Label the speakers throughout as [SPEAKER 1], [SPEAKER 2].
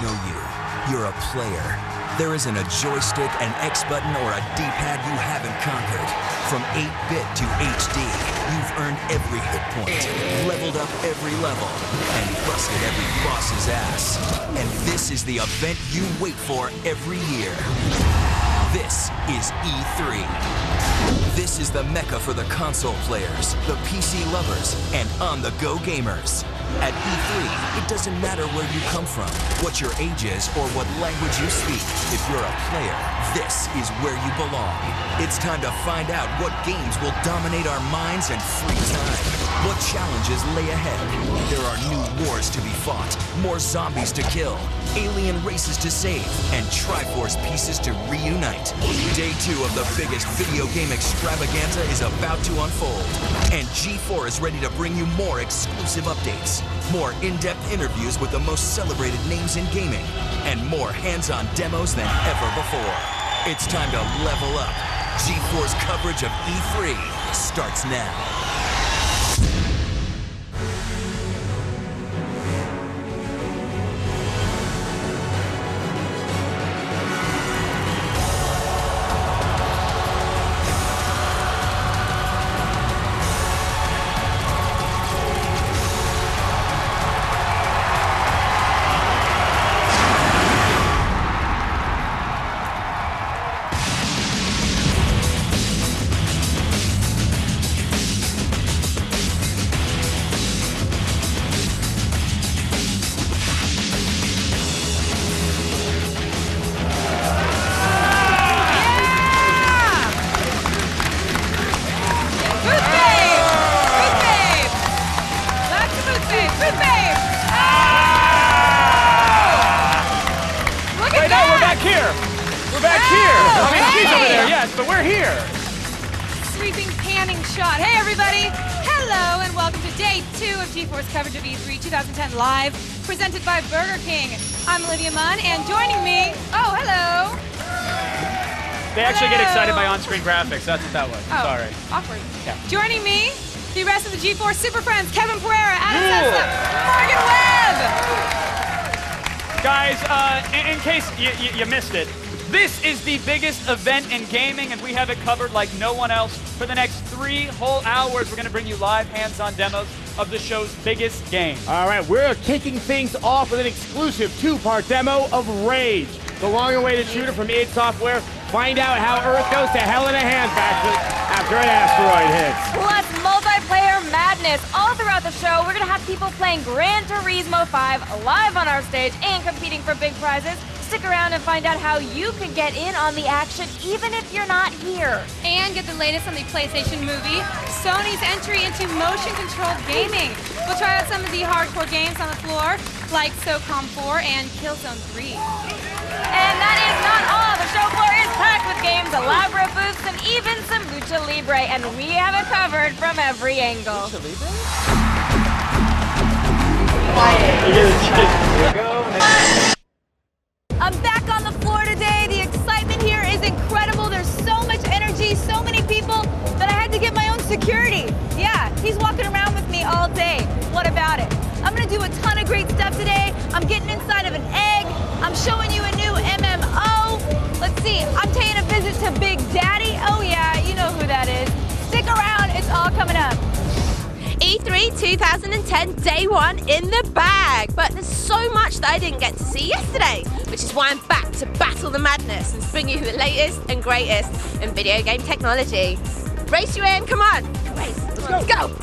[SPEAKER 1] know you. You're a player. There isn't a joystick, an X button, or a D-pad you haven't conquered. From 8-bit to HD, you've earned every hit point, leveled up every level, and busted every boss's ass. And this is the event you wait for every year. This is E3. This is the mecca for the console players, the PC lovers, and on-the-go gamers. At E3, it doesn't matter where you come from, what your age is, or what language you speak. If you're a player, this is where you belong. It's time to find out what games will dominate our minds and free time. What challenges lay ahead? There are new wars to be fought, more zombies to kill, alien races to save, and Triforce pieces to reunite. Day 2 of the biggest video game extravaganza is about to unfold, and G4 is ready to bring you more exclusive updates, more in-depth interviews with the most celebrated names in gaming, and more hands-on demos than ever before. It's time to level up. G4's coverage of E3 starts now.
[SPEAKER 2] But we're here.
[SPEAKER 3] Sweeping, panning shot. Hey, everybody. Hello, and welcome to Day 2 of G4's coverage of E3 2010 Live, presented by Burger King. I'm Olivia Munn, and joining me... Oh, hello.
[SPEAKER 2] They actually get excited by on-screen graphics. That's what that was.
[SPEAKER 3] Oh,
[SPEAKER 2] sorry.
[SPEAKER 3] Awkward.
[SPEAKER 2] Yeah.
[SPEAKER 3] Joining me, the rest of the G4 Super Friends, Kevin Pereira, Adam Sessa, Morgan Webb.
[SPEAKER 2] Guys, in case you missed it, this is the biggest event in gaming, and we have it covered like no one else. For the next 3 whole hours, we're going to bring you live hands-on demos of the show's biggest game.
[SPEAKER 4] All right, we're kicking things off with an exclusive 2-part demo of Rage, the long-awaited shooter from id Software. Find out how Earth goes to hell in a handbasket after an asteroid hits.
[SPEAKER 5] Plus multiplayer madness all throughout the show. We're going to have people playing Gran Turismo 5 live on our stage and competing for big prizes. Stick around and find out how you can get in on the action even if you're not here.
[SPEAKER 3] And get the latest on the PlayStation movie, Sony's entry into motion-controlled gaming. We'll try out some of the hardcore games on the floor, like SOCOM 4 and Killzone 3.
[SPEAKER 5] And that is not all. The show floor is packed with games, elaborate booths, and even some Lucha Libre. And we have it covered from every angle.
[SPEAKER 2] Lucha Libre?
[SPEAKER 4] Here we go.
[SPEAKER 5] I'm back on the floor today. The excitement here is incredible. There's so much energy, so many people that I had to get my own security. Yeah, he's walking around with me all day. What about it? I'm gonna do a ton of great stuff today. I'm getting inside of an egg. I'm showing you a new MMO. Let's see, I'm paying a visit to Big Daddy. Oh yeah, you know who that is. Stick around, it's all coming up.
[SPEAKER 6] E3 2010 Day 1 in the bag, but there's so much that I didn't get to see yesterday, which is why I'm back to battle the madness and bring you the latest and greatest in video game technology. Race you in, come on, race, let's go.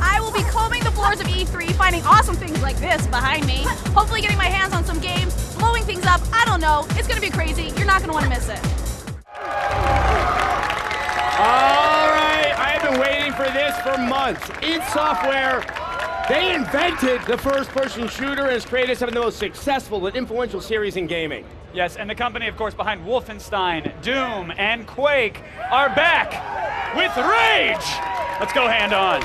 [SPEAKER 7] I will be combing the floors of E3, finding awesome things like this behind me, hopefully getting my hands on some games, blowing things up, I don't know, it's gonna be crazy, you're not gonna wanna miss it.
[SPEAKER 4] All right, I have been waiting for this for months. id Software, they invented the first-person shooter and has created some of the most successful and influential series in gaming.
[SPEAKER 2] Yes, and the company, of course, behind Wolfenstein, Doom, and Quake are back with Rage! Let's go hand on.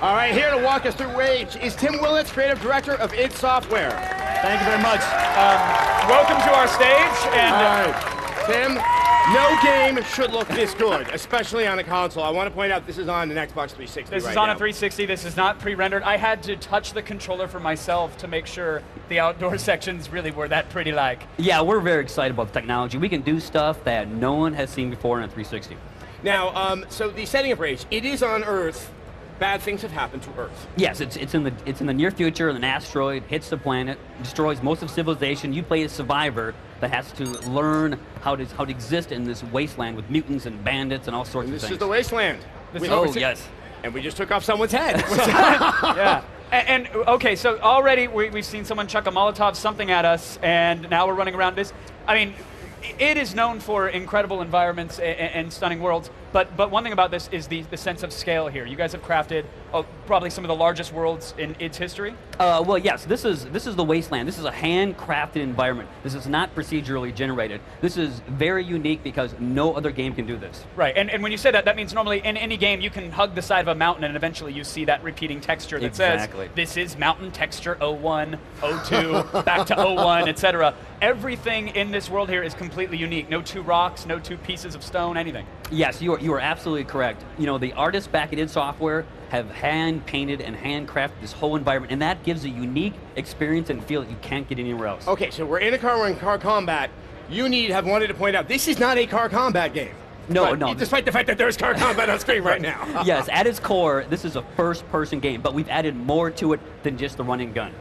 [SPEAKER 4] All right, here to walk us through Rage is Tim Willits, creative director of id Software.
[SPEAKER 2] Thank you very much. Welcome to our stage. And
[SPEAKER 4] all right, Tim, No game should look this good, especially on a console. I want to point out this is on an Xbox 360
[SPEAKER 2] This
[SPEAKER 4] right
[SPEAKER 2] is on
[SPEAKER 4] now.
[SPEAKER 2] a 360. This is not pre-rendered. I had to touch the controller for myself to make sure the outdoor sections really were that pretty like.
[SPEAKER 8] Yeah, we're very excited about the technology. We can do stuff that no one has seen before in a 360.
[SPEAKER 4] Now, so the setting of Rage, it is on Earth. Bad things have happened to Earth.
[SPEAKER 8] Yes, it's in the near future. An asteroid hits the planet, destroys most of civilization. You play a survivor that has to learn how to exist in this wasteland with mutants and bandits and all sorts of
[SPEAKER 4] This
[SPEAKER 8] things.
[SPEAKER 4] is the wasteland.
[SPEAKER 8] Yes.
[SPEAKER 4] And we just took off someone's head.
[SPEAKER 2] Yeah. And okay, so already we've seen someone chuck a Molotov something at us, and now we're running around this. I mean, it is known for incredible environments and stunning worlds, but one thing about this is the sense of scale here. You guys have crafted probably some of the largest worlds in its history.
[SPEAKER 8] Well, yes, this is the wasteland. This is a handcrafted environment. This is not procedurally generated. This is very unique because no other game can do this.
[SPEAKER 2] Right, and when you say that, that means normally in any game you can hug the side of a mountain and eventually you see that repeating texture that
[SPEAKER 8] Exactly.
[SPEAKER 2] says, this is mountain texture 01, 02, back to 01, etc. Everything in this world here is completely unique. No two rocks, no two pieces of stone, anything.
[SPEAKER 8] Yes, you are absolutely correct. You know, the artists back at id Software have hand-painted and handcrafted this whole environment, and that gives a unique experience and feel that you can't get anywhere else.
[SPEAKER 4] Okay, so we're in a car, we're in car combat. You have wanted to point out, this is not a car combat game.
[SPEAKER 8] No,
[SPEAKER 4] But
[SPEAKER 8] no.
[SPEAKER 4] Despite the fact that there's car combat on screen right now.
[SPEAKER 8] Yes, at its core, this is a first-person game, but we've added more to it than just the run and gun.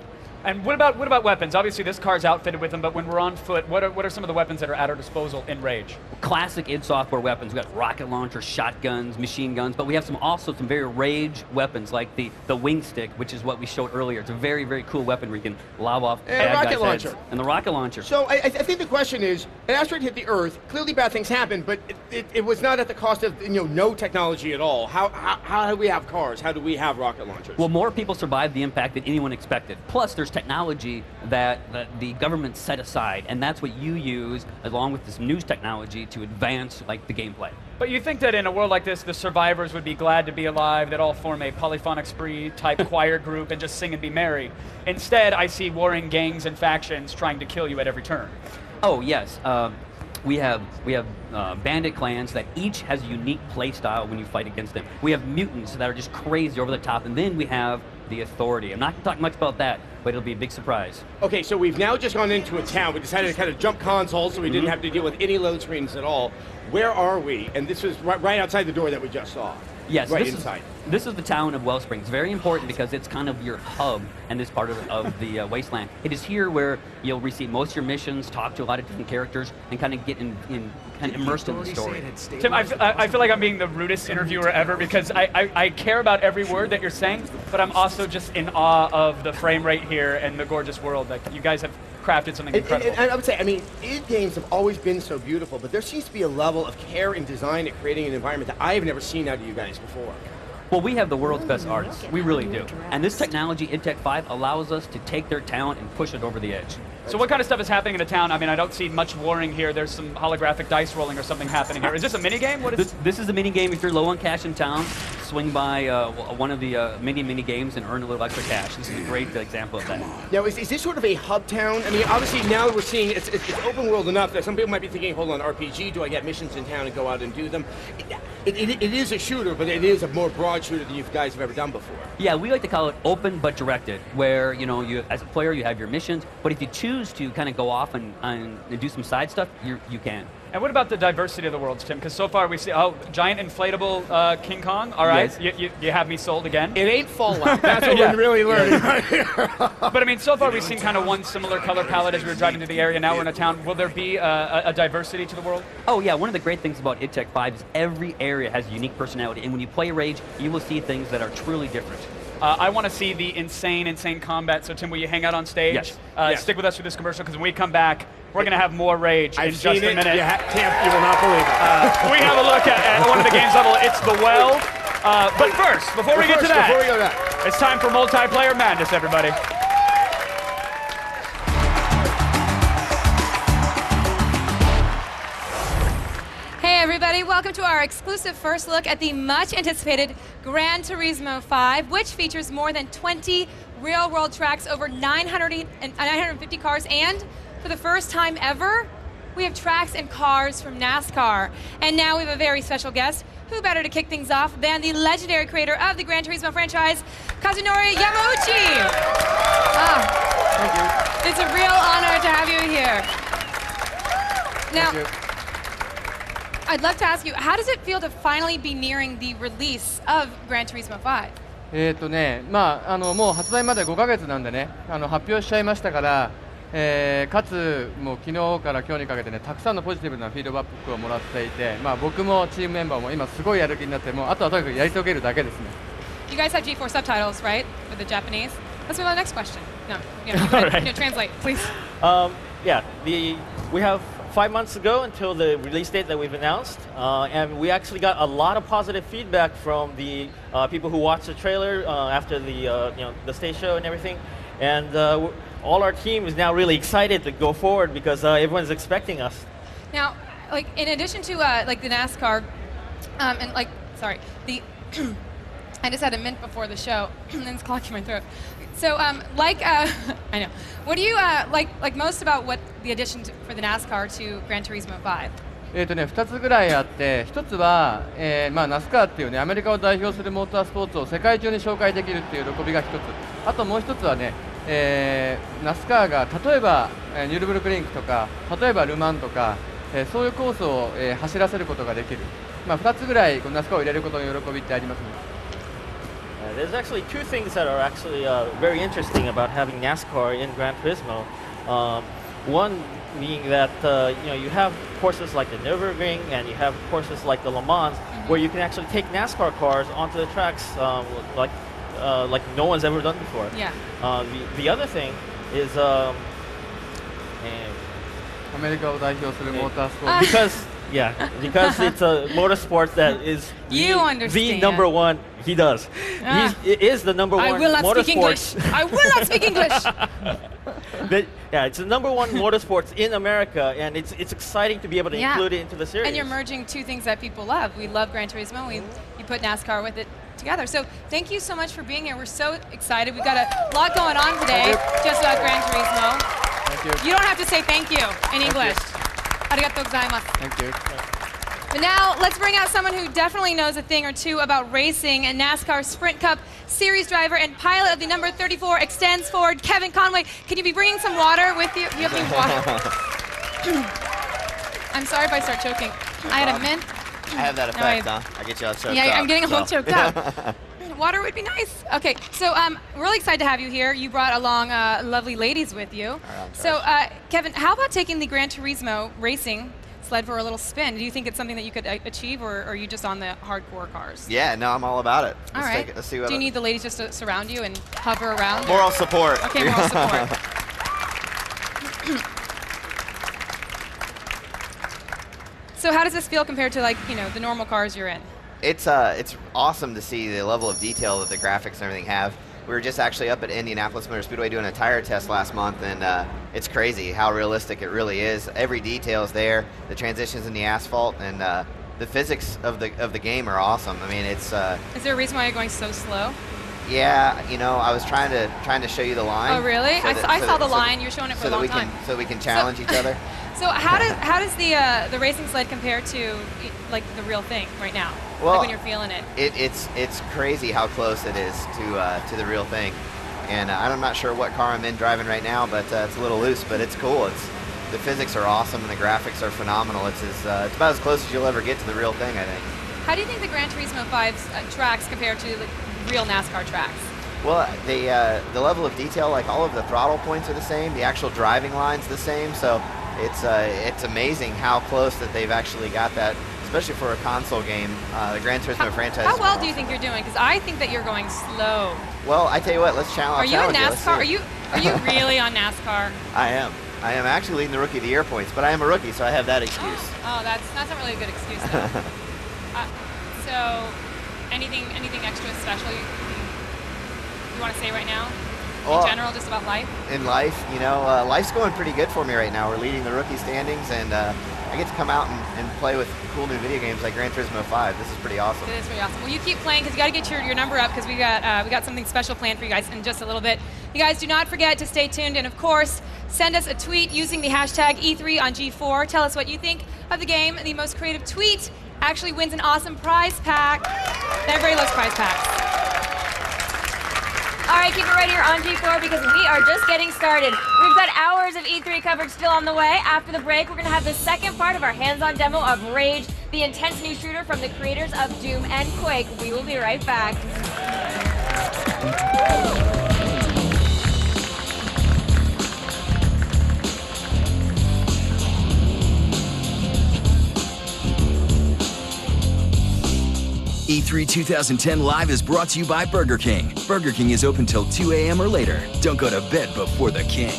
[SPEAKER 2] And what about weapons? Obviously this car's outfitted with them, but when we're on foot, what are some of the weapons that are at our disposal in Rage?
[SPEAKER 8] Classic id Software weapons. We've got rocket launchers, shotguns, machine guns, but we have also some very Rage weapons, like the wing stick, which is what we showed earlier. It's a very, very cool weapon where you can lob off
[SPEAKER 4] And
[SPEAKER 8] bad
[SPEAKER 4] a rocket
[SPEAKER 8] guys'
[SPEAKER 4] launcher.
[SPEAKER 8] heads. And the rocket launcher.
[SPEAKER 4] So I think the question is, an asteroid hit the Earth, clearly bad things happened, but it was not at the cost of no technology at all. How do we have cars? How do we have rocket launchers?
[SPEAKER 8] Well, more people survived the impact than anyone expected. Plus, there's technology that the government set aside, and that's what you use along with this news technology to advance like the gameplay.
[SPEAKER 2] But you think that in a world like this, the survivors would be glad to be alive, that all form a polyphonic spree type choir group and just sing and be merry. Instead, I see warring gangs and factions trying to kill you at every turn.
[SPEAKER 8] Oh yes, we have bandit clans that each has a unique play style when you fight against them. We have mutants that are just crazy over the top, and then we have the Authority. I'm not going to talk much about that, but it'll be a big surprise.
[SPEAKER 4] Okay, so we've now just gone into a town. We decided to kind of jump consoles so we didn't have to deal with any load screens at all. Where are we? And this is right outside the door that we just saw.
[SPEAKER 8] Yes,
[SPEAKER 4] right
[SPEAKER 8] this
[SPEAKER 4] inside.
[SPEAKER 8] This is the town of Wellspring. It's very important because it's kind of your hub in this part of the wasteland. It is here where you'll receive most of your missions, talk to a lot of different characters, and kind of get kind of immersed in the story.
[SPEAKER 2] Tim, I feel like I'm being the rudest interviewer ever because I care about every word that you're saying, but I'm also just in awe of the frame rate here and the gorgeous world. Like, you guys have crafted something incredible.
[SPEAKER 4] And I would say, I mean, id games have always been so beautiful, but there seems to be a level of care and design at creating an environment that I've never seen out of you guys before.
[SPEAKER 8] Well, we have the world's best artists. We really do. And this technology, id Tech 5, allows us to take their talent and push it over the edge.
[SPEAKER 2] So what kind of stuff is happening in the town? I mean, I don't see much warring here. There's some holographic dice rolling or something happening here. Is this a mini game? What is
[SPEAKER 8] This is a mini game. If you're low on cash in town, swing by one of the mini games and earn a little extra cash. This is a great example of that.
[SPEAKER 4] Now, is this sort of a hub town? I mean, obviously now we're seeing it's open world enough that some people might be thinking, hold on, RPG, do I get missions in town and go out and do them? It is a shooter, but it is a more broad shooter than you guys have ever done before.
[SPEAKER 8] Yeah, we like to call it open but directed, where you as a player you have your missions, but if you choose to kind of go off and do some side stuff, you can.
[SPEAKER 2] And what about the diversity of the worlds, Tim? Because so far we see, giant inflatable King Kong. All right,
[SPEAKER 8] yes.
[SPEAKER 2] you have me sold again.
[SPEAKER 4] It ain't Fallout. That's what we're really learning right here.
[SPEAKER 2] But I mean, so far we've seen kind of one similar color palette as we were driving through the area. Now we're in a town. Will there be a diversity to the world?
[SPEAKER 8] Oh yeah, one of the great things about id Tech 5 is every area has unique personality, and when you play Rage, you will see things that are truly different.
[SPEAKER 2] I want to see the insane combat. So Tim, will you hang out on stage?
[SPEAKER 8] Yes.
[SPEAKER 2] Yes. Stick with us for this commercial, because when we come back, we're going to have more Rage in just a minute.
[SPEAKER 4] Tim, you will not believe it.
[SPEAKER 2] We have a look at one of the games level. It's The Well. But first, before we get to that, it's time for multiplayer madness, everybody.
[SPEAKER 3] Hey everybody, welcome to our exclusive first look at the much anticipated Gran Turismo 5, which features more than 20 real world tracks, over 950 cars, and for the first time ever, we have tracks and cars from NASCAR. And now we have a very special guest. Who better to kick things off than the legendary creator of the Gran Turismo franchise, Kazunori Yamauchi.
[SPEAKER 4] Thank you.
[SPEAKER 3] It's a real honor to have you here. Now,
[SPEAKER 4] Thank you.
[SPEAKER 3] I'd love to ask you, how does it feel to finally be nearing the release of Gran Turismo 5?
[SPEAKER 9] もう発売まで5ヶ月なんでね、発表しちゃいましたから、かつもう昨日から今日にかけてね、たくさんのポジティブなフィードバックをもらっていて、僕もチームメンバーも今すごいやる気になって、もうあとはとにかくやり遂げるだけですね。
[SPEAKER 3] You guys have G4 subtitles, right, with the Japanese? Let's move on to the next question. No,
[SPEAKER 10] Right.
[SPEAKER 3] Translate, please.
[SPEAKER 10] We have 5 months ago until the release date that we've announced, and we actually got a lot of positive feedback from the people who watched the trailer after the stage show and everything, and all our team is now really excited to go forward because everyone's expecting us.
[SPEAKER 3] Now, like in addition to like the NASCAR, and like sorry, the I just had a mint before the show, and it's clogging my throat. So, I know. What do you like most about what the addition for the NASCAR to Gran Turismo 5?
[SPEAKER 9] 2つぐらいあって、1つは、NASCAR っていうね、アメリカを代表するモータースポーツを世界中に紹介できるっていう喜びが1つ。あともう1つはね、NASCAR が例えばニュールブルクリンクとか、例えばルマンとか、そういうコースを、走らせることができる。2つぐらいこの NASCAR を入れることの喜びってありますね。
[SPEAKER 10] There's actually 2 things that are actually very interesting about having NASCAR in Gran Turismo. One being that you have courses like the Nürburgring and you have courses like the Le Mans, where you can actually take NASCAR cars onto the tracks like no one's ever done before.
[SPEAKER 3] Yeah.
[SPEAKER 10] The other thing is
[SPEAKER 9] アメリカを代表するモータースポーツ。
[SPEAKER 10] because it's a motorsport that is the number one he does. It is the number one
[SPEAKER 3] I will not
[SPEAKER 10] motorsport.
[SPEAKER 3] speak English. I will not speak English.
[SPEAKER 10] It's the number one motorsports in America, and it's exciting to be able to include it into the series.
[SPEAKER 3] And you're merging 2 things that people love. We love Gran Turismo. You put NASCAR with it together. So thank you so much for being here. We're so excited. We've got a lot going on today just about Gran Turismo.
[SPEAKER 9] Thank you.
[SPEAKER 3] You don't have to say thank you in English. Arigatou gozaimasu.
[SPEAKER 9] Thank you.
[SPEAKER 3] But now let's bring out someone who definitely knows a thing or two about racing, and NASCAR Sprint Cup series driver and pilot of the number 34 Extends Ford, Kevin Conway. Can you be bringing some water with you? You have any water? I'm sorry if I start choking. I had a mint.
[SPEAKER 11] I have that effect, huh? I get you all choked up.
[SPEAKER 3] Yeah, I'm getting a little choked up. Water would be nice. Okay, so really excited to have you here. You brought along lovely ladies with you. So Kevin, how about taking the Gran Turismo racing sled for a little spin? Do you think it's something that you could achieve, or are you just on the hardcore cars?
[SPEAKER 11] Yeah, no, I'm all about it.
[SPEAKER 3] All right.
[SPEAKER 11] Let's see what.
[SPEAKER 3] Do you need the ladies just to surround you and hover around?
[SPEAKER 11] Moral support.
[SPEAKER 3] Okay, moral support. So how does this feel compared to the normal cars you're in?
[SPEAKER 11] It's awesome to see the level of detail that the graphics and everything have. We were just actually up at Indianapolis Motor Speedway doing a tire test last month, and it's crazy how realistic it really is. Every detail is there. The transitions in the asphalt and the physics of the game are awesome. I mean, it's.
[SPEAKER 3] Is there a reason why you're going so slow?
[SPEAKER 11] Yeah, I was trying to show you the line.
[SPEAKER 3] Oh, really? I saw the line. You're showing it for a long time.
[SPEAKER 11] So we can challenge each other.
[SPEAKER 3] So how does the racing sled compare to the real thing right now?
[SPEAKER 11] Well,
[SPEAKER 3] when you're feeling it.
[SPEAKER 11] It's crazy how close it is to the real thing, and I'm not sure what car I'm in driving right now, but it's a little loose, but it's cool. The physics are awesome and the graphics are phenomenal. It's about as close as you'll ever get to the real thing, I think.
[SPEAKER 3] How do you think the Gran Turismo 5's tracks compare to real NASCAR tracks?
[SPEAKER 11] Well, the level of detail, like all of the throttle points are the same. The actual driving line's the same. So it's amazing how close that they've actually got that, especially for a console game. The Gran Turismo franchise.
[SPEAKER 3] How well do you think you're doing? Because I think that you're going slow.
[SPEAKER 11] Well, I tell you what, let's challenge.
[SPEAKER 3] Are you in NASCAR? Are you really on NASCAR?
[SPEAKER 11] I am. I am actually leading the Rookie of the Year points, but I am a rookie, so I have that excuse.
[SPEAKER 3] Oh, that's not really a good excuse, though. So, anything extra special you want to say right now?
[SPEAKER 11] Well,
[SPEAKER 3] in general, just about life?
[SPEAKER 11] In life, life's going pretty good for me right now. We're leading the rookie standings, and I get to come out and play with cool new video games like Gran Turismo 5. This is pretty awesome.
[SPEAKER 3] It is pretty awesome. Well, you keep playing because you got to get your number up because we got something special planned for you guys in just a little bit. You guys do not forget to stay tuned, and of course, send us a tweet using the hashtag E3 on G4. Tell us what you think of the game. The most creative tweet actually wins an awesome prize pack. Everybody loves prize packs.
[SPEAKER 5] All right, keep it right here on G4 because we are just getting started. We've got hours of E3 coverage still on the way. After the break, we're going to have the second part of our hands-on demo of Rage, the intense new shooter from the creators of Doom and Quake. We will be right back.
[SPEAKER 1] E3 2010 Live is brought to you by Burger King. Burger King is open till 2 a.m. or later. Don't go to bed before the king.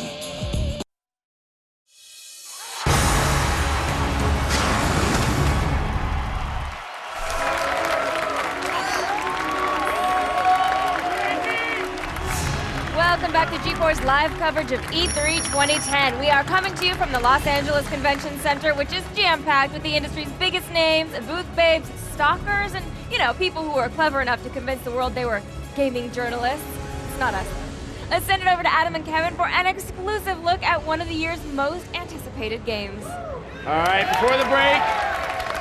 [SPEAKER 5] Welcome back to G4's live coverage of E3 2010. We are coming to you from the Los Angeles Convention Center, which is jam-packed with the industry's biggest names, booth babes, stalkers, and, you know, people who are clever enough to convince the world they were gaming journalists. It's not us. Let's send it over to Adam and Kevin for an exclusive look at one of the year's most anticipated games.
[SPEAKER 4] All right, before the break,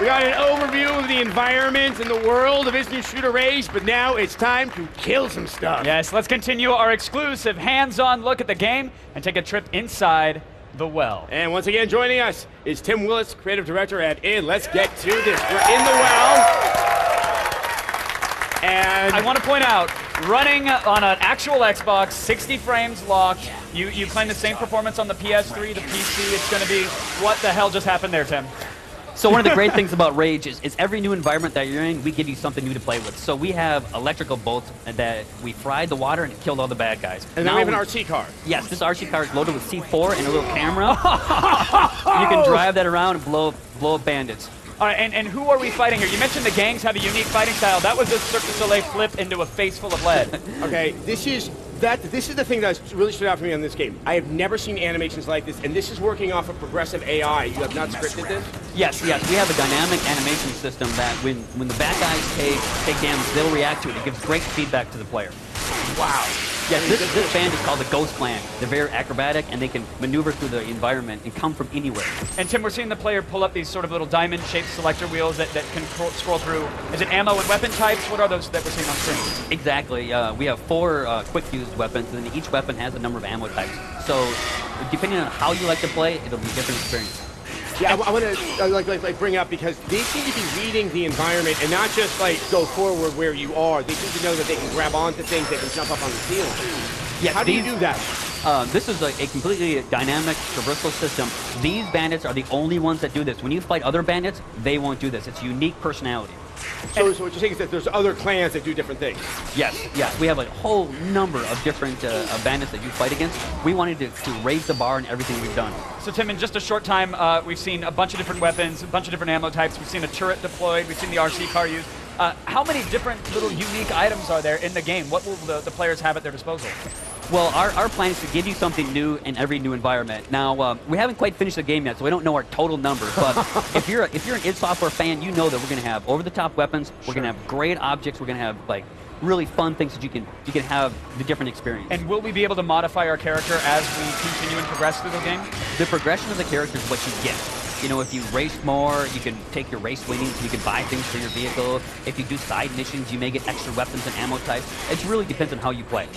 [SPEAKER 4] we got an overview of the environment and the world of this new shooter Rage, but now it's time to kill some stuff.
[SPEAKER 2] Yes, let's continue our exclusive hands-on look at the game and take a trip inside the well.
[SPEAKER 4] And once again, joining us is Tim Willis, creative director at id. Let's get to this. We're in the well. And
[SPEAKER 2] I want to point out, running on an actual Xbox, 60 frames locked. You claim the same performance on the PS3, the PC. It's going to be, what the hell just happened there, Tim?
[SPEAKER 8] So one of the great things about Rage is every new environment that you're in, we give you something new to play with. So we have electrical bolts that we fried the water and it killed all the bad guys.
[SPEAKER 4] And now we have an RC car.
[SPEAKER 8] Yes, this RC car is loaded with C4 and a little camera. You can drive that around and blow up bandits.
[SPEAKER 2] All right, and who are we fighting here? You mentioned the gangs have a unique fighting style. That was a Cirque du Soleil flip into a face full of lead.
[SPEAKER 4] Okay, this is the thing that's really stood out for me on this game. I have never seen animations like this, and this is working off of progressive AI. You have not scripted this?
[SPEAKER 8] Yes, we have a dynamic animation system that when the bad guys take damage, they'll react to it. It gives great feedback to the player.
[SPEAKER 4] Wow.
[SPEAKER 8] Yes, this band is called the Ghost Clan. They're very acrobatic, and they can maneuver through the environment and come from anywhere.
[SPEAKER 2] And Tim, we're seeing the player pull up these sort of little diamond-shaped selector wheels that can scroll through. Is it ammo and weapon types? What are those that we're seeing on screen?
[SPEAKER 8] Exactly. We have 4 quick-used weapons, and then each weapon has a number of ammo types. So, depending on how you like to play, it'll be a different experience.
[SPEAKER 4] Yeah, I want to bring up, because they seem to be reading the environment and not just go forward where you are. They seem to know that they can grab onto things, they can jump up on the ceiling.
[SPEAKER 8] Yes,
[SPEAKER 4] how do you do that?
[SPEAKER 8] This is a completely dynamic traversal system. These bandits are the only ones that do this. When you fight other bandits, they won't do this. It's unique personality.
[SPEAKER 4] So what you're saying is that there's other clans that do different things?
[SPEAKER 8] Yes. We have a whole number of different bandits that you fight against. We wanted to raise the bar in everything we've done.
[SPEAKER 2] So Tim, in just a short time, we've seen a bunch of different weapons, a bunch of different ammo types. We've seen a turret deployed. We've seen the RC car used. How many different little unique items are there in the game? What will the players have at their disposal?
[SPEAKER 8] Well, our plan is to give you something new in every new environment. Now, we haven't quite finished the game yet, so we don't know our total number. But if you're an id Software fan, you know that we're going to have over-the-top weapons. We're going to have great objects. We're going to have really fun things that you can have the different experience.
[SPEAKER 2] And will we be able to modify our character as we continue and progress through the game?
[SPEAKER 8] The progression of the character is what you get. You know, if you race more, you can take your race winnings, you can buy things for your vehicle. If you do side missions, you may get extra weapons and ammo types. It really depends on how you play.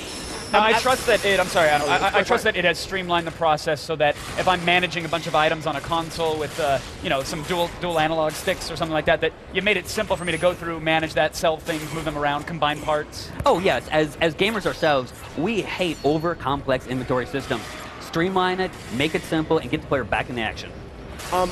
[SPEAKER 2] Now, I trust that I'm sorry, Adam. I trust that it has streamlined the process so that if I'm managing a bunch of items on a console with, some dual analog sticks or something like that, that you made it simple for me to go through, manage that, sell things, move them around, combine parts.
[SPEAKER 8] Oh, yes. As gamers ourselves, we hate over-complex inventory systems. Streamline it, make it simple, and get the player back in the action.
[SPEAKER 4] I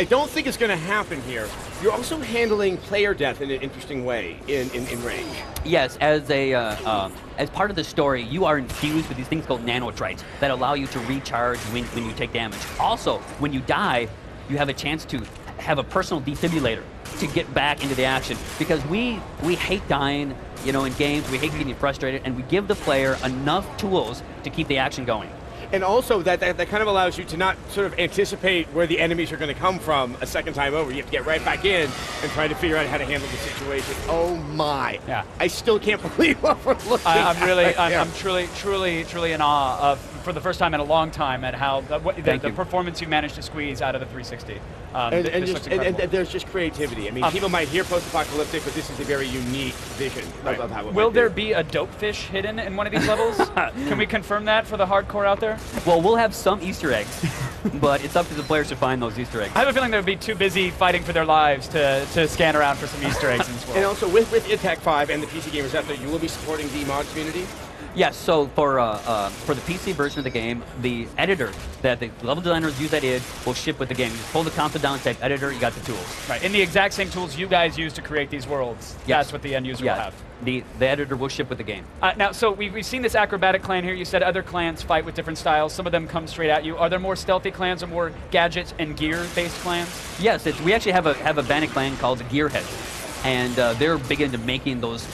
[SPEAKER 4] don't think it's going to happen here. You're also handling player death in an interesting way in Rage.
[SPEAKER 8] Yes, as part of the story, you are infused with these things called nanotrites that allow you to recharge when you take damage. Also, when you die, you have a chance to have a personal defibrillator to get back into the action, because we hate dying, in games. We hate getting frustrated, and we give the player enough tools to keep the action going.
[SPEAKER 4] And also that kind of allows you to not sort of anticipate where the enemies are going to come from a second time over. You have to get right back in and try to figure out how to handle the situation. Oh my!
[SPEAKER 2] Yeah.
[SPEAKER 4] I still can't believe what we're looking at.
[SPEAKER 2] I'm truly in awe of, for the first time in a long time, at how the performance you managed to squeeze out of the 360.
[SPEAKER 4] And there's just creativity. I mean, people might hear post-apocalyptic, but this is a very unique vision of how it
[SPEAKER 2] Will there be a dope fish hidden in one of these levels? Can we confirm that for the hardcore out there?
[SPEAKER 8] Well, we'll have some Easter eggs, but it's up to the players to find those Easter eggs.
[SPEAKER 2] I have a feeling they would be too busy fighting for their lives to scan around for some Easter eggs in this world.
[SPEAKER 4] And also, with Attack 5 and the PC gamers out there, you will be supporting the mod community?
[SPEAKER 8] Yes, so for the PC version of the game, the editor that the level designers use at id will ship with the game. You just pull the console down, type editor, you got the tools.
[SPEAKER 2] Right, and the exact same tools you guys use to create these worlds. Yes. That's what the end user will have.
[SPEAKER 8] The editor will ship with the game.
[SPEAKER 2] Now, so we've seen this acrobatic clan here. You said other clans fight with different styles. Some of them come straight at you. Are there more stealthy clans or more gadget and gear-based clans?
[SPEAKER 8] Yes, we actually have a bandit clan called the Gearhead. And they're big into making those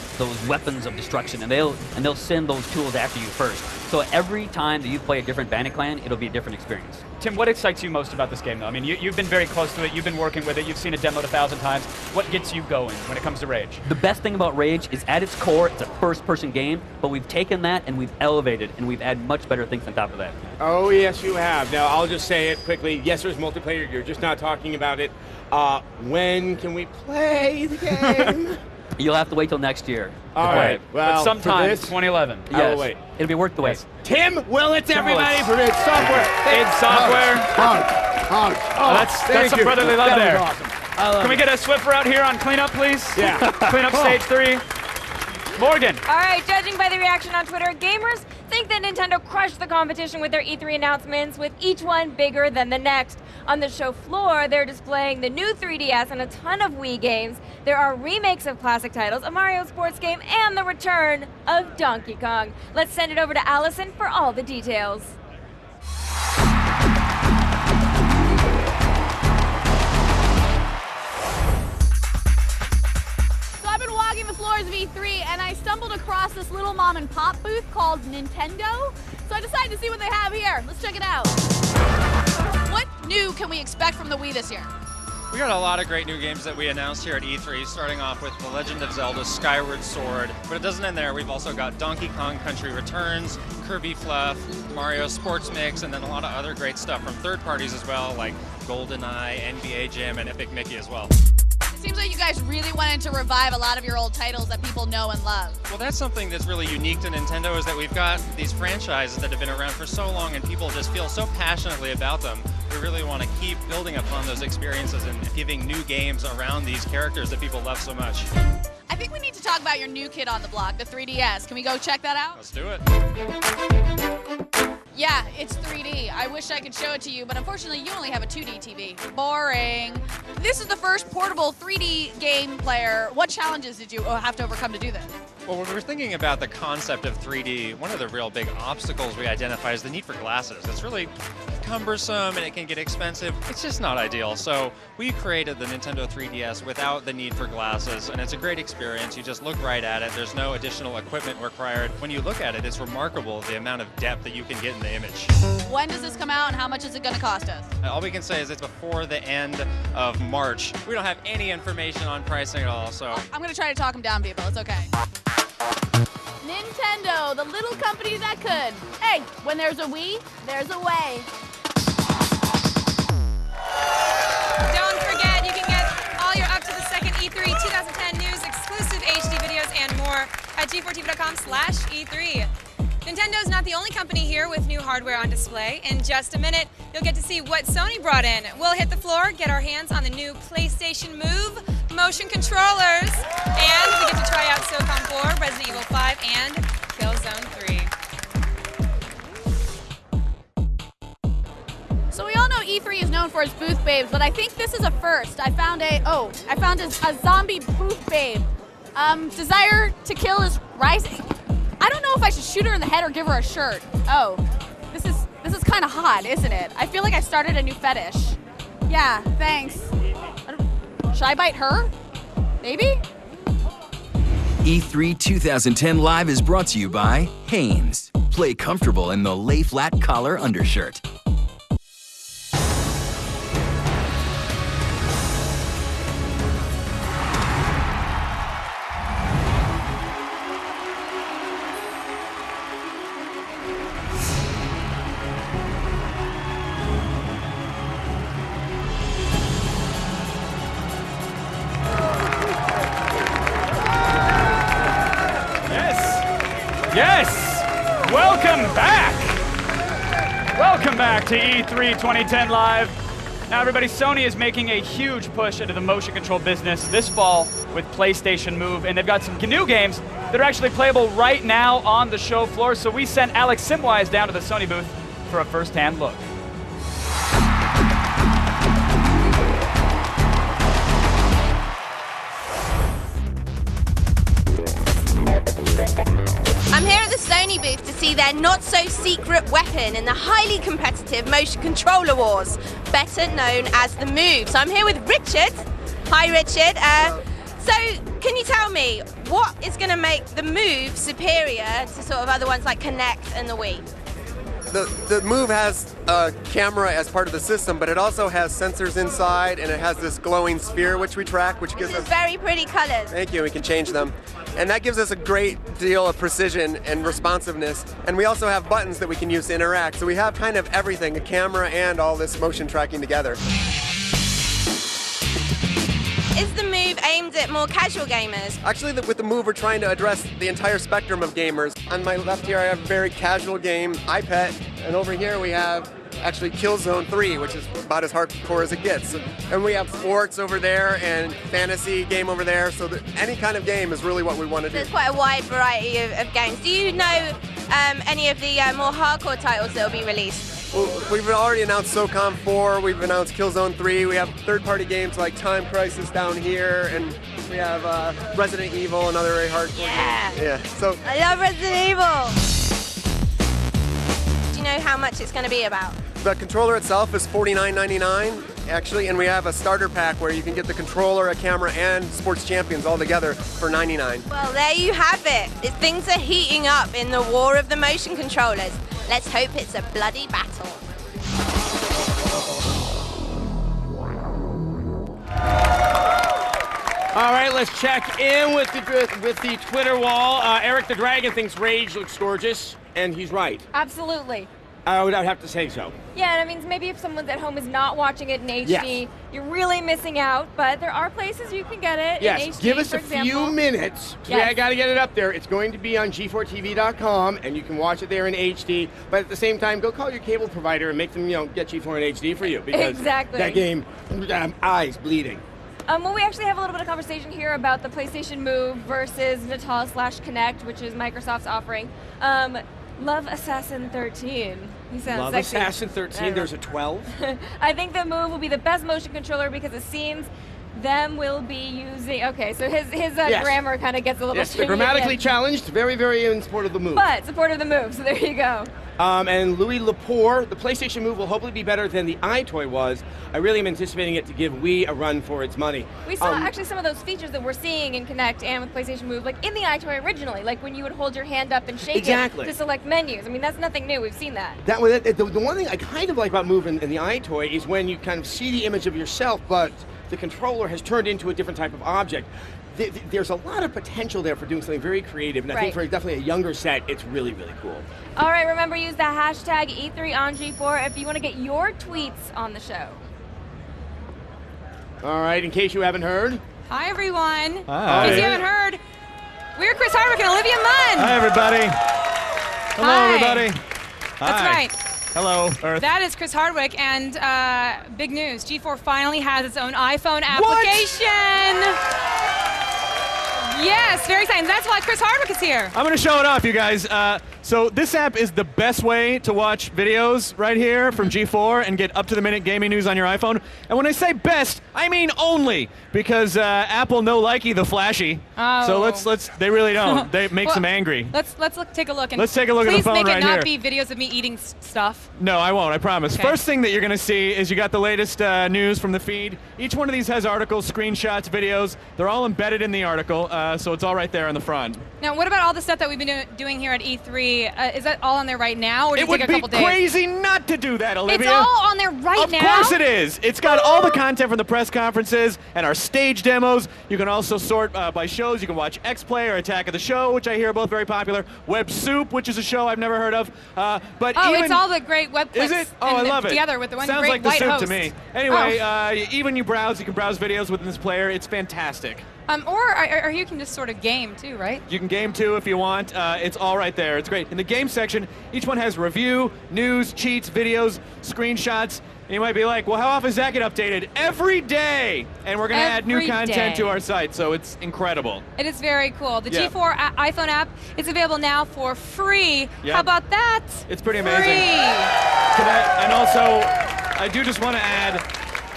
[SPEAKER 8] weapons of destruction, and they'll send those tools after you first. So every time that you play a different bandit clan, it'll be a different experience.
[SPEAKER 2] Tim, what excites you most about this game, though? I mean, you've been very close to it. You've been working with it. You've seen it demoed 1,000 times. What gets you going when it comes to Rage?
[SPEAKER 8] The best thing about Rage is, at its core, it's a first-person game, but we've taken that and we've elevated, and we've added much better things on top of that.
[SPEAKER 4] Oh, yes, you have. Now, I'll just say it quickly. Yes, there's multiplayer. You're just not talking about it. When can we play the game?
[SPEAKER 8] You'll have to wait till next year.
[SPEAKER 4] All right. Well,
[SPEAKER 2] but sometime 2011.
[SPEAKER 8] Yes.
[SPEAKER 4] I will wait.
[SPEAKER 8] It'll be worth the wait.
[SPEAKER 4] Yes. Tim Willits, everybody, from id Software.
[SPEAKER 2] id Software. That's some brotherly love there.
[SPEAKER 4] Awesome.
[SPEAKER 2] Can we get a Swiffer out here on cleanup, please?
[SPEAKER 4] Yeah.
[SPEAKER 2] Cleanup stage 3. Morgan.
[SPEAKER 3] All right, judging by the reaction on Twitter, gamers think that Nintendo crushed the competition with their E3 announcements, with each one bigger than the next. On the show floor, they're displaying the new 3DS and a ton of Wii games. There are remakes of classic titles, a Mario sports game, and the return of Donkey Kong. Let's send it over to Allison for all the details.
[SPEAKER 7] The floors of E3, and I stumbled across this little mom and pop booth called Nintendo, so I decided to see what they have here. Let's check it out. What new can we expect from the Wii this year?
[SPEAKER 12] We got a lot of great new games that we announced here at E3, starting off with The Legend of Zelda Skyward Sword, but it doesn't end there. We've also got Donkey Kong Country Returns, Kirby Fluff, Mario Sports Mix, and then a lot of other great stuff from third parties as well, like GoldenEye, NBA Jam, and Epic Mickey as well.
[SPEAKER 7] Seems like you guys really wanted to revive a lot of your old titles that people know and love.
[SPEAKER 12] Well, that's something that's really unique to Nintendo, is that we've got these franchises that have been around for so long and people just feel so passionately about them. We really want to keep building upon those experiences and giving new games around these characters that people love so much.
[SPEAKER 7] I think we need to talk about your new kid on the block, the 3DS. Can we go check that out?
[SPEAKER 12] Let's do it.
[SPEAKER 7] Yeah, it's 3D. I wish I could show it to you, but unfortunately you only have a 2D TV. Boring. This is the first portable 3D game player. What challenges did you have to overcome to do this?
[SPEAKER 12] Well, when we were thinking about the concept of 3D, one of the real big obstacles we identify is the need for glasses. It's really cumbersome and it can get expensive. It's just not ideal. So we created the Nintendo 3DS without the need for glasses, and it's a great experience. You just look right at it. There's no additional equipment required. When you look at it, it's remarkable the amount of depth that you can get in the image.
[SPEAKER 7] When does this come out and how much is it going to cost us?
[SPEAKER 12] All we can say is it's before the end of March. We don't have any information on pricing at all, so...
[SPEAKER 7] I'm going to try to talk them down, people. It's okay. Nintendo, the little company that could. Hey, when there's a Wii, there's a way.
[SPEAKER 3] Don't forget, you can get all your up-to-the-second E3 2010 news, exclusive HD videos, and more at g4tv.com/E3. Nintendo's not the only company here with new hardware on display. In just a minute, you'll get to see what Sony brought in. We'll hit the floor, get our hands on the new PlayStation Move motion controllers, and we get to try out SOCOM 4, Resident Evil 5, and Killzone 3.
[SPEAKER 7] So we all know E3 is known for its booth babes, but I think this is a first. I found a zombie booth babe. Desire to kill is rising. I don't know if I should shoot her in the head or give her a shirt. Oh, this is kind of hot, isn't it? I feel like I started a new fetish. Yeah, thanks. Should I bite her? Maybe?
[SPEAKER 1] E3 2010 Live is brought to you by Hanes. Play comfortable in the lay flat collar undershirt.
[SPEAKER 2] Yes! Welcome back! Welcome back to E3 2010 Live. Now everybody, Sony is making a huge push into the motion control business this fall with PlayStation Move, and they've got some new games that are actually playable right now on the show floor, so we sent Alex Simwise down to the Sony booth for a first-hand look.
[SPEAKER 6] I'm here at the Sony booth to see their not-so-secret weapon in the highly competitive motion controller wars, better known as the Move. So I'm here with Richard. Hi, Richard. So can you tell me what is going to make the Move superior to sort of other ones like Kinect and the Wii?
[SPEAKER 13] The Move has a camera as part of the system, but it also has sensors inside, and it has this glowing sphere which we track, which gives us
[SPEAKER 6] very pretty colors.
[SPEAKER 13] Thank you. We can change them, and that gives us a great deal of precision and responsiveness. And we also have buttons that we can use to interact. So we have kind of everything: a camera and all this motion tracking together.
[SPEAKER 6] Is the Move aimed at more casual gamers?
[SPEAKER 13] Actually, with the Move, we're trying to address the entire spectrum of gamers. On my left here, I have a very casual game, iPet, and over here we have actually Killzone 3, which is about as hardcore as it gets. And we have sports over there and fantasy game over there, so that any kind of game is really what we want to do.
[SPEAKER 6] There's quite a wide variety of games. Do you know any of the more hardcore titles that will be released?
[SPEAKER 13] Well, we've already announced SOCOM 4, we've announced Killzone 3, we have third-party games like Time Crisis down here, and we have Resident Evil, another very hardcore game. Yeah. So
[SPEAKER 6] I love Resident Evil! Do you know how much it's going to be about?
[SPEAKER 13] The controller itself is $49.99, actually, and we have a starter pack where you can get the controller, a camera, and Sports Champions all together for $99.
[SPEAKER 6] Well, there you have it. Things are heating up in the war of the motion controllers. Let's hope it's a bloody battle.
[SPEAKER 4] All right, let's check in with the Twitter wall. Eric the Dragon thinks Rage looks gorgeous, and he's right.
[SPEAKER 3] Absolutely.
[SPEAKER 4] I would have to say so.
[SPEAKER 3] Yeah, and I mean, maybe if someone's at home is not watching it in HD,
[SPEAKER 4] Yes.
[SPEAKER 3] you're really missing out, but there are places you can get it in
[SPEAKER 4] Yes,
[SPEAKER 3] HD,
[SPEAKER 4] give us
[SPEAKER 3] for
[SPEAKER 4] a
[SPEAKER 3] example.
[SPEAKER 4] few minutes.
[SPEAKER 3] Yes.
[SPEAKER 4] I got to get it up there. It's going to be on G4TV.com, and you can watch it there in HD. But at the same time, go call your cable provider and make them, get G4 in HD for you. Because
[SPEAKER 3] Exactly.
[SPEAKER 4] that game, eyes bleeding.
[SPEAKER 3] Well, we actually have a little bit of conversation here about the PlayStation Move versus Natal/Kinect, which is Microsoft's offering. Love Assassin 13. He sounds
[SPEAKER 4] Love
[SPEAKER 3] sexy.
[SPEAKER 4] Assassin 13, there's a 12.
[SPEAKER 3] I think the Move will be the best motion controller because it seems them will be using. Okay, so his
[SPEAKER 4] Yes.
[SPEAKER 3] grammar kind of gets a little.
[SPEAKER 4] Yes, they're
[SPEAKER 3] stringy
[SPEAKER 4] grammatically
[SPEAKER 3] again.
[SPEAKER 4] challenged, very, very in support of the Move.
[SPEAKER 3] But support of the Move, so there you go.
[SPEAKER 4] And Louis Lepore, the PlayStation Move will hopefully be better than the iToy was. I really am anticipating it to give Wii a run for its money.
[SPEAKER 3] We saw actually some of those features that we're seeing in Kinect and with PlayStation Move, like in the iToy originally, like when you would hold your hand up and shake
[SPEAKER 4] Exactly.
[SPEAKER 3] it to select menus. I mean, that's nothing new. We've seen that.
[SPEAKER 4] That was it. The one thing I kind of like about Move in the iToy is when you kind of see the image of yourself, but the controller has turned into a different type of object. There's a lot of potential there for doing something very creative, and I think
[SPEAKER 3] Right.
[SPEAKER 4] for definitely a younger set, it's really, really cool.
[SPEAKER 3] All right, remember, use the hashtag E3 on G4 if you want to get your tweets on the show.
[SPEAKER 4] All right, in case you haven't heard.
[SPEAKER 3] Hi, everyone.
[SPEAKER 4] Hi.
[SPEAKER 3] In case you haven't heard, we're Chris Hardwick and Olivia Munn.
[SPEAKER 14] Hi, everybody. Hello,
[SPEAKER 3] Hi.
[SPEAKER 14] everybody.
[SPEAKER 3] That's
[SPEAKER 14] Hi.
[SPEAKER 3] right.
[SPEAKER 14] Hello, Earth.
[SPEAKER 3] That is Chris Hardwick, and big news, G4 finally has its own iPhone application. Yes, very exciting. That's why Chris Hardwick is here.
[SPEAKER 14] I'm going to show it off, you guys. So this app is the best way to watch videos right here from G4 and get up-to-the-minute gaming news on your iPhone. And when I say best, I mean only, because Apple no likey the flashy.
[SPEAKER 3] Oh.
[SPEAKER 14] So let's. They really don't. They makes them angry.
[SPEAKER 3] Let's take a look. And
[SPEAKER 14] Let's take a look at the phone
[SPEAKER 3] Please make
[SPEAKER 14] right
[SPEAKER 3] it not
[SPEAKER 14] here.
[SPEAKER 3] be videos of me eating stuff.
[SPEAKER 14] No, I won't, I promise.
[SPEAKER 3] Okay.
[SPEAKER 14] First thing that you're going to see is you got the latest news from the feed. Each one of these has articles, screenshots, videos. They're all embedded in the article. so it's all right there in the front.
[SPEAKER 3] Now, what about all the stuff that we've been doing here at E3? Is that all on there right now, or do
[SPEAKER 14] It
[SPEAKER 3] you take
[SPEAKER 14] would
[SPEAKER 3] a
[SPEAKER 14] be
[SPEAKER 3] couple days?
[SPEAKER 14] crazy not to do that, Olivia.
[SPEAKER 3] It's all on there right now?
[SPEAKER 14] Of course it is. It's got all the content from the press conferences and our stage demos. You can also sort by shows. You can watch X-Play or Attack of the Show, which I hear are both very popular. Web Soup, which is a show I've never heard of. But
[SPEAKER 3] it's all the great web clips.
[SPEAKER 14] Is it? Oh, I love it.
[SPEAKER 3] Together with the one
[SPEAKER 14] Sounds
[SPEAKER 3] great
[SPEAKER 14] like the
[SPEAKER 3] white
[SPEAKER 14] soup
[SPEAKER 3] host.
[SPEAKER 14] to me. Anyway, even you can browse videos within this player. It's fantastic.
[SPEAKER 3] Or you can just sort of game too, right?
[SPEAKER 14] You can game too if you want. It's all right there. It's great. In the game section, each one has review, news, cheats, videos, screenshots. And you might be like, well, how often does that get updated? Every day! And we're going to add new content to our site, so it's incredible.
[SPEAKER 3] It is very cool. The G4 iPhone app is available now for free.
[SPEAKER 14] Yep.
[SPEAKER 3] How about that?
[SPEAKER 14] It's pretty amazing.
[SPEAKER 3] Free!
[SPEAKER 14] And also, I do just want to add,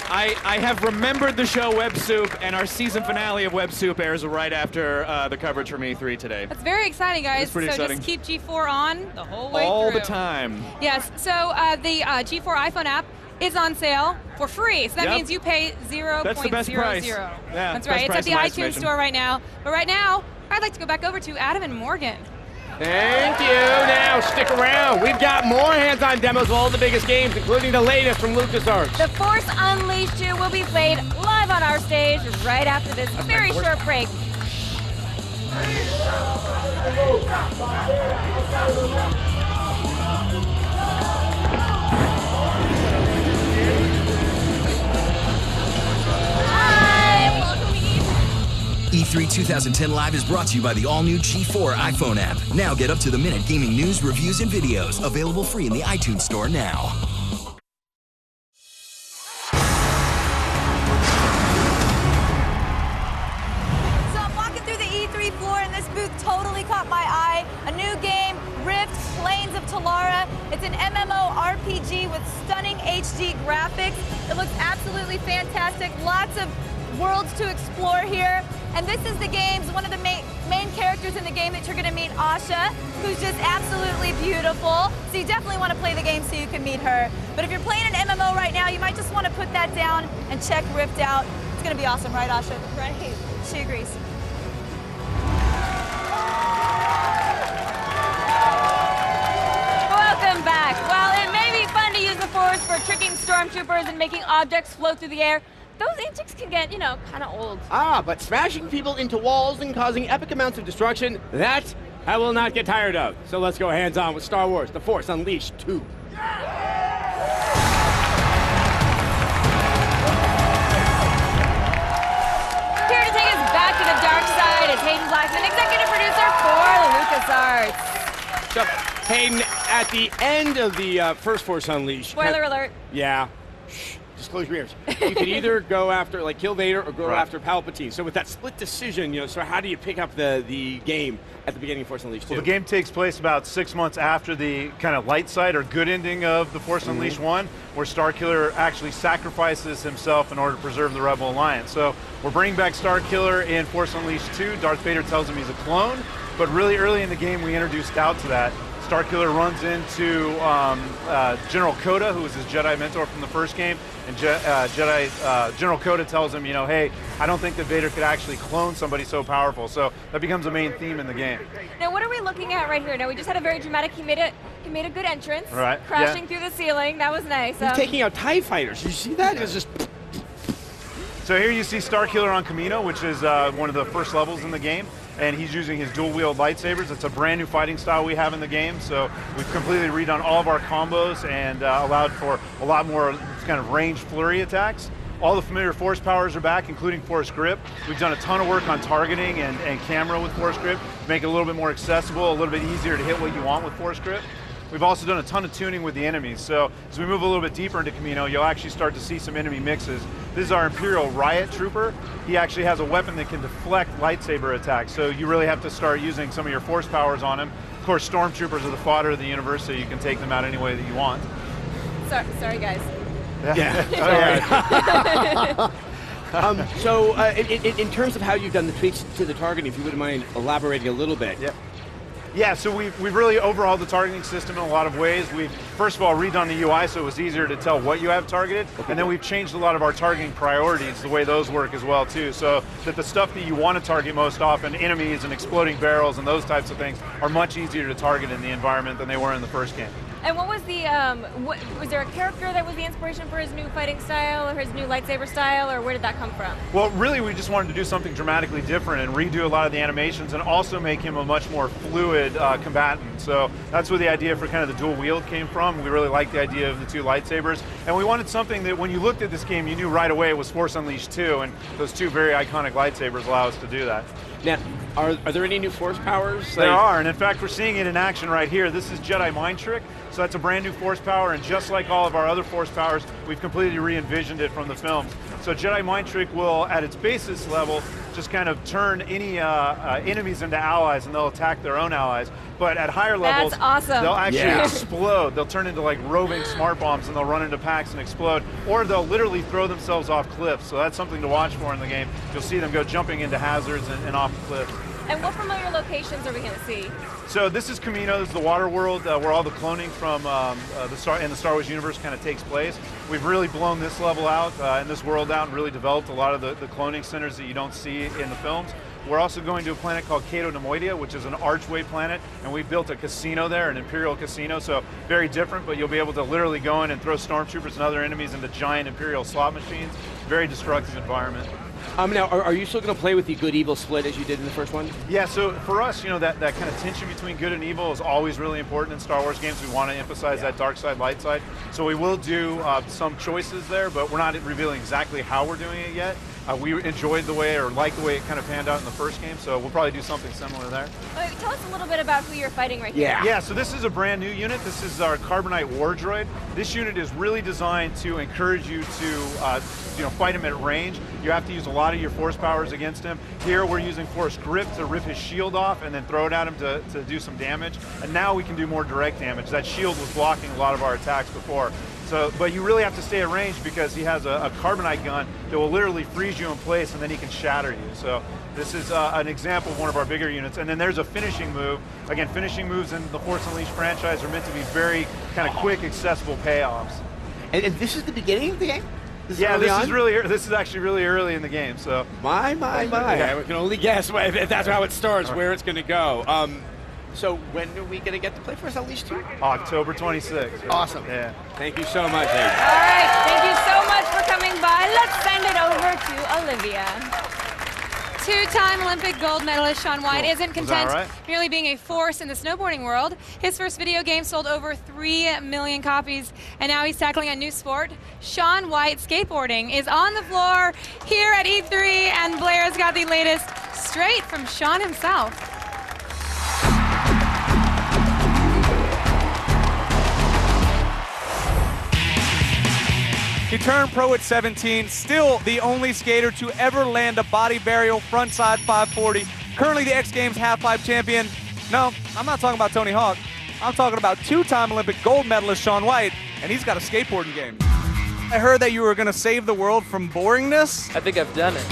[SPEAKER 14] I have remembered the show Web Soup, and our season finale of Web Soup airs right after the coverage from E3 today.
[SPEAKER 3] That's very exciting, guys.
[SPEAKER 14] It's pretty exciting.
[SPEAKER 3] Just keep G4 on the whole way
[SPEAKER 14] all
[SPEAKER 3] through.
[SPEAKER 14] the time.
[SPEAKER 3] Yes, so the G4 iPhone app is on sale for free. So that means you pay 0.00.
[SPEAKER 14] That's the best price.
[SPEAKER 3] Yeah, that's
[SPEAKER 14] best
[SPEAKER 3] right. It's
[SPEAKER 14] price
[SPEAKER 3] at the
[SPEAKER 14] in my
[SPEAKER 3] iTunes
[SPEAKER 14] estimation.
[SPEAKER 3] store right now. But right now, I'd like to go back over to Adam and Morgan.
[SPEAKER 4] Thank you. Now, stick around. We've got more hands-on demos of all the biggest games, including the latest from LucasArts.
[SPEAKER 5] The Force Unleashed 2 will be played live on our stage right after this very short break.
[SPEAKER 1] E3 2010 Live is brought to you by the all-new G4 iPhone app. Now get up-to-the-minute gaming news, reviews, and videos. Available free in the iTunes Store now.
[SPEAKER 5] So I'm walking through the E3 floor and this booth totally caught my eye. A new game, Rift, Plains of Talara. It's an MMORPG with stunning HD graphics. It looks absolutely fantastic. Lots of worlds to explore here. And this is the game's one of the main characters in the game that you're going to meet, Asha, who's just absolutely beautiful. So you definitely want to play the game so you can meet her. But if you're playing an MMO right now, you might just want to put that down and check Rift out. It's going to be awesome, right, Asha? Right. She agrees. Welcome back. Well, it may be fun to use the Force for tricking stormtroopers and making objects float through the air. Those antics can get, kind of old.
[SPEAKER 4] But smashing people into walls and causing epic amounts of destruction, that I will not get tired of. So let's go hands-on with Star Wars: The Force Unleashed 2.
[SPEAKER 3] Here to take us back to the dark side is Hayden Blackman, executive producer for LucasArts.
[SPEAKER 4] So, Hayden, at the end of the first Force Unleashed...
[SPEAKER 5] Spoiler alert.
[SPEAKER 4] Yeah. Shh. Just close your ears. You can either go after, kill Vader or go after Palpatine. So with that split decision, so how do you pick up the game at the beginning of Force Unleashed 2?
[SPEAKER 15] Well, the game takes place about 6 months after the kind of light side or good ending of the Force Unleashed 1, where Starkiller actually sacrifices himself in order to preserve the Rebel Alliance. So we're bringing back Starkiller in Force Unleashed 2. Darth Vader tells him he's a clone, but really early in the game we introduced doubt to that. Starkiller runs into General Coda, who was his Jedi mentor from the first game, and General Coda tells him, hey, I don't think that Vader could actually clone somebody so powerful. So that becomes a main theme in the game.
[SPEAKER 5] Now, what are we looking at right here? Now, we just had a very dramatic, he made a good entrance,
[SPEAKER 15] right.
[SPEAKER 5] Crashing through the ceiling. That was nice.
[SPEAKER 4] He's taking out TIE fighters. Did you see that? It was just...
[SPEAKER 15] So here you see Starkiller on Kamino, which is one of the first levels in the game, and he's using his dual-wield lightsabers. It's a brand new fighting style we have in the game, so we've completely redone all of our combos and allowed for a lot more kind of range flurry attacks. All the familiar Force powers are back, including Force Grip. We've done a ton of work on targeting and camera with Force Grip to make it a little bit more accessible, a little bit easier to hit what you want with Force Grip. We've also done a ton of tuning with the enemies, so as we move a little bit deeper into Kamino, you'll actually start to see some enemy mixes. This is our Imperial Riot Trooper. He actually has a weapon that can deflect lightsaber attacks, so you really have to start using some of your Force powers on him. Of course, Stormtroopers are the fodder of the universe, so you can take them out any way that you want.
[SPEAKER 5] Sorry guys.
[SPEAKER 4] Yeah. So in terms of how you've done the tweaks to the targeting, if you wouldn't mind elaborating a little bit.
[SPEAKER 15] Yeah. Yeah, so we've really overhauled the targeting system in a lot of ways. We've, first of all, redone the UI so it was easier to tell what you have targeted, and then we've changed a lot of our targeting priorities, the way those work as well too, so that the stuff that you want to target most often, enemies and exploding barrels and those types of things, are much easier to target in the environment than they were in the first game.
[SPEAKER 5] And what was the, was there a character that was the inspiration for his new fighting style or his new lightsaber style, or where did that come from?
[SPEAKER 15] Well, really we just wanted to do something dramatically different and redo a lot of the animations and also make him a much more fluid combatant. So that's where the idea for kind of the dual wield came from. We really liked the idea of the two lightsabers, and we wanted something that when you looked at this game, you knew right away it was Force Unleashed 2, and those two very iconic lightsabers allow us to do that.
[SPEAKER 4] Now, are there any new force powers?
[SPEAKER 15] There are, and in fact, we're seeing it in action right here. This is Jedi Mind Trick, so that's a brand new force power, and just like all of our other force powers, we've completely re-envisioned it from the films. So Jedi Mind Trick will, at its basis level, just kind of turn any enemies into allies, and they'll attack their own allies. But at higher levels,
[SPEAKER 5] that's awesome.
[SPEAKER 15] They'll actually explode. They'll turn into like roving smart bombs, and they'll run into packs and explode, or they'll literally throw themselves off cliffs. So that's something to watch for in the game. You'll see them go jumping into hazards and off cliffs.
[SPEAKER 5] And what familiar locations are we going to see?
[SPEAKER 15] So this is Kamino, this is the water world where all the cloning from the Star Wars universe kind of takes place. We've really blown this level out and this world out and really developed a lot of the cloning centers that you don't see in the films. We're also going to a planet called Cato Nemoidia, which is an archway planet, and we've built a casino there, an Imperial casino, so very different, but you'll be able to literally go in and throw stormtroopers and other enemies into giant Imperial slot machines. Very destructive environment.
[SPEAKER 4] Now, are you still going to play with the good-evil split as you did in the first one?
[SPEAKER 15] Yeah, so for us, you know, that kind of tension between good and evil is always really important in Star Wars games. We want to emphasize that dark side, light side. So we will do some choices there, but we're not revealing exactly how we're doing it yet. We enjoyed the way, or liked the way it kind of panned out in the first game, so we'll probably do something similar there.
[SPEAKER 5] Tell us a little bit about who you're fighting right here.
[SPEAKER 15] Yeah, so this is a brand new unit. This is our Carbonite War Droid. This unit is really designed to encourage you to fight him at range. You have to use a lot of your force powers against him. Here we're using Force Grip to rip his shield off and then throw it at him to do some damage. And now we can do more direct damage. That shield was blocking a lot of our attacks before. So, but you really have to stay at range because he has a carbonite gun that will literally freeze you in place and then he can shatter you. So this is an example of one of our bigger units. And then there's a finishing move. Again, finishing moves in the Force Unleashed franchise are meant to be very kind of quick, accessible payoffs.
[SPEAKER 4] And this is the beginning of the game?
[SPEAKER 15] This is actually really early in the game. So
[SPEAKER 4] my. Yeah. We can only guess if that's how it starts, where it's going to go. So when are we going to get to play Force Unleashed 2?
[SPEAKER 15] October 26th.
[SPEAKER 4] Awesome.
[SPEAKER 15] Yeah.
[SPEAKER 4] Thank you so much, Aiden.
[SPEAKER 5] All right, thank you so much for coming by. Let's send it over to Olivia.
[SPEAKER 3] Two-time Olympic gold medalist Shaun White isn't content
[SPEAKER 15] right?
[SPEAKER 3] merely being a force in the snowboarding world. His first video game sold over 3 million copies, and now he's tackling a new sport. Shaun White Skateboarding is on the floor here at E3, and Blair's got the latest straight from Shaun himself.
[SPEAKER 16] He turned pro at 17, still the only skater to ever land a body burial frontside 540. Currently the X Games half-pipe champion. No, I'm not talking about Tony Hawk. I'm talking about two-time Olympic gold medalist Shaun White, and he's got a skateboarding game. I heard that you were going to save the world from boringness.
[SPEAKER 17] I think I've done it.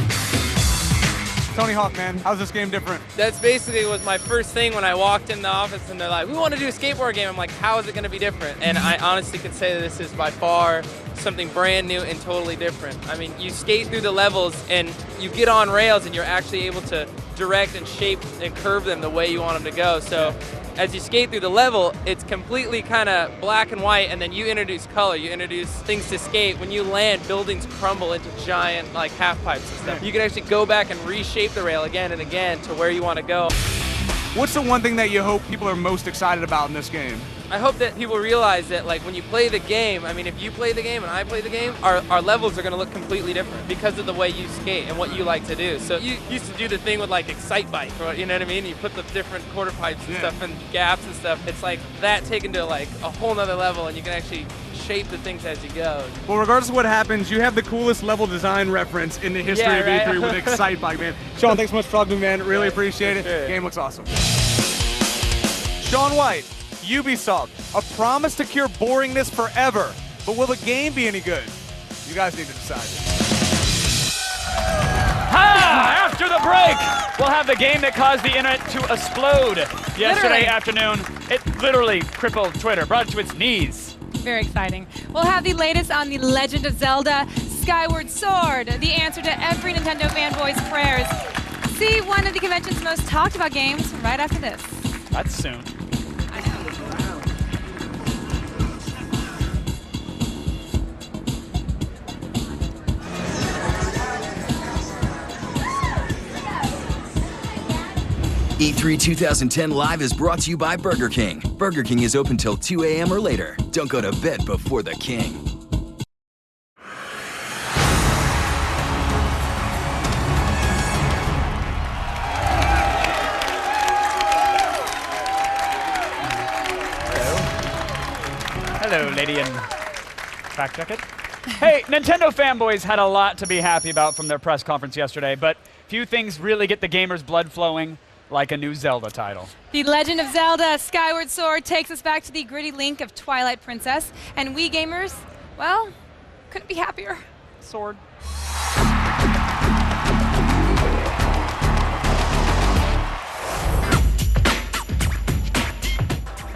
[SPEAKER 16] Tony Hawk, man, how's this game different?
[SPEAKER 17] That's basically was my first thing when I walked in the office and they're like, we want to do a skateboard game. I'm like, how is it going to be different? And I honestly could say that this is by far something brand new and totally different. I mean, you skate through the levels and you get on rails and you're actually able to direct and shape and curve them the way you want them to go. So as you skate through the level, it's completely kind of black and white, and then you introduce color, you introduce things to skate. When you land, buildings crumble into giant like half pipes and stuff. You can actually go back and reshape the rail again and again to where you want to go.
[SPEAKER 16] What's the one thing that you hope people are most excited about in this game?
[SPEAKER 17] I hope that people realize that, like, when you play the game, I mean, if you play the game and I play the game, our levels are going to look completely different because of the way you skate and what you like to do. So you used to do the thing with, like, Excite Bike, or, you know what I mean? You put the different quarter pipes and stuff and gaps and stuff. It's like that taken to, like, a whole nother level, and you can actually shape the things as you go.
[SPEAKER 16] Well, regardless of what happens, you have the coolest level design reference in the history of E3 with Excite Bike, man. Shaun, thanks so much for talking to me, man. Really appreciate it.
[SPEAKER 17] Sure.
[SPEAKER 16] Game looks awesome. Shaun White, Ubisoft, a promise to cure boringness forever. But will the game be any good? You guys need to decide.
[SPEAKER 2] After after the break, we'll have the game that caused the internet to explode yesterday afternoon. It literally crippled Twitter, brought it to its knees.
[SPEAKER 3] Very exciting. We'll have the latest on The Legend of Zelda, Skyward Sword, the answer to every Nintendo fanboy's prayers. See one of the convention's most talked about games right after this.
[SPEAKER 2] That's soon.
[SPEAKER 1] E3 2010 Live is brought to you by Burger King. Burger King is open till 2 a.m. or later. Don't go to bed before the king.
[SPEAKER 2] Hello, lady in back jacket. Hey, Nintendo fanboys had a lot to be happy about from their press conference yesterday, but few things really get the gamers' blood flowing like a new Zelda title.
[SPEAKER 3] The Legend of Zelda, Skyward Sword takes us back to the gritty Link of Twilight Princess, and we gamers, well, couldn't be happier.
[SPEAKER 2] Sword.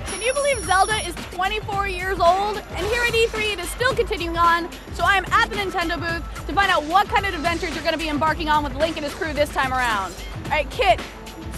[SPEAKER 7] Can you believe Zelda is 24 years old? And here at E3 it is still continuing on, so I am at the Nintendo booth to find out what kind of adventures you're going to be embarking on with Link and his crew this time around. All right, Kit,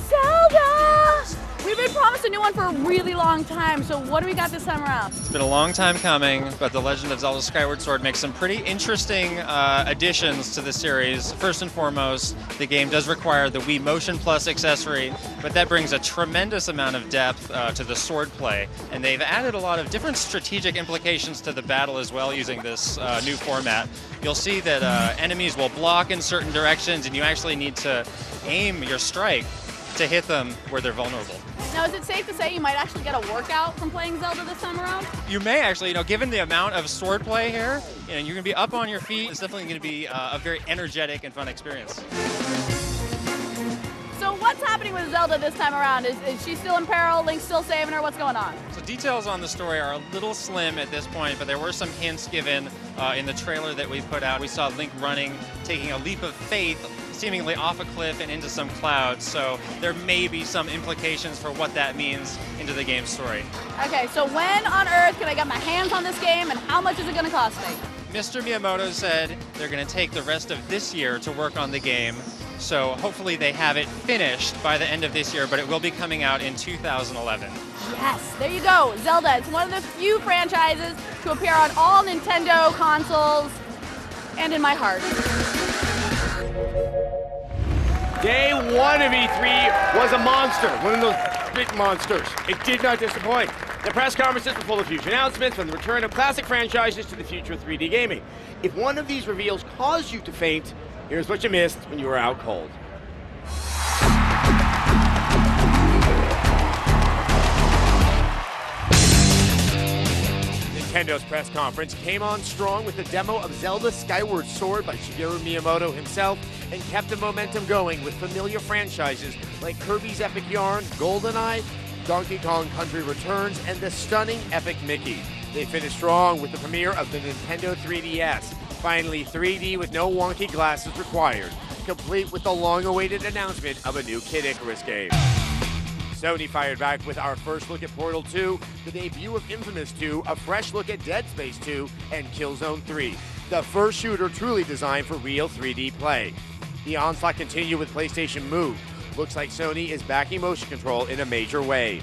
[SPEAKER 7] Zelda! We've been promised a new one for a really long time, so what do we got this time around?
[SPEAKER 12] It's been a long time coming, but The Legend of Zelda Skyward Sword makes some pretty interesting additions to the series. First and foremost, the game does require the Wii Motion Plus accessory, but that brings a tremendous amount of depth to the sword play, and they've added a lot of different strategic implications to the battle as well using this new format. You'll see that enemies will block in certain directions, and you actually need to aim your strike to hit them where they're vulnerable.
[SPEAKER 7] Now, is it safe to say you might actually get a workout from playing Zelda this time around?
[SPEAKER 12] You may actually, given the amount of sword play here, you're going to be up on your feet. It's definitely going to be a very energetic and fun experience.
[SPEAKER 7] So what's happening with Zelda this time around? Is she still in peril? Link's still saving her? What's going on?
[SPEAKER 12] So details on the story are a little slim at this point, but there were some hints given in the trailer that we put out. We saw Link running, taking a leap of faith, seemingly off a cliff and into some clouds, so there may be some implications for what that means into the game's story.
[SPEAKER 7] Okay, so when on earth can I get my hands on this game, and how much is it going to cost me?
[SPEAKER 12] Mr. Miyamoto said they're going to take the rest of this year to work on the game, so hopefully they have it finished by the end of this year, but it will be coming out in 2011.
[SPEAKER 7] Yes, there you go, Zelda. It's one of the few franchises to appear on all Nintendo consoles and in my heart.
[SPEAKER 4] Day one of E3 was a monster, one of those big monsters. It did not disappoint. The press conferences were full of huge announcements from the return of classic franchises to the future of 3D gaming. If one of these reveals caused you to faint, here's what you missed when you were out cold. Nintendo's press conference came on strong with the demo of Zelda Skyward Sword by Shigeru Miyamoto himself and kept the momentum going with familiar franchises like Kirby's Epic Yarn, GoldenEye, Donkey Kong Country Returns, and the stunning Epic Mickey. They finished strong with the premiere of the Nintendo 3DS. Finally, 3D with no wonky glasses required, complete with the long-awaited announcement of a new Kid Icarus game. Sony fired back with our first look at Portal 2, the debut of Infamous 2, a fresh look at Dead Space 2, and Killzone 3, the first shooter truly designed for real 3D play. The onslaught continued with PlayStation Move. Looks like Sony is backing motion control in a major way.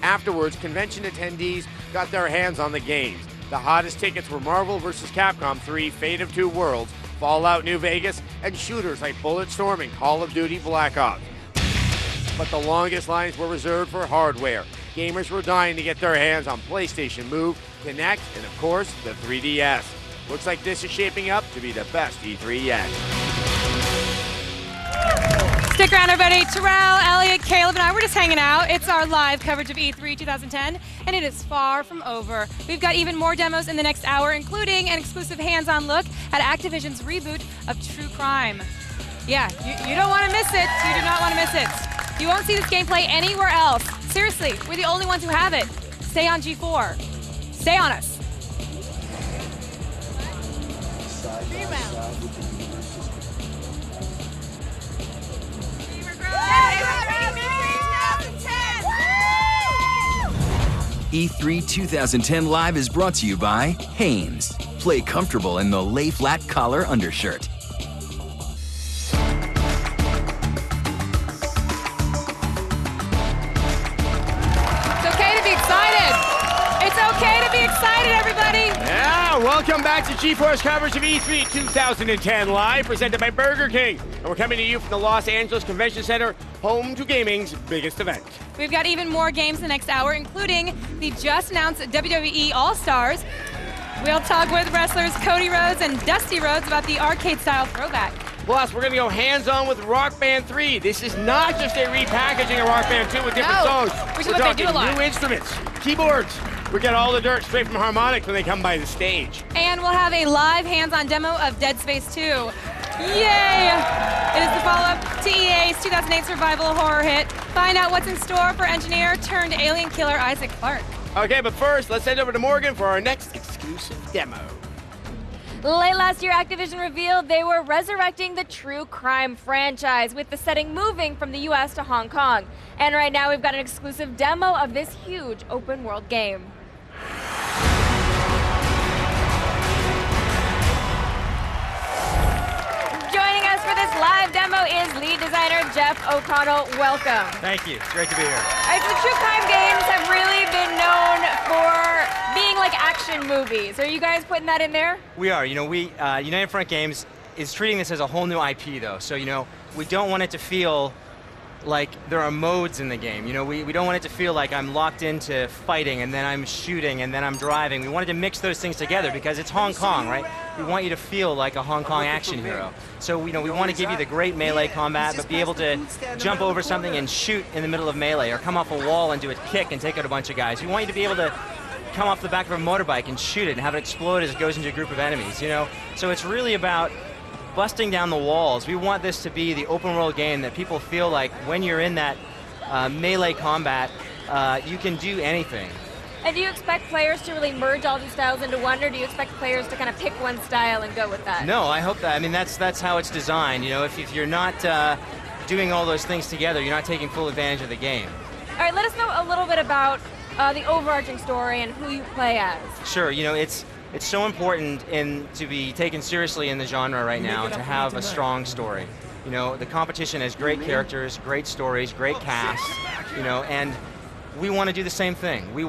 [SPEAKER 4] Afterwards, convention attendees got their hands on the games. The hottest tickets were Marvel vs. Capcom 3, Fate of Two Worlds, Fallout New Vegas, and shooters like Bulletstorm and Call of Duty Black Ops. But the longest lines were reserved for hardware. Gamers were dying to get their hands on PlayStation Move, Kinect, and of course, the 3DS. Looks like this is shaping up to be the best E3 yet.
[SPEAKER 3] Stick around, everybody. Terrell, Elliot, Caleb, and I were just hanging out. It's our live coverage of E3 2010, and it is far from over. We've got even more demos in the next hour, including an exclusive hands-on look at Activision's reboot of True Crime. Yeah, you don't want to miss it. You do not want to miss it. You won't see this gameplay anywhere else. Seriously, we're the only ones who have it. Stay on G4. Stay on us.
[SPEAKER 1] E3 2010 Live is brought to you by Hanes. Play comfortable in the lay flat collar undershirt.
[SPEAKER 4] Yeah, welcome back to GeForce coverage of E3 2010 Live, presented by Burger King. And we're coming to you from the Los Angeles Convention Center, home to gaming's biggest event.
[SPEAKER 3] We've got even more games the next hour, including the just announced WWE All Stars. We'll talk with wrestlers Cody Rhodes and Dusty Rhodes about the arcade-style throwback.
[SPEAKER 4] Plus, we're going to go hands-on with Rock Band 3. This is not just a repackaging of Rock Band 2 with different songs.
[SPEAKER 3] Which is
[SPEAKER 4] we're
[SPEAKER 3] what they
[SPEAKER 4] talking
[SPEAKER 3] do a lot.
[SPEAKER 4] new instruments, keyboards. We get all the dirt straight from Harmonix when they come by the stage.
[SPEAKER 3] And we'll have a live hands-on demo of Dead Space 2. Yay! It is the follow-up to EA's 2008 survival horror hit. Find out what's in store for engineer turned alien killer Isaac Clarke.
[SPEAKER 4] Okay, but first, let's head over to Morgan for our next exclusive demo.
[SPEAKER 18] Late last year, Activision revealed they were resurrecting the true crime franchise, with the setting moving from the US to Hong Kong. And right now, we've got an exclusive demo of this huge open world game. Joining us for this live demo is lead designer Jeff O'Connell. Welcome.
[SPEAKER 19] Thank you. It's great to be here.
[SPEAKER 18] All right, so true crime games have really been known for being like action movies. Are you guys putting that in there?
[SPEAKER 19] We are. You know, United Front Games is treating this as a whole new IP, though. So, you know, we don't want it to feel like there are modes in the game. You know, we don't want it to feel like I'm locked into fighting and then I'm shooting and then I'm driving. We wanted to mix those things together because it's Hong Kong, right? We want you to feel like a Hong Kong action hero. So, you know, we want to give you the great melee combat, but be able to jump over something and shoot in the middle of melee, or come off a wall and do a kick and take out a bunch of guys. We want you to be able to come off the back of a motorbike and shoot it and have it explode as it goes into a group of enemies, you know? So it's really about busting down the walls. We want this to be the open world game that people feel like when you're in that melee combat, you can do anything.
[SPEAKER 18] And do you expect players to really merge all these styles into one, or do you expect players to kind of pick one style and go with that?
[SPEAKER 19] No, I hope that. I mean, that's how it's designed. You know, if you're not doing all those things together, you're not taking full advantage of the game.
[SPEAKER 18] All right, let us know a little bit about the overarching story and who you play as.
[SPEAKER 19] Sure, you know, it's so important to be taken seriously in the genre right now, to have a strong story. You know, the competition has great characters, great stories, great cast, you know, and we want to do the same thing. We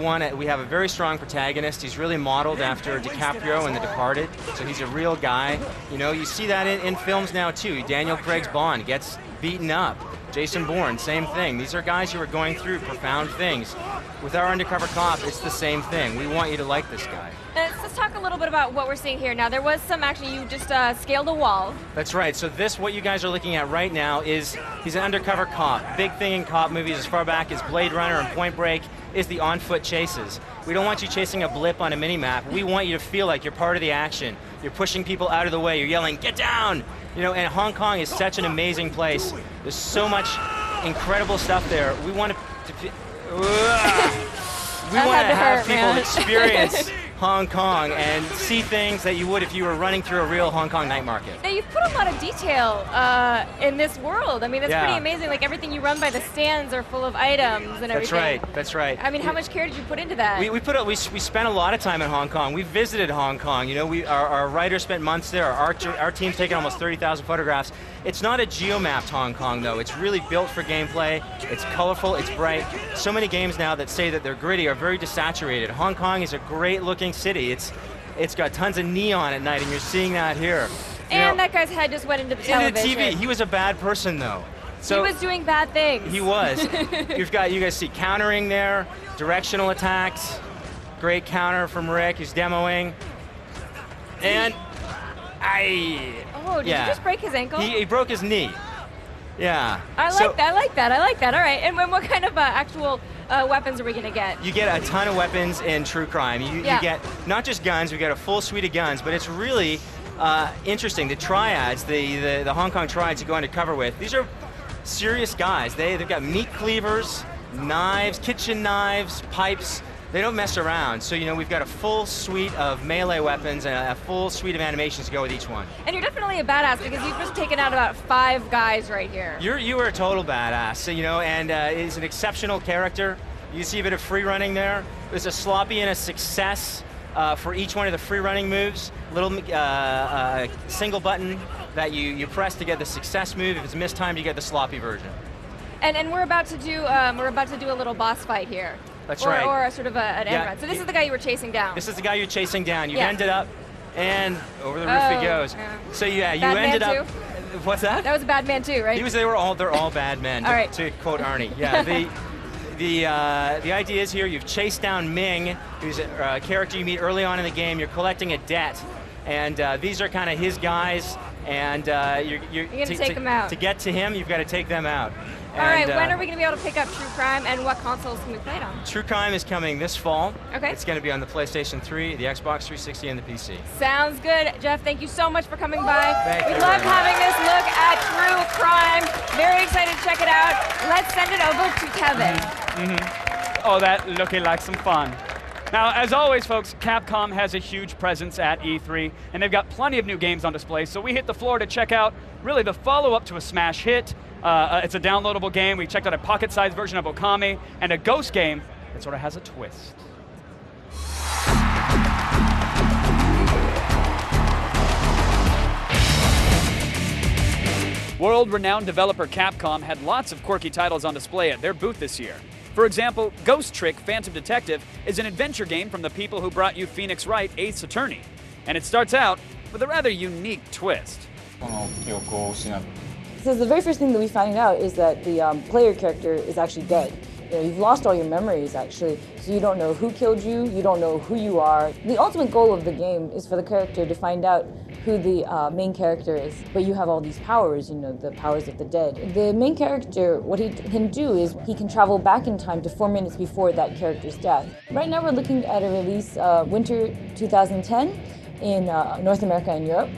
[SPEAKER 19] have a very strong protagonist. He's really modeled after DiCaprio in The Departed, so he's a real guy. You know, you see that in films now too. Daniel Craig's Bond gets beaten up. Jason Bourne, same thing. These are guys who are going through profound things. With our undercover cop, it's the same thing. We want you to like this guy.
[SPEAKER 18] Let's talk a little bit about what we're seeing here. Now, there was some action. You just scaled a wall.
[SPEAKER 19] That's right. So what you guys are looking at right now is he's an undercover cop. Big thing in cop movies as far back as Blade Runner and Point Break is the on-foot chases. We don't want you chasing a blip on a mini-map. We want you to feel like you're part of the action. You're pushing people out of the way. You're yelling, "Get down!" You know, and Hong Kong is such an amazing place. There's so much incredible stuff there. We want to have people experience Hong Kong and see things that you would if you were running through a real Hong Kong night market.
[SPEAKER 18] Now, you've put a lot of detail in this world. I mean, that's pretty amazing. Like, everything you run by the stands are full of items and everything.
[SPEAKER 19] That's right.
[SPEAKER 18] I mean, how much care did you put into that?
[SPEAKER 19] We spent a lot of time in Hong Kong. We visited Hong Kong. You know, our writers spent months there. Our team's taken almost 30,000 photographs. It's not a geo-mapped Hong Kong, though. It's really built for gameplay. It's colorful. It's bright. So many games now that say that they're gritty are very desaturated. Hong Kong is a great-looking city. It's got tons of neon at night, and you're seeing that here.
[SPEAKER 18] And that guy's head just went into the television.
[SPEAKER 19] Into TV. He was a bad person, though. So
[SPEAKER 18] he was doing bad things.
[SPEAKER 19] He was. You guys see countering there, directional attacks, great counter from Rick, who's demoing. And
[SPEAKER 18] Oh, did you just break his ankle?
[SPEAKER 19] He broke his knee. Yeah.
[SPEAKER 18] I like that. All right. And what kind of actual weapons are we going to get?
[SPEAKER 19] You get a ton of weapons in True Crime. You get not just guns, we get a full suite of guns, but it's really interesting. The triads, the Hong Kong triads you go undercover with, these are serious guys. They've got meat cleavers, knives, kitchen knives, pipes. They don't mess around. So, you know, we've got a full suite of melee weapons and a full suite of animations to go with each one.
[SPEAKER 18] And you're definitely a badass because you've just taken out about 5 guys right here.
[SPEAKER 19] You are a total badass, so, you know, and is an exceptional character. You see a bit of free running there. There's a sloppy and a success for each one of the free running moves. Little single button that you press to get the success move. If it's mistimed, you get the sloppy version.
[SPEAKER 18] And we're about to do a little boss fight here.
[SPEAKER 19] That's right.
[SPEAKER 18] Or a sort of an end run. So this is the guy you were chasing down.
[SPEAKER 19] This is the guy you're chasing down. You
[SPEAKER 18] Yeah.
[SPEAKER 19] ended up, and over the roof he goes.
[SPEAKER 18] Yeah.
[SPEAKER 19] So yeah, you
[SPEAKER 18] Bad man
[SPEAKER 19] ended up.
[SPEAKER 18] too?
[SPEAKER 19] What's that?
[SPEAKER 18] That was a bad man too, right?
[SPEAKER 19] They're all bad men.
[SPEAKER 18] All right.
[SPEAKER 19] To quote Arnie. Yeah. The idea is here you've chased down Ming, who's a character you meet early on in the game. You're collecting a debt, and these are kind of his guys. And you're
[SPEAKER 18] gonna take them out.
[SPEAKER 19] To get to him, you've got to take them out.
[SPEAKER 18] All right, when are we going to be able to pick up True Crime, and what consoles can we play it on?
[SPEAKER 19] True Crime is coming this fall.
[SPEAKER 18] Okay.
[SPEAKER 19] It's going to be on the PlayStation 3, the Xbox 360, and the PC.
[SPEAKER 18] Sounds good. Jeff, thank you so much for coming by.
[SPEAKER 19] Thank
[SPEAKER 18] we
[SPEAKER 19] you
[SPEAKER 18] loved
[SPEAKER 19] very much.
[SPEAKER 18] having this look at True Crime. Very excited to check it out. Let's send it over to Kevin.
[SPEAKER 2] Oh, that looking like some fun. Now, as always, folks, Capcom has a huge presence at E3, and they've got plenty of new games on display, so we hit the floor to check out really the follow-up to a smash hit. It's a downloadable game. We checked out a pocket-sized version of Okami, and a ghost game that sort of has a twist. World-renowned developer Capcom had lots of quirky titles on display at their booth this year. For example, Ghost Trick Phantom Detective is an adventure game from the people who brought you Phoenix Wright Ace Attorney. And it starts out with a rather unique twist.
[SPEAKER 20] So the very first thing that we find out is that the player character is actually dead. You know, you've lost all your memories, actually, so you don't know who killed you, you don't know who you are. The ultimate goal of the game is for the character to find out who the main character is, but you have all these powers, you know, the powers of the dead. The main character, what he can do is he can travel back in time to 4 minutes before that character's death. Right now we're looking at a release winter 2010 in North America and Europe.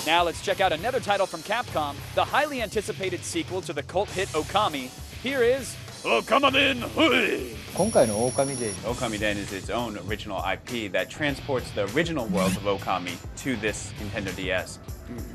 [SPEAKER 2] Now let's check out another title from Capcom, the highly anticipated sequel to the cult hit Okami. Here is Okami-den Hui!
[SPEAKER 21] 今回のOkami-den is its own original IP that transports the original world of Okami to this Nintendo DS.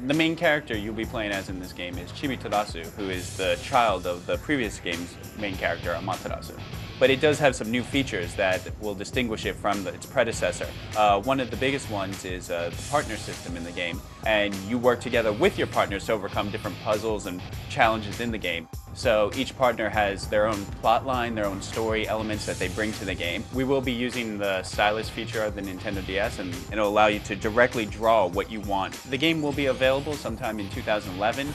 [SPEAKER 21] The main character you'll be playing as in this game is Chibi Tadasu, who is the child of the previous game's main character, Amaterasu. But it does have some new features that will distinguish it from its predecessor. One of the biggest ones is the partner system in the game, and you work together with your partners to overcome different puzzles and challenges in the game. So each partner has their own plot line, their own story elements that they bring to the game. We will be using the stylus feature of the Nintendo DS, and it'll allow you to directly draw what you want. The game will be available sometime in 2011.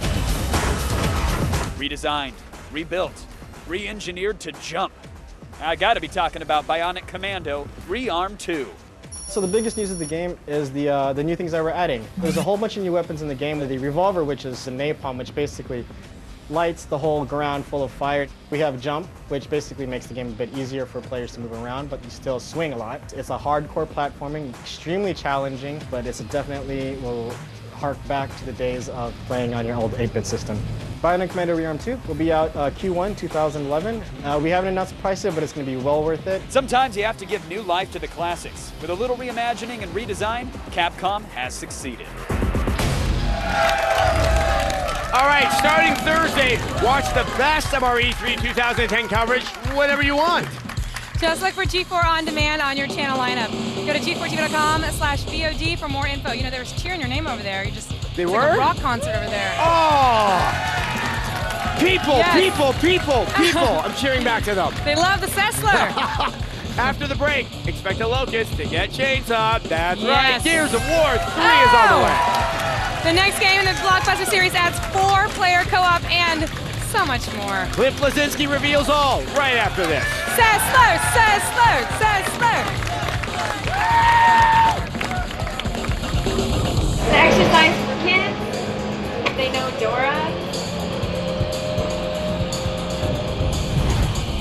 [SPEAKER 2] Redesigned, rebuilt, re-engineered to jump. I gotta be talking about Bionic Commando Rearm 2.
[SPEAKER 22] So the biggest news of the game is the new things that we're adding. There's a whole bunch of new weapons in the game. The revolver, which is a napalm, which basically lights the whole ground full of fire. We have jump, which basically makes the game a bit easier for players to move around, but you still swing a lot. It's a hardcore platforming, extremely challenging, but it's definitely will hark back to the days of playing on your old 8-bit system. Bionic Commando Rearm 2 will be out Q1 2011. We haven't announced the price yet, but it's going to be well worth it.
[SPEAKER 2] Sometimes you have to give new life to the classics. With a little reimagining and redesign, Capcom has succeeded.
[SPEAKER 4] All right, starting Thursday, watch the best of our E3 2010 coverage whenever you want.
[SPEAKER 3] Just look for G4 On Demand on your channel lineup. Go to g4tv.com/VOD for more info. You know, they were cheering your name over there. You just
[SPEAKER 4] They
[SPEAKER 3] it's
[SPEAKER 4] were?
[SPEAKER 3] like a rock concert over there.
[SPEAKER 4] Oh! People,
[SPEAKER 3] Yes.
[SPEAKER 4] people! I'm cheering back to them.
[SPEAKER 3] They love the Sessler.
[SPEAKER 4] After the break, expect a locust to get chainsawed. That's
[SPEAKER 3] Yes.
[SPEAKER 4] right. Gears of War 3 is on the way.
[SPEAKER 3] The next game in the Blockbuster series adds 4-player co-op and so much more.
[SPEAKER 4] Cliff Blazinski reveals all right after this.
[SPEAKER 3] Sessler, Sessler, Sessler.
[SPEAKER 18] The exercise for kids. They know Dora.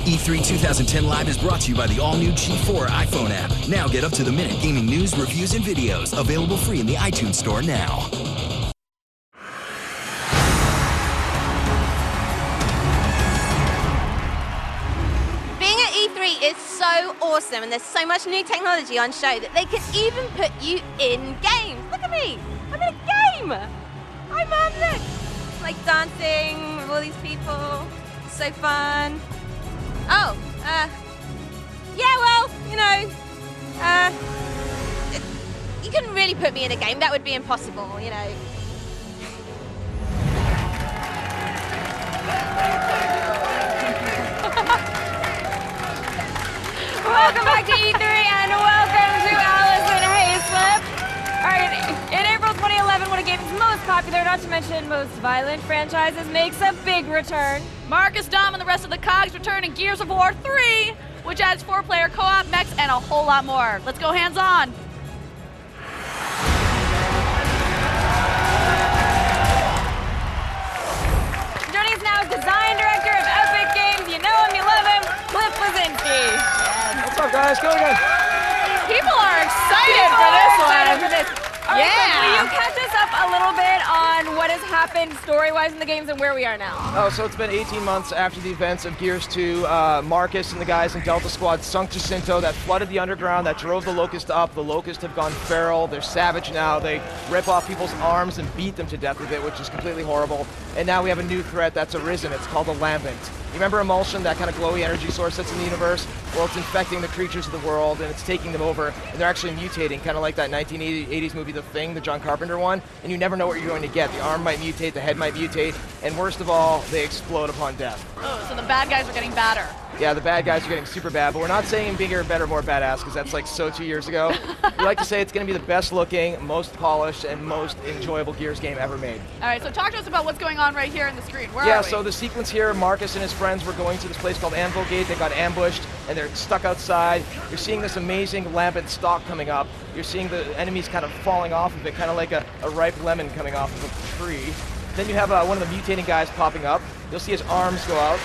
[SPEAKER 1] E3 2010 Live is brought to you by the all-new G4 iPhone app. Now get up-to-the-minute gaming news, reviews, and videos. Available free in the iTunes Store now.
[SPEAKER 6] Being at E3 E3 is so awesome, and there's so much new technology on show that they can even put you in games. Look at me, I'm in a game. Hi Mum, look. Like dancing with all these people, it's so fun. Oh, yeah, well, you know, you couldn't really put me in a game, that would be impossible, you know.
[SPEAKER 18] Welcome back to E3 and welcome to Allison Hayslip. All right, in April 2011, one of games most popular, not to mention most violent franchises, makes a big return.
[SPEAKER 7] Marcus, Dom, and the rest of the cogs return in Gears of War 3, which adds 4-player co-op, mechs, and a whole lot more. Let's go hands-on.
[SPEAKER 18] Joining us now is design director of Epic Games. You know him, you love him, Cliff Blazinski.
[SPEAKER 9] What's up, guys? Go again.
[SPEAKER 7] People are excited for this one.
[SPEAKER 18] All right,
[SPEAKER 7] Yeah.
[SPEAKER 18] so will you catch us up a little bit on what has happened story-wise in the games and where we are now?
[SPEAKER 9] Oh, so it's been 18 months after the events of Gears 2. Marcus and the guys in Delta Squad sunk Jacinto, that flooded the underground, that drove the Locust up. The Locust have gone feral. They're savage now. They rip off people's arms and beat them to death with it, which is completely horrible. And now we have a new threat that's arisen. It's called a Lambent. You remember Emulsion, that kind of glowy energy source that's in the universe? Well, it's infecting the creatures of the world, and it's taking them over, and they're actually mutating, kind of like that 1980s movie The Thing, the John Carpenter one, and you never know what you're going to get. The arm might mutate, the head might mutate, and worst of all, they explode upon death.
[SPEAKER 7] Oh, so the bad guys are getting badder.
[SPEAKER 9] Yeah, the bad guys are getting super bad, but we're not saying bigger, better, more badass, because that's like so 2 years ago. We like to say it's going to be the best looking, most polished, and most enjoyable Gears game ever made.
[SPEAKER 7] All right, so talk to us about what's going on right here on the screen. Where are
[SPEAKER 9] Yeah,
[SPEAKER 7] we?
[SPEAKER 9] so the sequence here, Marcus and his friends were going to this place called Anvil Gate. They got ambushed, and they're stuck outside. You're seeing this amazing lambent stalk coming up. You're seeing the enemies kind of falling off of it, kind of like a ripe lemon coming off of a tree. Then you have one of the mutating guys popping up. You'll see his arms go out.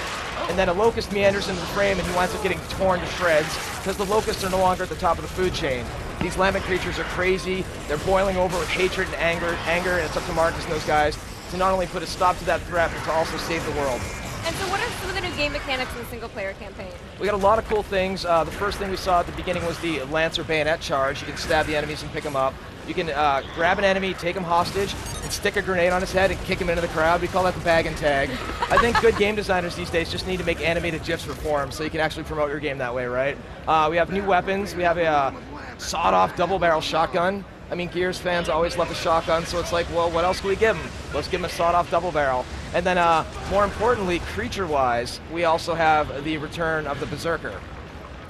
[SPEAKER 9] And then a locust meanders into the frame, and he winds up getting torn to shreds because the locusts are no longer at the top of the food chain. These lambent creatures are crazy. They're boiling over with hatred and anger, and it's up to Marcus and those guys to not only put a stop to that threat, but to also save the world.
[SPEAKER 18] And so what are some of the new game mechanics in the single-player campaign?
[SPEAKER 9] We got a lot of cool things. The first thing we saw at the beginning was the Lancer bayonet charge. You can stab the enemies and pick them up. You can grab an enemy, take him hostage, and stick a grenade on his head and kick him into the crowd. We call that the bag and tag. I think good game designers these days just need to make animated GIFs for forums so you can actually promote your game that way, right? We have new weapons. We have a sawed-off double-barrel shotgun. I mean, Gears fans always love the shotgun, so it's like, well, what else can we give them? Let's give them a sawed-off double-barrel. And then, more importantly, creature-wise, we also have the return of the Berserker.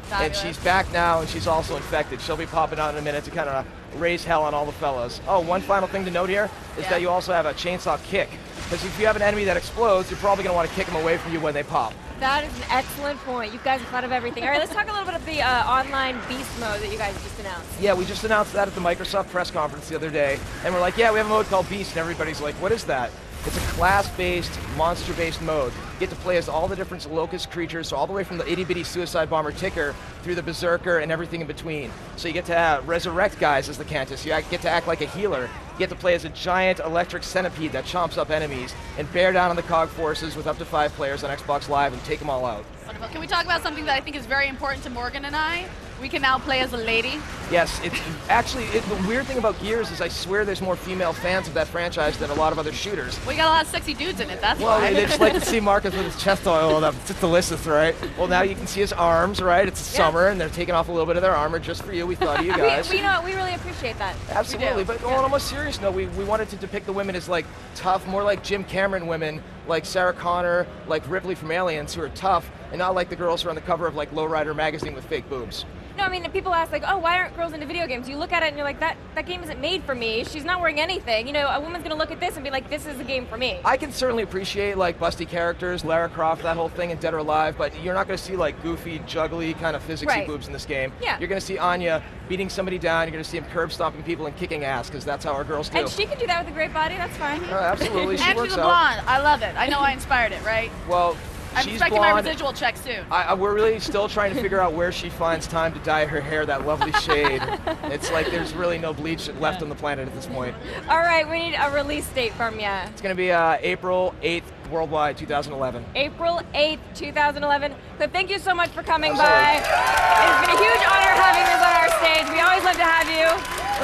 [SPEAKER 7] Fabulous.
[SPEAKER 9] And she's back now, and she's also infected. She'll be popping out in a minute to kind of raise hell on all the fellas. Oh, one final thing to note here is that you also have a chainsaw kick. Because if you have an enemy that explodes, you're probably going to want to kick them away from you when they pop.
[SPEAKER 18] That is an excellent point. You guys have thought of everything. All right, let's talk a little bit of the online beast mode that you guys just announced.
[SPEAKER 9] Yeah, we just announced that at the Microsoft press conference the other day. And we're like, yeah, we have a mode called Beast. And everybody's like, what is that? It's a class-based, monster-based mode. You get to play as all the different locust creatures, so all the way from the itty-bitty suicide bomber Ticker through the Berserker and everything in between. So you get to resurrect guys as the Cantus. You get to act like a healer. You get to play as a giant electric centipede that chomps up enemies and bear down on the cog forces with up to 5 players on Xbox Live and take them all out.
[SPEAKER 7] Wonderful. Can we talk about something that I think is very important to Morgan and I? We can now play as a lady.
[SPEAKER 9] Yes, it's actually, the weird thing about Gears is I swear there's more female fans of that franchise than a lot of other shooters.
[SPEAKER 7] We got a lot of sexy dudes in it, that's
[SPEAKER 9] Well,
[SPEAKER 7] why.
[SPEAKER 9] they just like to see Marcus with his chest oiled up. It's delicious, right? Well, now you can see his arms, right? It's summer, and they're taking off a little bit of their armor just for you. We thought of you guys.
[SPEAKER 18] We know, we really appreciate that.
[SPEAKER 9] Absolutely, but on a more serious note, we wanted to depict the women as like tough, more like Jim Cameron women, like Sarah Connor, like Ripley from Aliens, who are tough, and not like the girls who are on the cover of like Lowrider magazine with fake boobs.
[SPEAKER 18] No, I mean, people ask like, oh, why aren't girls into video games? You look at it and you're like, that game isn't made for me. She's not wearing anything. You know, a woman's gonna look at this and be like, this is the game for me.
[SPEAKER 9] I can certainly appreciate like busty characters, Lara Croft, that whole thing in Dead or Alive, but you're not gonna see like goofy, juggly kind of physicsy boobs in this game.
[SPEAKER 18] Yeah.
[SPEAKER 9] You're gonna see Anya beating somebody down, you're gonna see him curb stomping people and kicking ass, because that's how our girls do.
[SPEAKER 18] And she can do that with a great body, that's fine.
[SPEAKER 9] Absolutely, she
[SPEAKER 7] and
[SPEAKER 9] works
[SPEAKER 7] she's a
[SPEAKER 9] out.
[SPEAKER 7] blonde. I love it. I know I inspired it, right?
[SPEAKER 9] Well,
[SPEAKER 7] I'm
[SPEAKER 9] She's
[SPEAKER 7] expecting
[SPEAKER 9] blonde.
[SPEAKER 7] my residual check soon.
[SPEAKER 9] We're really still trying to figure out where she finds time to dye her hair that lovely shade. It's like there's really no bleach left on the planet at this point.
[SPEAKER 18] All right, we need a release date from you.
[SPEAKER 9] It's going to be April 8th, worldwide, 2011.
[SPEAKER 18] April 8th, 2011. So thank you so much for coming by. It's been a huge honor having this on our stage. We always love to have you.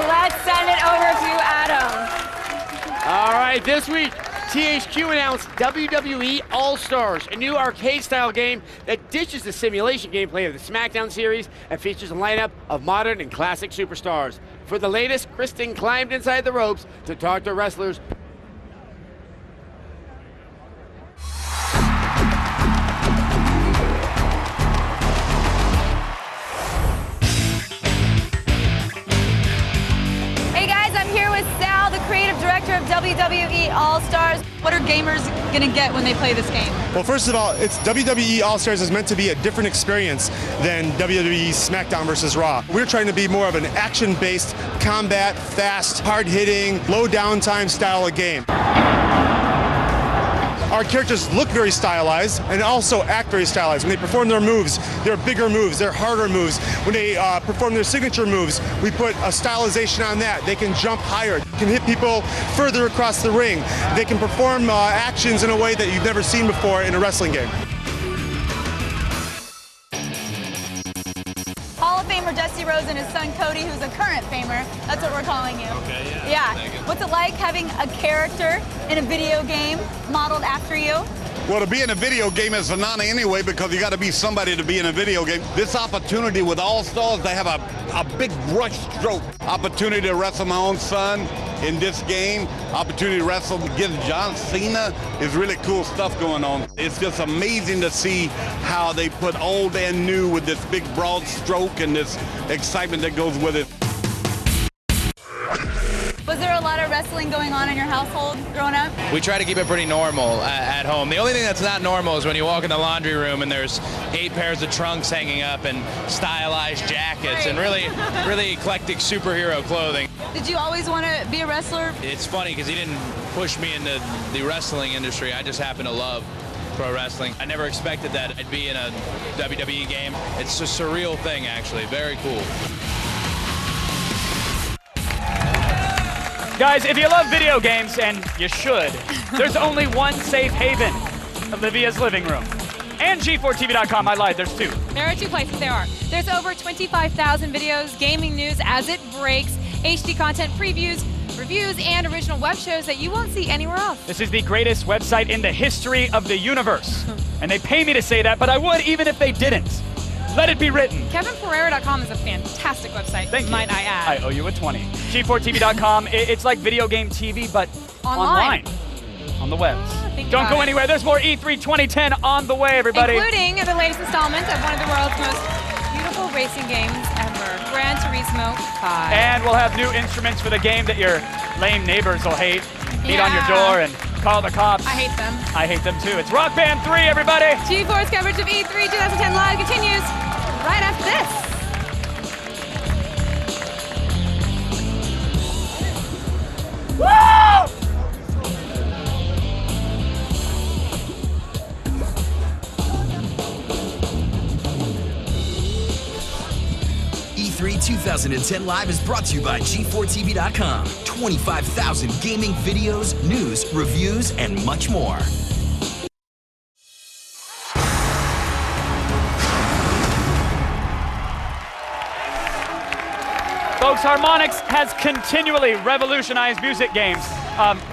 [SPEAKER 18] Let's send it over to Adam.
[SPEAKER 4] All right, this week, THQ announced WWE All Stars, a new arcade-style game that ditches the simulation gameplay of the SmackDown series and features a lineup of modern and classic superstars. For the latest, Kristen climbed inside the ropes to talk to wrestlers.
[SPEAKER 5] Hey guys, I'm here with Sal, the creative director of WWE All Stars. What are gamers gonna get when they play this game?
[SPEAKER 10] Well, first of all, it's WWE All Stars is meant to be a different experience than WWE SmackDown versus Raw. We're trying to be more of an action-based, combat, fast, hard-hitting, low downtime style of game. Our characters look very stylized and also act very stylized. When they perform their moves, they're bigger moves, they're harder moves. When they perform their signature moves, we put a stylization on that. They can jump higher, can hit people further across the ring. They can perform actions in a way that you've never seen before in a wrestling game.
[SPEAKER 5] Hall of Famer Dusty Rhodes and his son Cody, who's a current Famer. That's what we're calling you.
[SPEAKER 10] Okay,
[SPEAKER 5] Yeah. What's it like having a character in a video game modeled after you?
[SPEAKER 11] Well, to be in a video game is phenomenal anyway because you got to be somebody to be in a video game. This opportunity with All Stars, they have a big brush stroke. Opportunity to wrestle my own son in this game. Opportunity to wrestle against John Cena is really cool stuff going on. It's just amazing to see how they put old and new with this big broad stroke and this excitement that goes with it.
[SPEAKER 5] Was there a lot of wrestling going on in your household growing up?
[SPEAKER 23] We try to keep it pretty normal at home. The only thing that's not normal is when you walk in the laundry room and there's 8 pairs of trunks hanging up and stylized jackets and really eclectic superhero clothing.
[SPEAKER 5] Did you always want to be a wrestler?
[SPEAKER 23] It's funny because he didn't push me into the wrestling industry. I just happen to love pro wrestling. I never expected that I'd be in a WWE game. It's a surreal thing, actually. Very cool.
[SPEAKER 2] Guys, if you love video games, and you should, there's only one safe haven, Olivia's living room. And G4TV.com, I lied, there's 2.
[SPEAKER 3] There are 2 places there are. There's over 25,000 videos, gaming news as it breaks, HD content, previews, reviews, and original web shows that you won't see anywhere else.
[SPEAKER 2] This is the greatest website in the history of the universe. And they pay me to say that, but I would even if they didn't. Let it be written.
[SPEAKER 3] KevinPerera.com is a fantastic website,
[SPEAKER 2] Thank you.
[SPEAKER 3] might I add.
[SPEAKER 2] I owe you a 20. G4TV.com, it's like video game TV, but online. On the webs. Don't go anywhere. There's more E3 2010 on the way, everybody.
[SPEAKER 3] Including the latest installment of one of the world's most beautiful racing games ever, Gran Turismo 5.
[SPEAKER 2] And we'll have new instruments for the game that your lame neighbors will hate. Beat on your door and call the cops.
[SPEAKER 3] I hate them.
[SPEAKER 2] I hate them too. It's Rock Band 3, everybody.
[SPEAKER 3] G4's coverage of E3 2010 Live continues right after this.
[SPEAKER 2] Woo!
[SPEAKER 1] E3 2010 Live is brought to you by G4TV.com. 25,000 gaming videos, news, reviews, and much more.
[SPEAKER 2] Folks, Harmonix has continually revolutionized music games.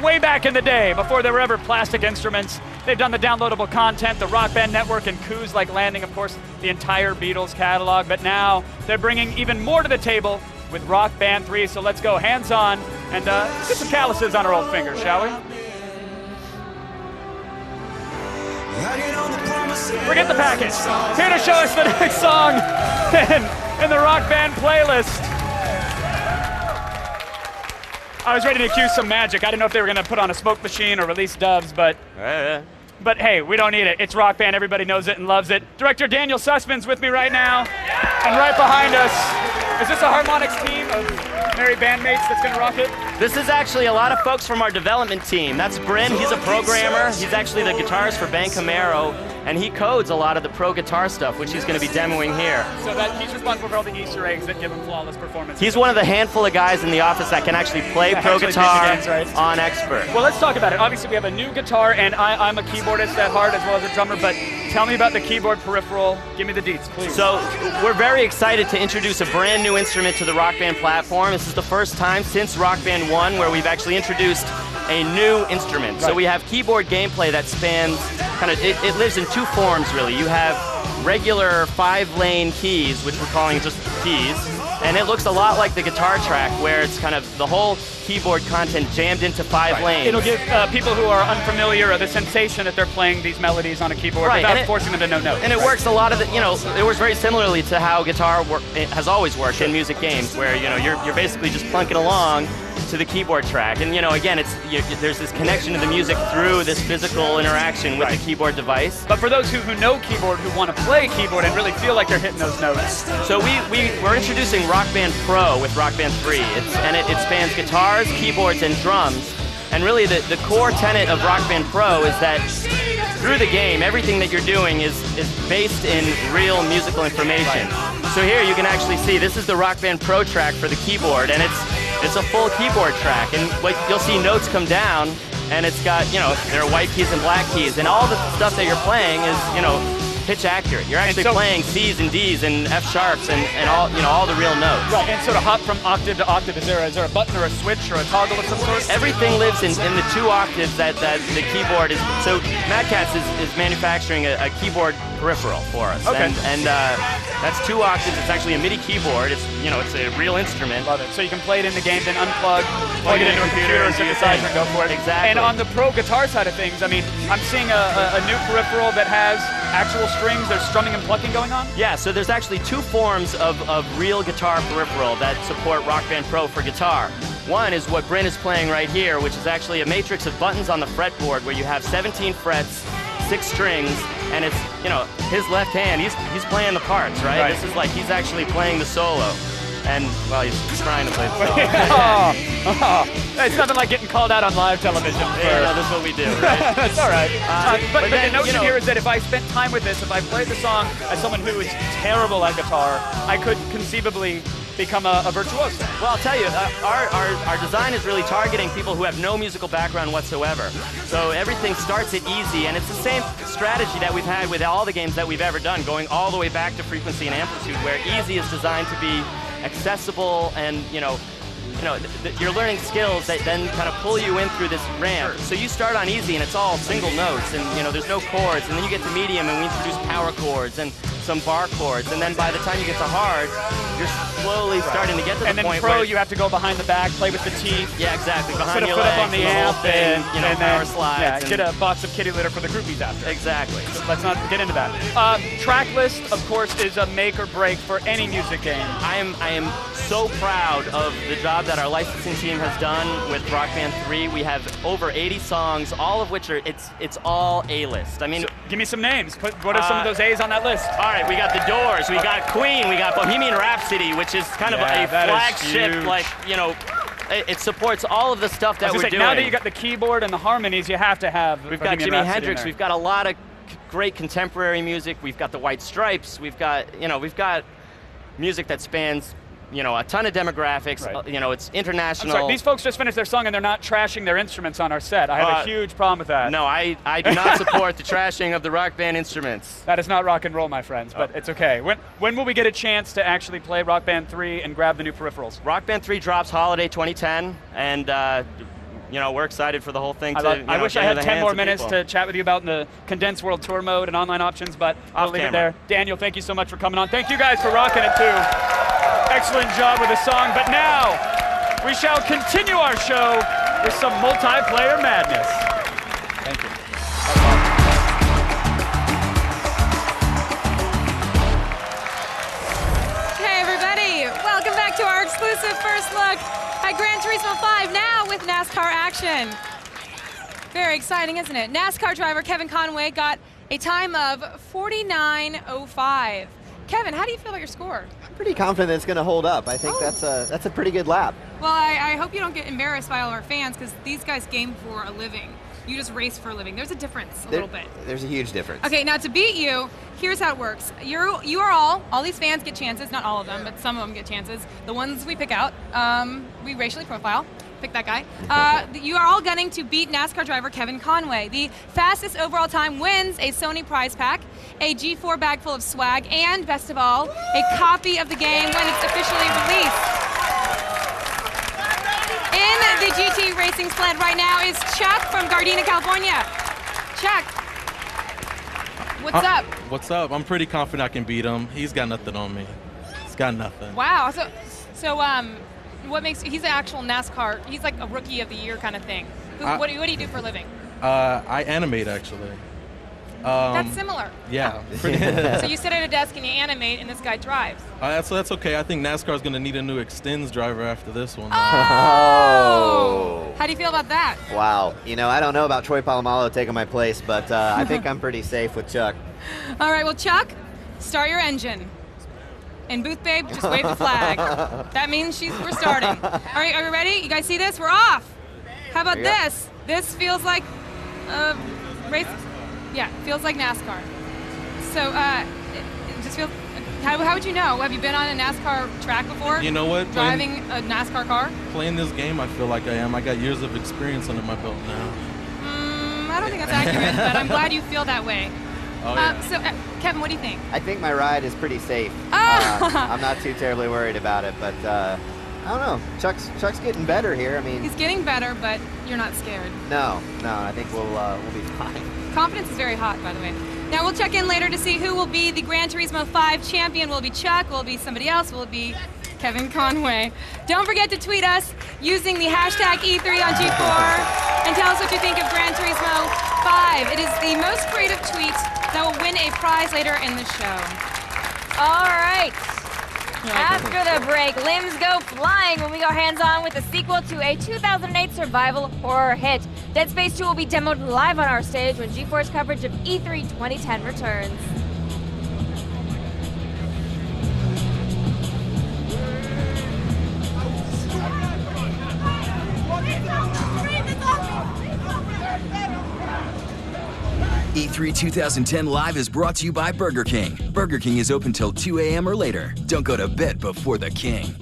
[SPEAKER 2] Way back in the day, before there were ever plastic instruments, they've done the downloadable content, the Rock Band Network, and coups like landing, of course, the entire Beatles catalog. But now they're bringing even more to the table with Rock Band 3. So let's go hands-on and get some calluses on our old fingers, shall we? Forget the package. Here to show us the next song in the Rock Band playlist. I was ready to accuse some magic. I didn't know if they were going to put on a smoke machine or release doves, but hey, we don't need it. It's Rock Band. Everybody knows it and loves it. Director Daniel Sussman's with me right now. And right behind us, is this a Harmonix team of merry bandmates that's going to rock it?
[SPEAKER 24] This is actually a lot of folks from our development team. That's Bryn. He's a programmer. He's actually the guitarist for Ben Camaro.
[SPEAKER 19] and he codes a lot of the pro guitar stuff, which he's going to be demoing here.
[SPEAKER 2] So that he's responsible for all the Easter eggs that give him flawless performance.
[SPEAKER 19] He's one of the handful of guys in the office that can actually play pro guitar on expert.
[SPEAKER 2] Well, let's talk about it. Obviously, we have a new guitar, and I'm a keyboardist at heart as well as a drummer, but tell me about the keyboard peripheral. Give me the deets, please.
[SPEAKER 19] So we're very excited to introduce a brand new instrument to the Rock Band platform. This is the first time since Rock Band 1 where we've actually introduced a new instrument.
[SPEAKER 2] Right.
[SPEAKER 19] So we have keyboard gameplay that spans it lives in two forms really. You have regular 5-lane keys, which we're calling just keys, and it looks a lot like the guitar track where it's kind of the whole keyboard content jammed into 5 lanes.
[SPEAKER 2] It'll give people who are unfamiliar the sensation that they're playing these melodies on a keyboard without forcing them to know notes.
[SPEAKER 19] And it works a lot of it works very similarly to how guitar it has always worked in music games, where you're basically just plunking along to the keyboard track, and again, there's this connection to the music through this physical interaction with the keyboard device.
[SPEAKER 2] But for those who know keyboard, who want to play keyboard and really feel like they're hitting those notes,
[SPEAKER 19] so we're introducing Rock Band Pro with Rock Band 3. It spans guitars, keyboards, and drums. And really, the core tenet of Rock Band Pro is that through the game, everything that you're doing is based in real musical information. So here you can actually see this is the Rock Band Pro track for the keyboard, and it's a full keyboard track, and you'll see notes come down, and it's got, there are white keys and black keys, and all the stuff that you're playing is, pitch accurate. You're actually playing C's and D's and F sharps and all the real notes.
[SPEAKER 2] Right, and so to hop from octave to octave, is there a button or a switch or a toggle of some sort?
[SPEAKER 19] Everything lives in the 2 octaves that the keyboard is. So Mad Catz is manufacturing a keyboard peripheral for us.
[SPEAKER 2] Okay.
[SPEAKER 19] And that's 2 octaves. It's actually a MIDI keyboard. It's a real instrument.
[SPEAKER 2] Love it. So you can play it in the game, then unplug, plug it into a computer, synthesizer, and go for it.
[SPEAKER 19] Exactly.
[SPEAKER 2] And on the pro guitar side of things, I mean, I'm seeing a new peripheral that has actual strings. There's strumming and plucking going on?
[SPEAKER 19] Yeah, so there's actually 2 forms of real guitar peripheral that support Rock Band Pro for guitar. One is what Bryn is playing right here, which is actually a matrix of buttons on the fretboard where you have 17 frets, 6 strings, and it's, his left hand, he's playing the parts, right? This is like he's actually playing the solo. And, well, he's trying to play the solo.
[SPEAKER 2] It's nothing like getting called out on live television.
[SPEAKER 19] Yeah, that's what we do, right?
[SPEAKER 2] That's all right. But
[SPEAKER 19] then,
[SPEAKER 2] the notion here is that if I spent time with this, if I played the song as someone who is terrible at guitar, I could conceivably become a virtuoso.
[SPEAKER 19] Well, I'll tell you, our design is really targeting people who have no musical background whatsoever. So everything starts at easy, and it's the same strategy that we've had with all the games that we've ever done, going all the way back to frequency and amplitude, where easy is designed to be accessible, and you're learning skills that then kind of pull you in through this ramp. So you start on easy and it's all single notes, and there's no chords, and then you get to medium and we introduce power chords and some bar chords, and then by the time you get to hard, you're slowly starting to get to the point where...
[SPEAKER 2] And then pro, you have to go behind the back, play with the teeth.
[SPEAKER 19] Yeah, exactly. Behind
[SPEAKER 2] put
[SPEAKER 19] your
[SPEAKER 2] a foot
[SPEAKER 19] legs,
[SPEAKER 2] up on the amp,
[SPEAKER 19] thing,
[SPEAKER 2] and
[SPEAKER 19] power
[SPEAKER 2] then,
[SPEAKER 19] slides.
[SPEAKER 2] get a box of kitty litter for the groupies after.
[SPEAKER 19] Exactly.
[SPEAKER 2] So let's not get into that. Track list, of course, is a make or break for any music game.
[SPEAKER 19] I am so proud of the job that our licensing team has done with Rock Band 3. We have over 80 songs, all of which are, it's all A-list. I mean...
[SPEAKER 2] So, give me some names. What are some of those A's on that list?
[SPEAKER 19] All right, we got The Doors, we got Queen, we got Bohemian Rhapsody, which is kind of a flagship, it supports all of the stuff that we're doing.
[SPEAKER 2] Now that you got the keyboard and the harmonies, you have to have
[SPEAKER 19] We've got Jimi Hendrix, we've got a lot of great contemporary music, we've got the White Stripes, we've got music that spans a ton of demographics. It's international.
[SPEAKER 2] I'm sorry, these folks just finished their song and they're not trashing their instruments on our set. I have a huge problem with that.
[SPEAKER 19] No, I do not support the trashing of the Rock Band instruments.
[SPEAKER 2] That is not rock and roll, my friends, but it's okay. When will we get a chance to actually play Rock Band 3 and grab the new peripherals?
[SPEAKER 19] Rock Band 3 drops holiday 2010, and we're excited for the whole thing.
[SPEAKER 2] I wish I had 10 more minutes to chat with you about the condensed world tour mode and online options, but I'll leave it there. Daniel, thank you so much for coming on. Thank you guys for rocking it too. Excellent job with the song, but now we shall continue our show with some multiplayer madness. Thank you.
[SPEAKER 3] Hey everybody, welcome back to our exclusive first look at Gran Turismo 5, now with NASCAR action. Very exciting, isn't it? NASCAR driver Kevin Conway got a time of 49.05. Kevin, how do you feel about your score?
[SPEAKER 8] I'm pretty confident it's going to hold up. I think that's a pretty good lap.
[SPEAKER 3] Well, I hope you don't get embarrassed by all our fans, because these guys game for a living. you just race for a living. There's a difference a little bit.
[SPEAKER 8] There's a huge difference.
[SPEAKER 3] Okay, now to beat you, here's how it works. You are all these fans get chances, not all of them, but some of them get chances. The ones we pick out, we racially profile. Pick that guy. You are all gunning to beat NASCAR driver Kevin Conway. The fastest overall time wins a Sony prize pack, a G4 bag full of swag, and best of all, a copy of the game when it's officially released. In the GT Racing sled right now is Chuck from Gardena, California. Chuck, what's up?
[SPEAKER 13] What's up? I'm pretty confident I can beat him. He's got nothing on me. He's got nothing.
[SPEAKER 3] Wow. So what makes he's an actual NASCAR? He's like a rookie of the year kind of thing. What do you do for a living?
[SPEAKER 13] I animate actually.
[SPEAKER 3] That's similar.
[SPEAKER 13] Yeah.
[SPEAKER 3] So you sit at a desk and you animate, and this guy drives.
[SPEAKER 13] That's okay. I think NASCAR's going to need a new extends driver after this one.
[SPEAKER 3] Oh! How do you feel about that?
[SPEAKER 8] Wow. You know, I don't know about Troy Polamalu taking my place, but I think I'm pretty safe with Chuck.
[SPEAKER 3] All right, well, Chuck, start your engine. And Booth Babe, just wave the flag. That means we're starting. All right, are you ready? You guys see this? We're off. How about this? This feels like race. Yeah, feels like NASCAR. So it just feels. How would you know? Have you been on a NASCAR track before?
[SPEAKER 13] You know what?
[SPEAKER 3] Driving a NASCAR car?
[SPEAKER 13] Playing this game, I feel like I am. I got years of experience under my belt now.
[SPEAKER 3] I don't think that's accurate, but I'm glad you feel that way.
[SPEAKER 13] Oh, yeah.
[SPEAKER 3] So, Kevin, what do you think?
[SPEAKER 8] I think my ride is pretty safe. I'm not too terribly worried about it, but I don't know. Chuck's getting better here. I mean,
[SPEAKER 3] he's getting better, but you're not scared.
[SPEAKER 8] No, I think we'll be fine.
[SPEAKER 3] Confidence is very hot, by the way. Now we'll check in later to see who will be the Gran Turismo 5 champion. Will it be Chuck? Will it be somebody else? Will it be Kevin Conway? Don't forget to tweet us using the hashtag E3 on G4 and tell us what you think of Gran Turismo 5. It is the most creative tweet that will win a prize later in the show.
[SPEAKER 18] All right. After the break, limbs go flying when we go hands-on with the sequel to a 2008 survival horror hit. Dead Space 2 will be demoed live on our stage when GeForce coverage of E3 2010 returns.
[SPEAKER 1] E3 2010 Live is brought to you by Burger King. Burger King is open till 2 a.m. or later. Don't go to bed before the king.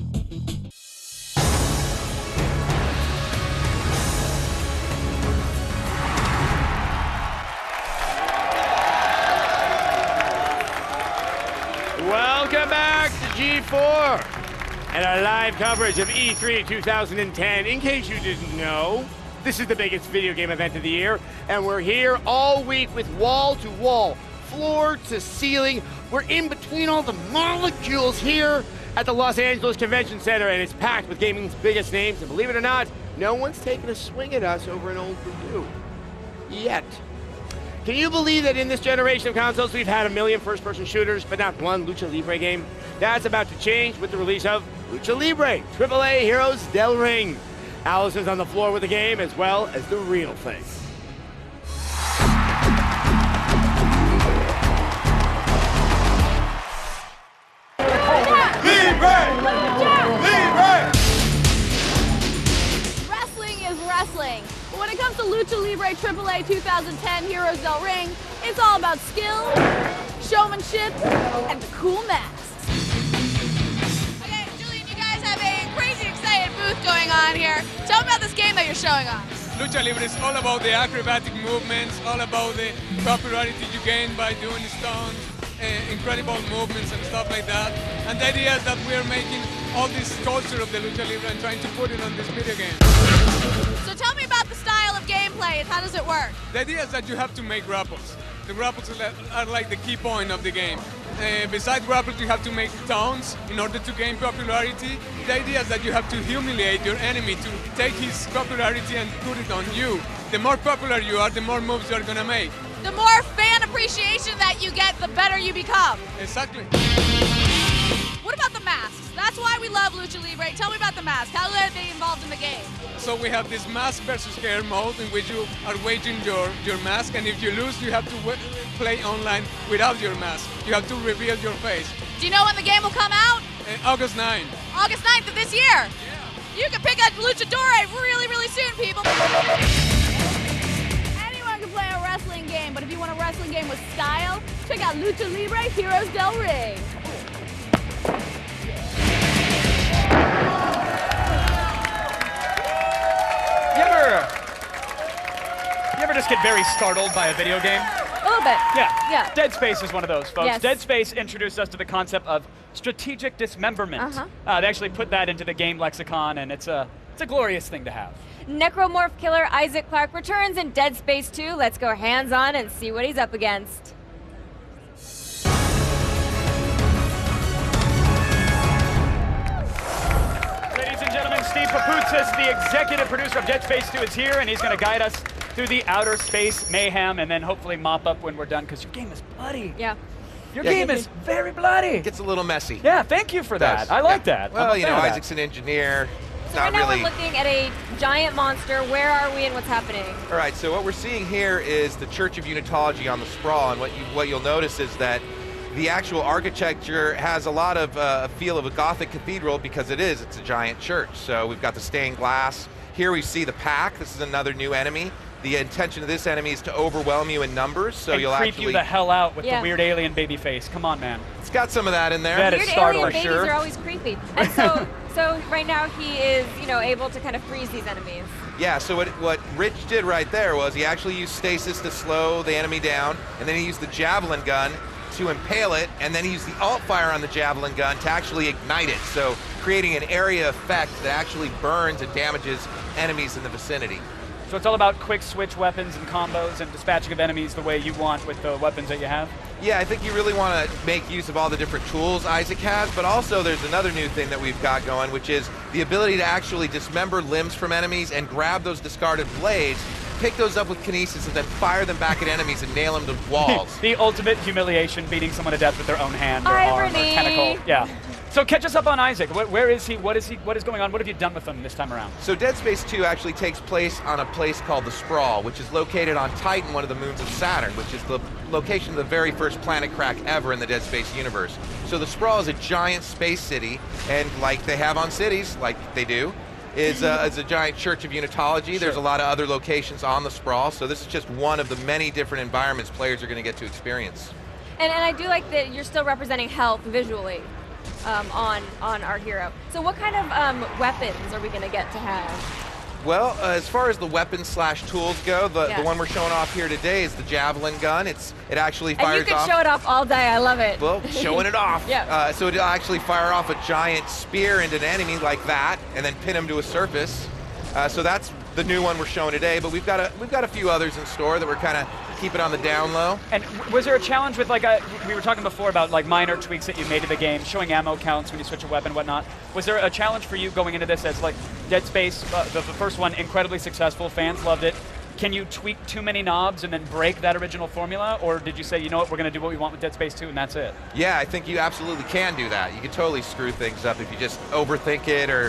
[SPEAKER 4] Welcome back to G4 and our live coverage of E3 2010. In case you didn't know, this is the biggest video game event of the year, and we're here all week with wall-to-wall, floor-to-ceiling. We're in between all the molecules here at the Los Angeles Convention Center, and it's packed with gaming's biggest names, and believe it or not, no one's taken a swing at us over an old review. Yet. Can you believe that in this generation of consoles, we've had 1 million first-person shooters, but not one Lucha Libre game? That's about to change with the release of Lucha Libre, AAA Heroes del Ring. Allison's on the floor with the game, as well as the real thing.
[SPEAKER 7] Wrestling is wrestling. But when it comes to Lucha Libre AAA 2010 Heroes del Ring, it's all about skill, showmanship, and the cool masks.
[SPEAKER 5] Okay, Julian, you guys have a crazy excited booth going on here. Tell me about this game that you're showing off.
[SPEAKER 14] Lucha Libre is all about the acrobatic movements, all about the popularity you gain by doing stunts, incredible movements and stuff like that. And the idea is that we're making all this culture of the Lucha Libre and trying to put it on this video game.
[SPEAKER 5] So tell me about the style of gameplay and how does it work?
[SPEAKER 14] The idea is that you have to make grapples. The grapples are like the key point of the game. Besides grapples, you have to make taunts in order to gain popularity. The idea is that you have to humiliate your enemy to take his popularity and put it on you. The more popular you are, the more moves you are going to make.
[SPEAKER 5] The more fan appreciation that you get, the better you become.
[SPEAKER 14] Exactly.
[SPEAKER 5] What about the masks? That's why we love Lucha Libre. Tell me about the masks. How are they involved in the game?
[SPEAKER 14] So we have this mask versus hair mode in which you are waging your mask, and if you lose, you have to play online without your mask. You have to reveal your face.
[SPEAKER 5] Do you know when the game will come out?
[SPEAKER 14] August 9th.
[SPEAKER 5] August 9th of this year? Yeah. You can pick up Luchadore really, really soon, people.
[SPEAKER 7] but if you want a wrestling game with style, check out Lucha Libre Heroes del Ring.
[SPEAKER 2] You ever just get very startled by a video game?
[SPEAKER 18] A little bit.
[SPEAKER 2] Yeah. Dead Space is one of those, folks.
[SPEAKER 18] Yes.
[SPEAKER 2] Dead Space introduced us to the concept of strategic dismemberment. They actually put that into the game lexicon, and it's a glorious thing to have.
[SPEAKER 18] Necromorph killer Isaac Clarke returns in Dead Space 2. Let's go hands-on and see what he's up against.
[SPEAKER 2] Ladies and gentlemen, Steve Paputzis, the executive producer of Dead Space 2, is here, and he's going to guide us through the outer space mayhem and then hopefully mop up when we're done, because your game is bloody.
[SPEAKER 18] Yeah.
[SPEAKER 2] Your game is very bloody.
[SPEAKER 15] Gets a little messy.
[SPEAKER 2] Yeah, thank you for that. I like that.
[SPEAKER 15] Well, you know, Isaac's an engineer.
[SPEAKER 18] So right now we're looking at a giant monster. Where are we and what's happening?
[SPEAKER 15] All right, so what we're seeing here is the Church of Unitology on the sprawl, and what you'll notice is that the actual architecture has a lot of a feel of a Gothic cathedral because it's a giant church. So we've got the stained glass. Here we see the pack. This is another new enemy. The intention of this enemy is to overwhelm you in numbers, so
[SPEAKER 2] and
[SPEAKER 15] you'll
[SPEAKER 2] creep
[SPEAKER 15] actually
[SPEAKER 2] you the hell out with the weird alien baby face. Come on, man.
[SPEAKER 15] It's got some of that in there.
[SPEAKER 2] That is startling.
[SPEAKER 18] Weird alien babies are always creepy. And so right now he is, able to kind of freeze these enemies.
[SPEAKER 15] Yeah, so what Rich did right there was he actually used stasis to slow the enemy down, and then he used the javelin gun to impale it, and then he used the alt fire on the javelin gun to actually ignite it, so creating an area effect that actually burns and damages enemies in the vicinity.
[SPEAKER 2] So it's all about quick switch weapons and combos and dispatching of enemies the way you want with the weapons that you have?
[SPEAKER 15] Yeah, I think you really want to make use of all the different tools Isaac has, but also there's another new thing that we've got going, which is the ability to actually dismember limbs from enemies and grab those discarded blades, pick those up with kinesis, and then fire them back at enemies and nail them to walls.
[SPEAKER 2] The ultimate humiliation, beating someone to death with their own hand or arm or tentacle. Yeah. So catch us up on Isaac. Where is he? What is going on? What have you done with him this time around?
[SPEAKER 15] So Dead Space 2 actually takes place on a place called the Sprawl, which is located on Titan, one of the moons of Saturn, which is the location of the very first planet crack ever in the Dead Space universe. So the Sprawl is a giant space city, and like they have on cities, like they do, is a giant Church of Unitology. Sure. There's a lot of other locations on the Sprawl, so this is just one of the many different environments players are going to get to experience.
[SPEAKER 18] And I do like that you're still representing health visually. On our hero. So what kind of weapons are we going to get to have?
[SPEAKER 15] Well, as far as the weapons/tools go, the one we're showing off here today is the javelin gun. It actually fires off.
[SPEAKER 18] And you can show it off all day. I love it.
[SPEAKER 15] Well, showing it off.
[SPEAKER 18] Yeah.
[SPEAKER 15] So it'll actually fire off a giant spear into an enemy like that, and then pin him to a surface. So that's the new one we're showing today. But we've got a few others in store that we're kind of keeping on the down low.
[SPEAKER 2] And was there a challenge with we were talking before about like minor tweaks that you made to the game, showing ammo counts when you switch a weapon and whatnot. Was there a challenge for you going into this as like Dead Space, the first one, incredibly successful, fans loved it. Can you tweak too many knobs and then break that original formula? Or did you say, you know what, we're going to do what we want with Dead Space 2 and that's it?
[SPEAKER 15] Yeah, I think you absolutely can do that. You can totally screw things up if you just overthink it or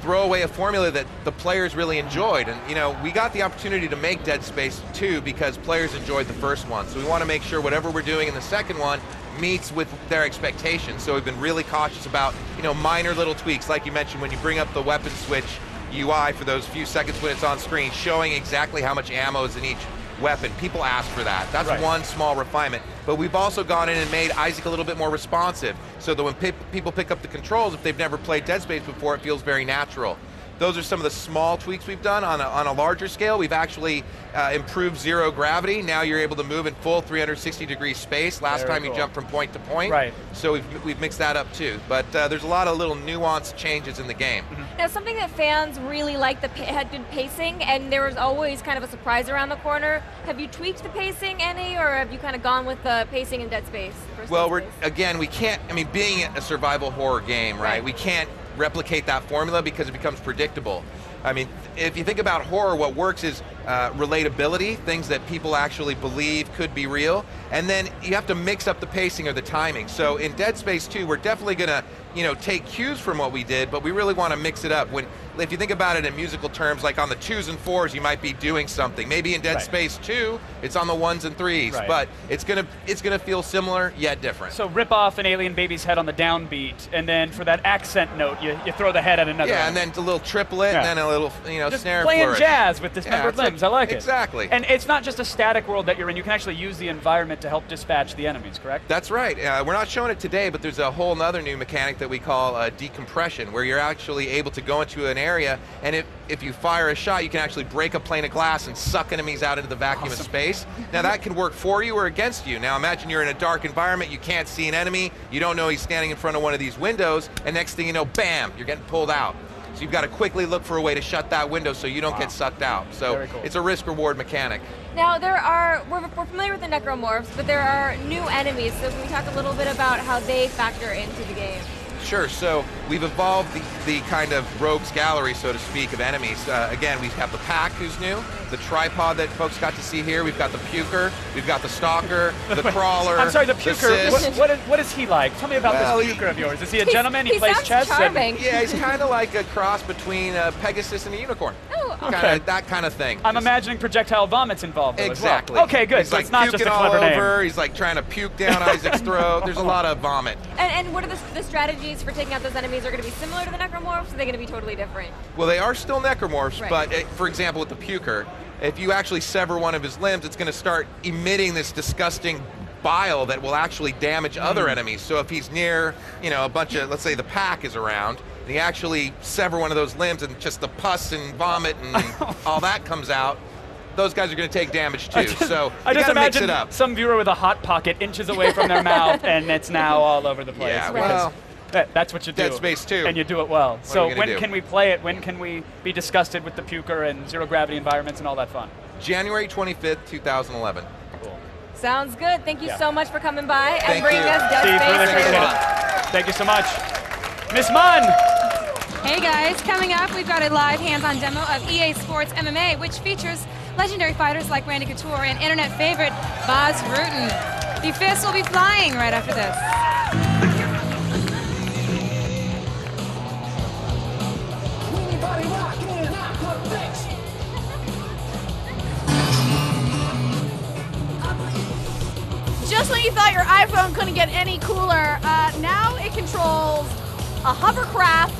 [SPEAKER 15] throw away a formula that the players really enjoyed. And, we got the opportunity to make Dead Space 2 because players enjoyed the first one. So we want to make sure whatever we're doing in the second one meets with their expectations. So we've been really cautious about, minor little tweaks. Like you mentioned, when you bring up the weapon switch UI for those few seconds when it's on screen, showing exactly how much ammo is in each weapon. People ask for that. That's one small refinement. But we've also gone in and made Isaac a little bit more responsive, so that when people pick up the controls, if they've never played Dead Space before, it feels very natural. Those are some of the small tweaks we've done. On a larger scale, we've actually improved zero gravity. Now you're able to move in full 360-degree space. Last time you jumped from point to point.
[SPEAKER 2] Right.
[SPEAKER 15] So we've mixed that up too. But there's a lot of little nuanced changes in the game.
[SPEAKER 18] Now, something that fans really liked had good pacing, and there was always kind of a surprise around the corner. Have you tweaked the pacing any, or have you kind of gone with the pacing in Dead Space?
[SPEAKER 15] Well, we can't, being a survival horror game, right? We can't replicate that formula because it becomes predictable. If you think about horror, what works is relatability, things that people actually believe could be real, and then you have to mix up the pacing or the timing. So in Dead Space 2, we're definitely going to take cues from what we did, but we really want to mix it up. If you think about it in musical terms, like on the 2s and 4s, you might be doing something. Maybe in Dead Space 2, it's on the 1s and 3s, but it's gonna feel similar yet different.
[SPEAKER 2] So rip off an alien baby's head on the downbeat, and then for that accent note, you throw the head at another.
[SPEAKER 15] Yeah, and then a little triplet, and then a little,
[SPEAKER 2] just
[SPEAKER 15] snare
[SPEAKER 2] playing
[SPEAKER 15] flourish.
[SPEAKER 2] jazz with dismembered limbs. I like it.
[SPEAKER 15] Exactly.
[SPEAKER 2] And it's not just a static world that you're in. You can actually use the environment to help dispatch the enemies, correct?
[SPEAKER 15] That's right. We're not showing it today, but there's a whole other new mechanic that we call decompression, where you're actually able to go into an area, and if you fire a shot, you can actually break a pane of glass and suck enemies out into the vacuum of space. Now that can work for you or against you. Now imagine you're in a dark environment, you can't see an enemy, you don't know he's standing in front of one of these windows, and next thing you know, bam, you're getting pulled out. So you've got to quickly look for a way to shut that window so you don't get sucked out. So
[SPEAKER 2] cool.
[SPEAKER 15] It's a risk-reward mechanic.
[SPEAKER 18] Now, we're familiar with the necromorphs, but there are new enemies, so can we talk a little bit about how they factor into the game?
[SPEAKER 15] Sure, so we've evolved the kind of rogues gallery, so to speak, of enemies. Again, we have the pack, who's new, the tripod that folks got to see here, we've got the puker, we've got the stalker, the crawler.
[SPEAKER 2] I'm sorry, the puker,
[SPEAKER 15] the
[SPEAKER 2] what is he like? Tell me about this puker of yours. Is he a gentleman? He plays chess?
[SPEAKER 18] Charming.
[SPEAKER 15] Yeah, he's kind of like a cross between a Pegasus and a unicorn.
[SPEAKER 18] Oh,
[SPEAKER 2] okay.
[SPEAKER 15] That kind of thing.
[SPEAKER 2] I'm imagining projectile vomits involved, though,
[SPEAKER 15] Exactly.
[SPEAKER 2] as well. Okay, good.
[SPEAKER 15] He's
[SPEAKER 2] So
[SPEAKER 15] like
[SPEAKER 2] it's not just a
[SPEAKER 15] puking
[SPEAKER 2] clever
[SPEAKER 15] all
[SPEAKER 2] name.
[SPEAKER 15] over. He's like trying to puke down Isaac's throat. There's a lot of vomit.
[SPEAKER 18] And what are the strategies for taking out those enemies? Are going to be similar to the necromorphs, or are they going to be totally different?
[SPEAKER 15] Well, they are still necromorphs,
[SPEAKER 18] Right.
[SPEAKER 15] but for example, with the puker, if you actually sever one of his limbs, it's going to start emitting this disgusting bile that will actually damage other enemies. So if he's near, a bunch of, let's say the pack is around, and he actually sever one of those limbs and just the pus and vomit and all that comes out, those guys are going to take damage too. So
[SPEAKER 2] I
[SPEAKER 15] you
[SPEAKER 2] just
[SPEAKER 15] got to mix
[SPEAKER 2] imagine
[SPEAKER 15] it up.
[SPEAKER 2] some viewer with a hot pocket inches away from their mouth, and it's now all over the place.
[SPEAKER 15] Yeah,
[SPEAKER 2] because that's what you do.
[SPEAKER 15] Dead Space 2.
[SPEAKER 2] And you do it well.
[SPEAKER 15] What
[SPEAKER 2] So
[SPEAKER 15] are we gonna
[SPEAKER 2] when
[SPEAKER 15] do?
[SPEAKER 2] can we play it? When can we be disgusted with the puker and zero gravity environments and all that fun?
[SPEAKER 15] January 25th, 2011.
[SPEAKER 2] Cool.
[SPEAKER 18] Sounds good. Thank you
[SPEAKER 2] Yeah.
[SPEAKER 18] so much for coming by and
[SPEAKER 15] Thank
[SPEAKER 18] bringing
[SPEAKER 15] you.
[SPEAKER 18] us Dead
[SPEAKER 2] Steve, really
[SPEAKER 18] Space 2.
[SPEAKER 2] appreciate it. Thank you so much. Miss Munn!
[SPEAKER 3] Hey guys, coming up, we've got a live hands-on demo of EA Sports MMA, which features legendary fighters like Randy Couture and internet favorite Baz Rutten. The fists will be flying right after this.
[SPEAKER 7] Just when you thought your iPhone couldn't get any cooler, now it controls a hovercraft.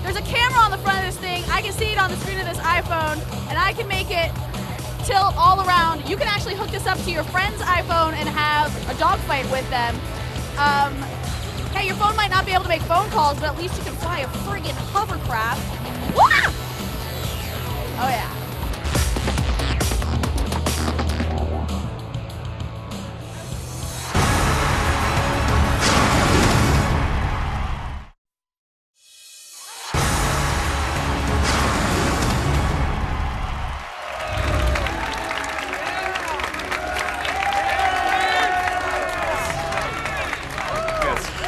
[SPEAKER 7] There's a camera on the front of this thing. I can see it on the screen of this iPhone, and I can make it tilt all around. You can actually hook this up to your friend's iPhone and have a dogfight with them. Hey, your phone might not be able to make phone calls, but at least you can fly a friggin' hovercraft. Wah! Oh yeah.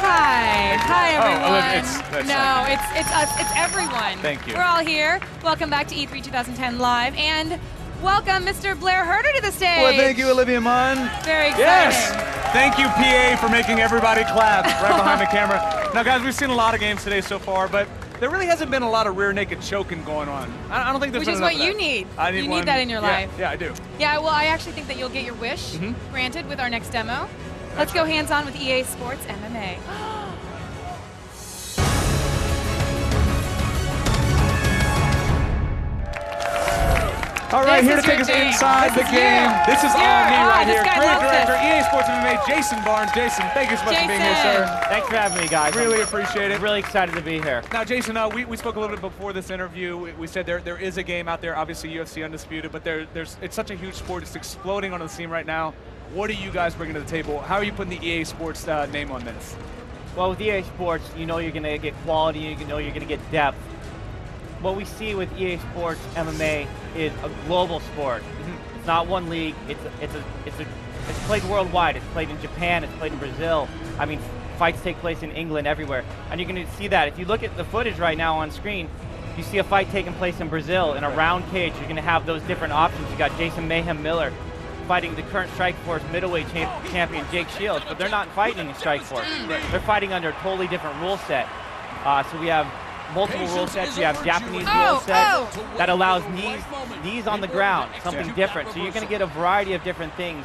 [SPEAKER 3] Hi everyone.
[SPEAKER 2] That's
[SPEAKER 3] no, it's us, it's everyone.
[SPEAKER 2] Thank you.
[SPEAKER 3] We're all here. Welcome back to E3 2010 Live, and welcome Mr. Blair Herter to the stage.
[SPEAKER 12] Well, thank you, Olivia Munn.
[SPEAKER 3] Very exciting.
[SPEAKER 12] Yes! Thank you, PA, for making everybody clap right behind the camera. Now, guys, we've seen a lot of games today so far, but there really hasn't been a lot of rear naked choking going on. I don't think there's
[SPEAKER 3] Which is
[SPEAKER 12] been enough
[SPEAKER 3] what
[SPEAKER 12] of
[SPEAKER 3] you
[SPEAKER 12] that.
[SPEAKER 3] need.
[SPEAKER 12] I need
[SPEAKER 3] You
[SPEAKER 12] one.
[SPEAKER 3] need that in your life.
[SPEAKER 12] Yeah, I do.
[SPEAKER 3] Yeah, well, I actually think that you'll get your wish granted with our next demo. Let's go hands-on with EA Sports MMA.
[SPEAKER 12] All right,
[SPEAKER 3] This
[SPEAKER 12] here to
[SPEAKER 3] is
[SPEAKER 12] take
[SPEAKER 3] your
[SPEAKER 12] us
[SPEAKER 3] game.
[SPEAKER 12] inside
[SPEAKER 3] This
[SPEAKER 12] the
[SPEAKER 3] is
[SPEAKER 12] game.
[SPEAKER 3] you.
[SPEAKER 12] This is
[SPEAKER 3] You're-
[SPEAKER 12] all me right
[SPEAKER 3] this
[SPEAKER 12] here.
[SPEAKER 3] guy
[SPEAKER 12] Creative
[SPEAKER 3] loves
[SPEAKER 12] director,
[SPEAKER 3] this.
[SPEAKER 12] EA Sports MMA, Jason Barnes. Jason, thank you so much for being here,
[SPEAKER 3] Jason.
[SPEAKER 12] sir.
[SPEAKER 4] Thanks for having me, guys.
[SPEAKER 12] Really appreciate it.
[SPEAKER 4] Really excited to be here.
[SPEAKER 12] Now, Jason, we spoke a little bit before this interview. We said there is a game out there, obviously UFC Undisputed, but it's such a huge sport. It's exploding on the scene right now. What are you guys bringing to the table? How are you putting the EA Sports name on this?
[SPEAKER 4] Well, with EA Sports, you know you're going to get quality, you know you're going to get depth. What we see with EA Sports MMA is a global sport. It's not one league. It's played worldwide. It's played in Japan. It's played in Brazil. I mean, fights take place in England, everywhere, and you're going to see that. If you look at the footage right now on screen, you see a fight taking place in Brazil in a round cage. You're going to have those different options. You got Jason Mayhem Miller fighting the current Strikeforce middleweight champion Jake Shields, but they're not fighting in Strikeforce. They're fighting under a totally different rule set. So we have multiple rule sets. We have Japanese rule set that allows knees on the ground, something different. So you're going to get a variety of different things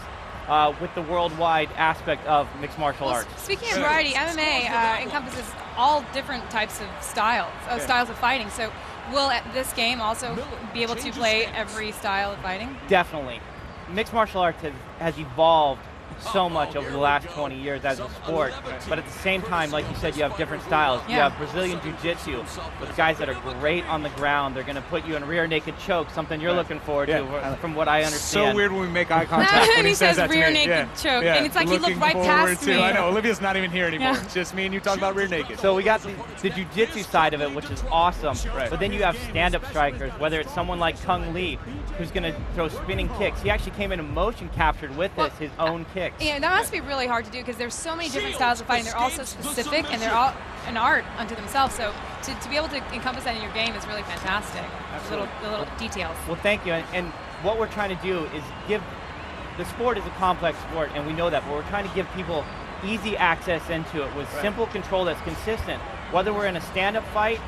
[SPEAKER 4] with the worldwide aspect of mixed martial arts.
[SPEAKER 3] Speaking of variety, MMA encompasses all different types of styles of fighting. So will this game also be able to play every style of fighting?
[SPEAKER 4] Definitely. Mixed martial arts has evolved so much over the last 20 years as a sport, but at the same time, like you said, you have different styles. You have Brazilian Jiu-Jitsu with guys that are great on the ground. They're going to put you in rear naked choke, something you're looking forward to, from what I understand.
[SPEAKER 12] So weird when we make eye contact when he says that
[SPEAKER 3] rear
[SPEAKER 12] to me.
[SPEAKER 3] naked choke, and it's like you look right past me.
[SPEAKER 12] I know, Olivia's not even here anymore. It's just me and you talking about rear naked.
[SPEAKER 4] So we got the Jiu-Jitsu side of it, which is awesome, but then you have stand-up strikers, whether it's someone like Kung Lee, who's going to throw spinning kicks. He actually came in motion captured with his own kicks.
[SPEAKER 3] Yeah, that must be really hard to do because there's so many different styles of fighting. They're all so specific and they're all an art unto themselves. So to be able to encompass that in your game is really fantastic. The little details.
[SPEAKER 4] Well, thank you. And what we're trying to do is give the sport is a complex sport, and we know that, but we're trying to give people easy access into it with simple control that's consistent. Whether we're in a stand-up fight,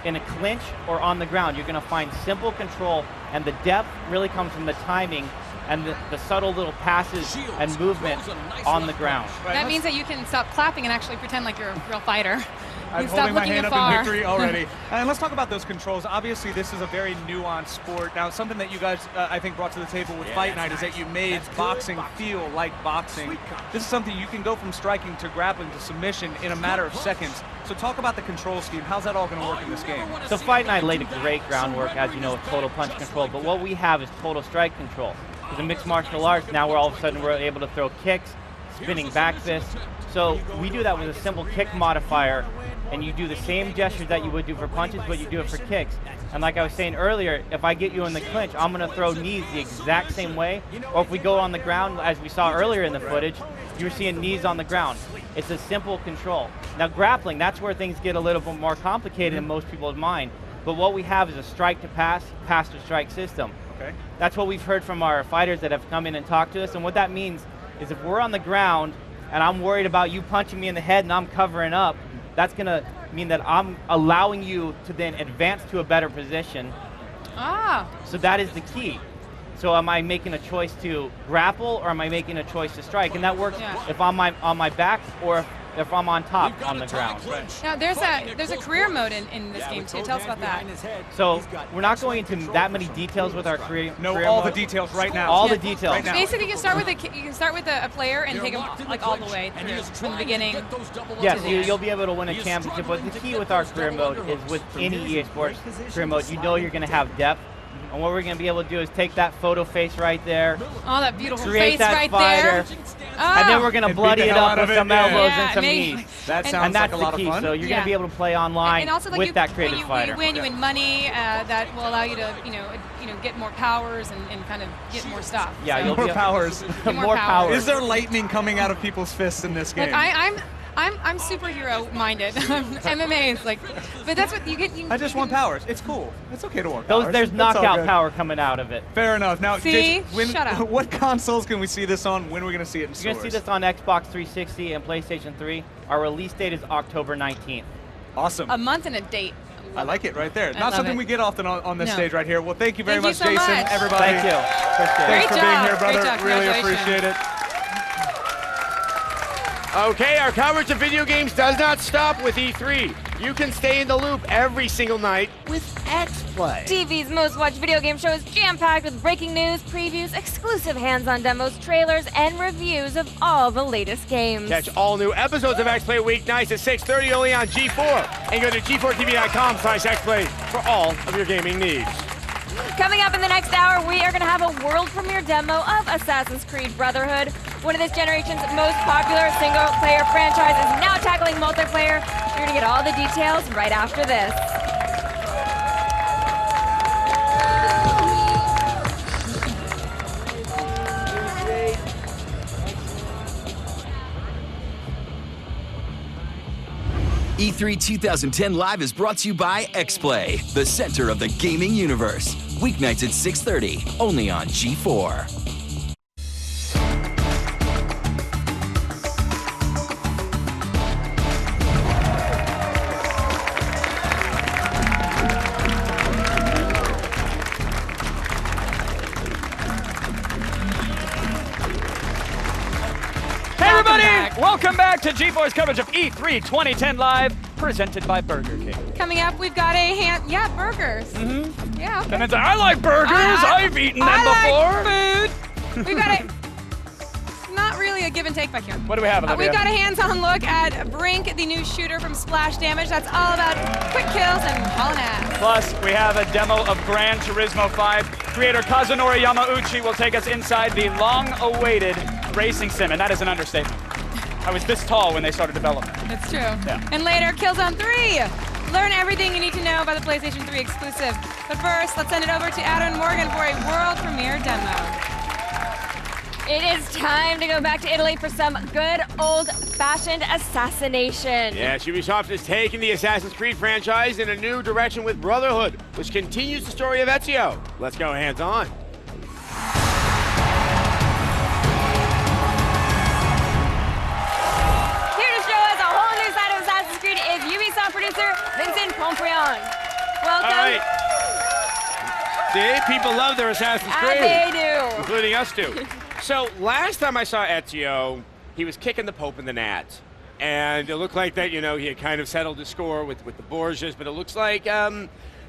[SPEAKER 4] in a clinch, or on the ground, you're going to find simple control, and the depth really comes from the timing and the subtle little passes and movement on the ground.
[SPEAKER 3] That means that you can stop clapping and actually pretend like you're a real fighter.
[SPEAKER 12] I'm holding my hand up in victory already. And let's talk about those controls. Obviously, this is a very nuanced sport. Now, something that you guys, I think, brought to the table with Fight Night is that you made boxing feel like boxing. This is something you can go from striking to grappling to submission in a matter of seconds. So talk about the control scheme. How's that all going to work in this game?
[SPEAKER 4] So Fight Night laid a great groundwork, as you know, with total punch control. But what we have is total strike control. Because in mixed martial arts, now all of a sudden we're able to throw kicks, spinning back fists. So we do that with a simple kick modifier, and you do the same gestures that you would do for punches, but you do it for kicks. And like I was saying earlier, if I get you in the clinch, I'm going to throw knees the exact same way. Or if we go on the ground, as we saw earlier in the footage, you're seeing knees on the ground. It's a simple control. Now grappling, that's where things get a little bit more complicated in most people's mind. But what we have is a strike to pass, pass to strike system.
[SPEAKER 12] Okay.
[SPEAKER 4] That's what we've heard from our fighters that have come in and talked to us. And what that means is if we're on the ground and I'm worried about you punching me in the head and I'm covering up, that's going to mean that I'm allowing you to then advance to a better position. So that is the key. So am I making a choice to grapple or am I making a choice to strike? And that works if I'm on my back or if I'm on top on the ground.
[SPEAKER 3] Now there's a career mode in this game too. Tell us about that.
[SPEAKER 4] So we're not going into that many details with our career.
[SPEAKER 12] All
[SPEAKER 4] mode.
[SPEAKER 12] the details right now.
[SPEAKER 4] All the details.
[SPEAKER 12] Right now.
[SPEAKER 3] Basically, you can start with a player and take them like all the way through, from the beginning.
[SPEAKER 4] Yes, you'll be able to win a championship. But the key with our career mode is with any EA Sports career mode, you know you're going to have depth. And what we're going to be able to do is take that photo face right there.
[SPEAKER 3] Oh, that beautiful
[SPEAKER 4] create
[SPEAKER 3] face
[SPEAKER 4] that
[SPEAKER 3] right
[SPEAKER 4] fighter,
[SPEAKER 3] there.
[SPEAKER 4] And then we're going to bloody it up with some elbows and some knees.
[SPEAKER 12] That sounds like a lot of fun.
[SPEAKER 4] So you're going to be able to play online
[SPEAKER 3] and also, like,
[SPEAKER 4] with that creative fighter.
[SPEAKER 3] When you win, you win money that will allow you to, get more powers and kind of get more stuff.
[SPEAKER 4] Yeah,
[SPEAKER 3] so.
[SPEAKER 12] More powers.
[SPEAKER 3] More powers.
[SPEAKER 12] Is there lightning coming out of people's fists in this game?
[SPEAKER 3] Look, I'm superhero minded. MMA is like, but that's what you get.
[SPEAKER 12] I just want powers. It's cool. It's okay to want powers.
[SPEAKER 4] There's knockout power coming out of it.
[SPEAKER 12] Fair enough. Now,
[SPEAKER 3] see?
[SPEAKER 12] Jason,
[SPEAKER 3] Shut up.
[SPEAKER 12] What consoles can we see this on? When are we going to see it in stores?
[SPEAKER 4] You're going to see this on Xbox 360 and PlayStation 3. Our release date is October 19th.
[SPEAKER 12] Awesome.
[SPEAKER 3] A month and a date.
[SPEAKER 12] I like it right there.
[SPEAKER 3] I
[SPEAKER 12] Not
[SPEAKER 3] love
[SPEAKER 12] something
[SPEAKER 3] it.
[SPEAKER 12] we get often on this
[SPEAKER 3] No.
[SPEAKER 12] stage right here. Well, thank you very much,
[SPEAKER 3] Thank you so
[SPEAKER 12] Jason.
[SPEAKER 3] much.
[SPEAKER 12] Everybody.
[SPEAKER 4] Thank you.
[SPEAKER 12] Thanks for being here, brother.
[SPEAKER 3] Great job.
[SPEAKER 12] Really
[SPEAKER 3] Congratulations.
[SPEAKER 12] appreciate it.
[SPEAKER 4] Okay, our coverage of video games does not stop with E3. You can stay in the loop every single night with X-Play.
[SPEAKER 18] TV's most watched video game show is jam-packed with breaking news, previews, exclusive hands-on demos, trailers, and reviews of all the latest games.
[SPEAKER 4] Catch all new episodes of X-Play weeknights at 6:30 only on G4. And go to g4tv.com/Xplay for all of your gaming needs.
[SPEAKER 18] Coming up in the next hour, we are going to have a world premiere demo of Assassin's Creed Brotherhood. One of this generation's most popular single-player franchises is now tackling multiplayer. You're going to get all the details right after this.
[SPEAKER 1] E3 2010 Live is brought to you by X-Play, the center of the gaming universe. Weeknights at 6:30, only on G4.
[SPEAKER 2] back to GeForce coverage of E3 2010 Live, presented by Burger King.
[SPEAKER 3] Coming up, we've got burgers.
[SPEAKER 2] Mm-hmm.
[SPEAKER 3] Yeah, okay.
[SPEAKER 2] And it's, I like burgers. I've eaten them before.
[SPEAKER 3] Like food. We've got not really a give and take back here.
[SPEAKER 2] What do we have, Olivia?
[SPEAKER 3] We've got a hands-on look at Brink, the new shooter from Splash Damage. That's all about quick kills and hauling ass.
[SPEAKER 2] Plus, we have a demo of Gran Turismo 5. Creator Kazunori Yamauchi will take us inside the long-awaited racing sim, and that is an understatement. I was this tall when they started development.
[SPEAKER 3] It's true.
[SPEAKER 2] Yeah.
[SPEAKER 3] And later, Killzone 3. Learn everything you need to know about the PlayStation 3 exclusive. But first, let's send it over to Adam and Morgan for a world premiere demo.
[SPEAKER 18] It is time to go back to Italy for some good old-fashioned assassination.
[SPEAKER 4] Yeah, Ubisoft is taking the Assassin's Creed franchise in a new direction with Brotherhood, which continues the story of Ezio. Let's go hands-on.
[SPEAKER 18] Here to show us a whole new side of Assassin's Creed is Ubisoft producer Vincent Pomprion. Welcome.
[SPEAKER 4] All right. See, people love their Assassin's Creed.
[SPEAKER 18] They do.
[SPEAKER 4] Including us two. So last time I saw Ezio, he was kicking the Pope in the nads. And it looked like that, he had kind of settled his score with the Borgias, but it looks like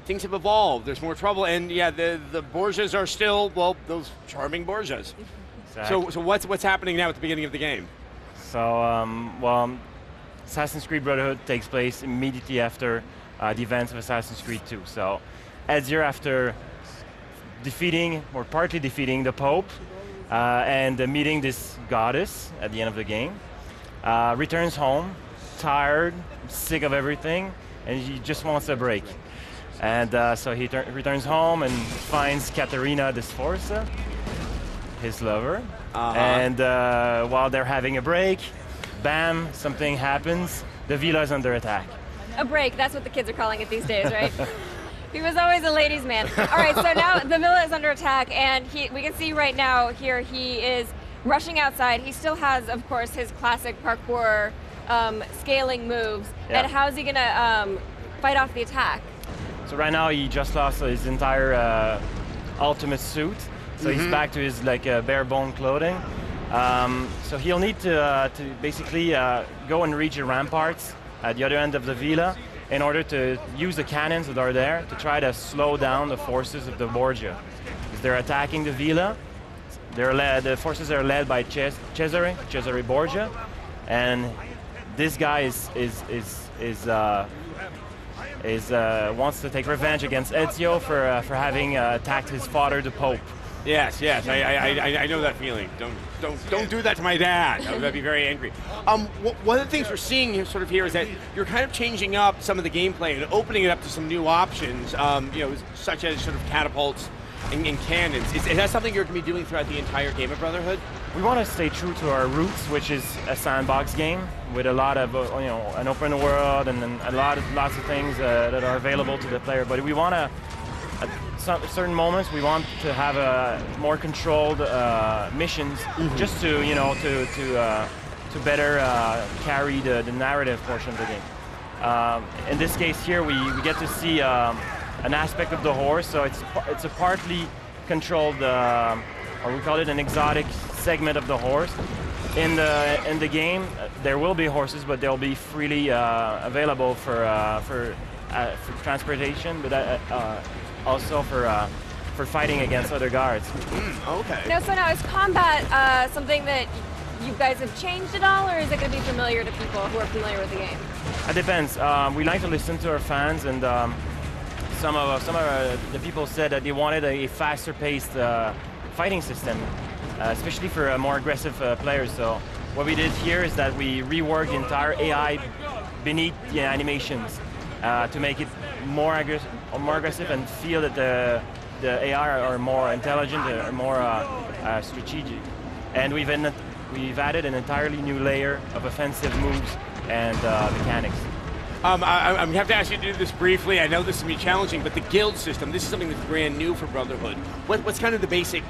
[SPEAKER 4] things have evolved. There's more trouble, and yeah, the Borgias are still, well, those charming Borgias.
[SPEAKER 16] Exactly.
[SPEAKER 4] So what's happening now at the beginning of the game?
[SPEAKER 16] So, Assassin's Creed Brotherhood takes place immediately after the events of Assassin's Creed 2. So, Ezio, after defeating, or partly defeating the Pope, and meeting this goddess at the end of the game, returns home, tired, sick of everything, and he just wants a break. And so he returns home and finds Caterina de Sforza, his lover. And while they're having a break, bam, something happens. The villa is under attack.
[SPEAKER 18] A break, that's what the kids are calling it these days, right? He was always a ladies' man. All right, so now the villa is under attack, and we can see right now here he is rushing outside. He still has, of course, his classic parkour scaling moves.
[SPEAKER 16] Yeah.
[SPEAKER 18] And how's he gonna fight off the attack?
[SPEAKER 16] So right now he just lost his entire ultimate suit, so he's back to his bare bone clothing. So he'll need to basically go and reach the ramparts at the other end of the villa, in order to use the cannons that are there to try to slow down the forces of the Borgia. Because they're attacking the villa. The forces are led by Cesare Borgia, and this guy wants to take revenge against Ezio for having attacked his father, the Pope.
[SPEAKER 4] Yes, I know that feeling. Don't do that to my dad. I'd be very angry. One of the things we're seeing here is that you're kind of changing up some of the gameplay and opening it up to some new options, such as sort of catapults and cannons. Is that something you're going to be doing throughout the entire game of Brotherhood?
[SPEAKER 16] We want to stay true to our roots, which is a sandbox game with a lot of an open world and lots of things that are available to the player. But we want to. At certain moments, we want to have more controlled missions, just to better carry the narrative portion of the game. In this case here, we get to see an aspect of the horse, so it's a partly controlled, or we call it an exotic segment of the horse. In the game, there will be horses, but they'll be freely available for transportation, but also for fighting against other guards.
[SPEAKER 4] Okay.
[SPEAKER 18] Now is combat something that you guys have changed at all, or is it going to be familiar to people who are familiar with the game?
[SPEAKER 16] It depends. We like to listen to our fans, and some of the people said that they wanted a faster-paced fighting system, especially for more aggressive players. So what we did here is that we reworked the entire AI beneath the animations to make it more aggressive and feel that the AI are more intelligent, are more strategic. And we've added an entirely new layer of offensive moves and mechanics.
[SPEAKER 4] I'm going to have to ask you to do this briefly. I know this is going to be challenging, but the guild system, this is something that's brand new for Brotherhood. What's kind of the basic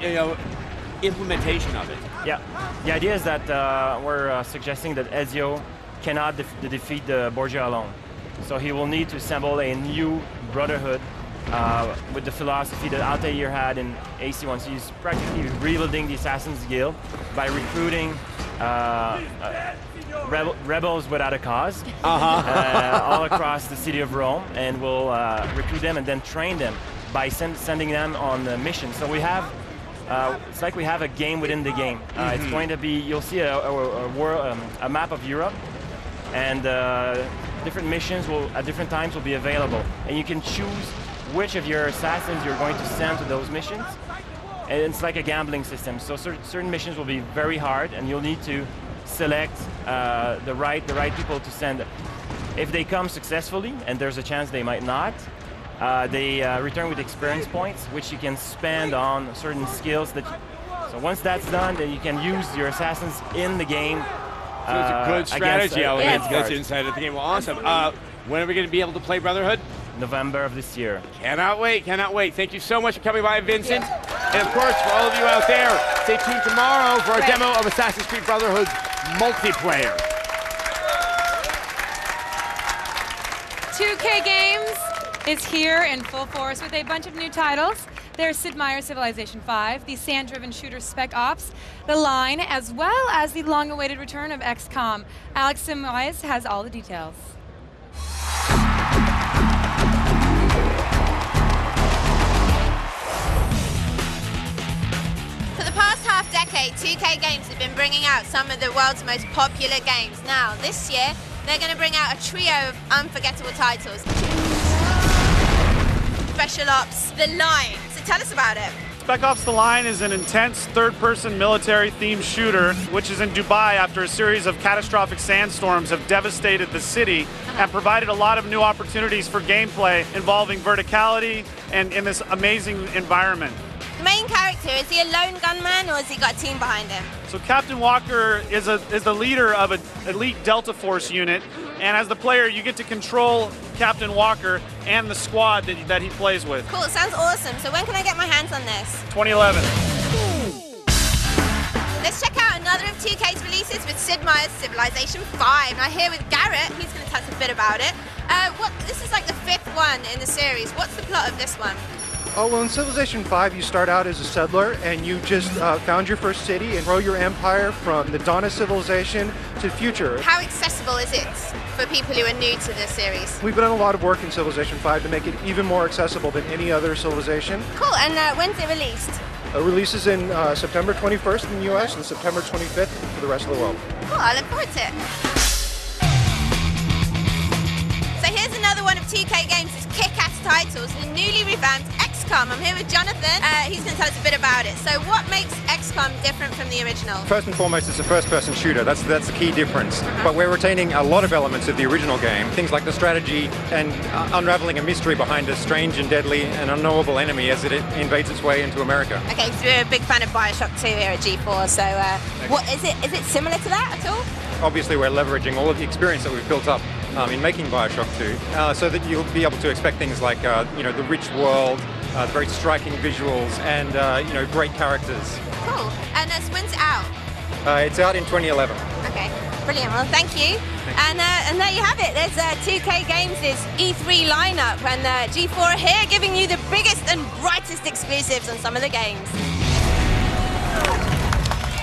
[SPEAKER 4] implementation of it?
[SPEAKER 16] Yeah, the idea is that we're suggesting that Ezio cannot defeat the Borgia alone. So he will need to assemble a new Brotherhood with the philosophy that Altair had in AC1. So he's practically rebuilding the Assassin's Guild by recruiting rebels without a cause all across the city of Rome, and we'll recruit them and then train them by sending them on missions. So we have, it's like we have a game within the game. It's going to be, you'll see a map of Europe, and different missions will, at different times, will be available. And you can choose which of your assassins you're going to send to those missions. And it's like a gambling system. So certain missions will be very hard, and you'll need to select the right people to send. If they come successfully, and there's a chance they might not, they return with experience points, which you can spend on certain skills. So once that's done, then you can use your assassins in the game.
[SPEAKER 4] So it's a good strategy element that's inside of the game. Well, awesome. When are we going to be able to play Brotherhood?
[SPEAKER 16] November of this year.
[SPEAKER 4] Cannot wait, cannot wait. Thank you so much for coming by, Vincent. And of course, for all of you out there, stay tuned tomorrow for a demo of Assassin's Creed Brotherhood's multiplayer.
[SPEAKER 3] 2K Games is here in full force with a bunch of new titles. There's Sid Meier's Civilization 5, the sand-driven shooter Spec Ops, The Line, as well as the long-awaited return of XCOM. Alex Simoes has all the details.
[SPEAKER 6] For the past half-decade, 2K Games have been bringing out some of the world's most popular games. Now, this year, they're going to bring out a trio of unforgettable titles. Special Ops, The Line. So tell us about it.
[SPEAKER 17] Spec Ops The Line is an intense third-person military-themed shooter which is in Dubai after a series of catastrophic sandstorms have devastated the city and provided a lot of new opportunities for gameplay involving verticality and in this amazing environment.
[SPEAKER 6] The main character, is he a lone gunman or has he got a team behind him?
[SPEAKER 17] So Captain Walker is the leader of an elite Delta Force unit, and as the player you get to control Captain Walker and the squad that he plays with.
[SPEAKER 6] Cool, sounds awesome. So when can I get my hands on this?
[SPEAKER 17] 2011.
[SPEAKER 6] Let's check out another of 2K's releases with Sid Meier's Civilization 5. Now here with Garrett, he's going to tell us a bit about it. This is like the 5th one in the series. What's the plot of this one?
[SPEAKER 20] Oh, well, in Civilization 5, you start out as a settler, and you just found your first city and grow your empire from the dawn of civilization to the future.
[SPEAKER 6] How accessible is it for people who are new to this series?
[SPEAKER 20] We've done a lot of work in Civilization 5 to make it even more accessible than any other civilization.
[SPEAKER 6] Cool, and when's it released?
[SPEAKER 20] It releases in September 21st in the US and September 25th for the rest of the world.
[SPEAKER 6] Cool, I look forward to it. So here's another one of 2K Games' kick-ass titles, the newly revamped XCOM. I'm here with Jonathan. He's going to tell us a bit about it. So what makes XCOM different from the original?
[SPEAKER 21] First and foremost, it's a first-person shooter. That's the key difference. But we're retaining a lot of elements of the original game. Things like the strategy and unraveling a mystery behind a strange and deadly and unknowable enemy as it invades its way into America.
[SPEAKER 6] Okay, so we're a big fan of Bioshock 2 here at G4. So what is it similar to that at all?
[SPEAKER 21] Obviously, we're leveraging all of the experience that we've built up in making Bioshock 2, so that you'll be able to expect things like the rich world, the very striking visuals, and great characters.
[SPEAKER 6] Cool. And when's it out?
[SPEAKER 21] It's out in 2011.
[SPEAKER 6] Okay, brilliant. Well, thank you. And there you have it. There's 2K Games' E3 lineup, and G4 are here giving you the biggest and brightest exclusives on some of the games.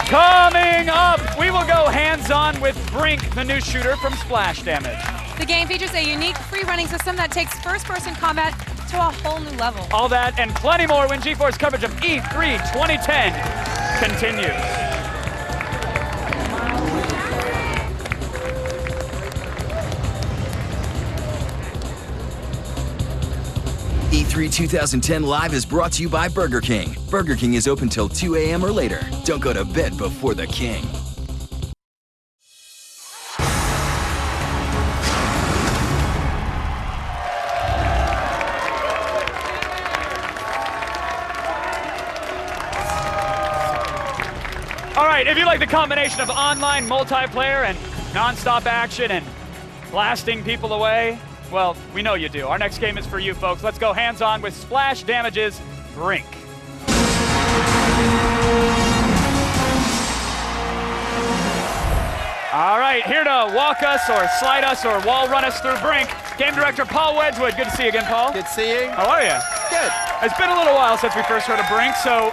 [SPEAKER 2] Coming up, we will go hands-on with Brink, the new shooter from Splash Damage.
[SPEAKER 3] The game features a unique free-running system that takes first-person combat to a whole new level.
[SPEAKER 2] All that and plenty more when G4's coverage of E3 2010 continues.
[SPEAKER 1] E3 2010 Live is brought to you by Burger King. Burger King is open till 2 a.m. or later. Don't go to bed before the king.
[SPEAKER 2] All right, if you like the combination of online multiplayer and non-stop action and blasting people away, well, we know you do. Our next game is for you folks. Let's go hands-on with Splash Damage's Brink. All right, here to walk us or slide us or wall run us through Brink, game director Paul Wedgwood. Good to see you again, Paul.
[SPEAKER 24] Good to see you.
[SPEAKER 2] How are you?
[SPEAKER 24] Good.
[SPEAKER 2] It's been a little while since we first heard of Brink, so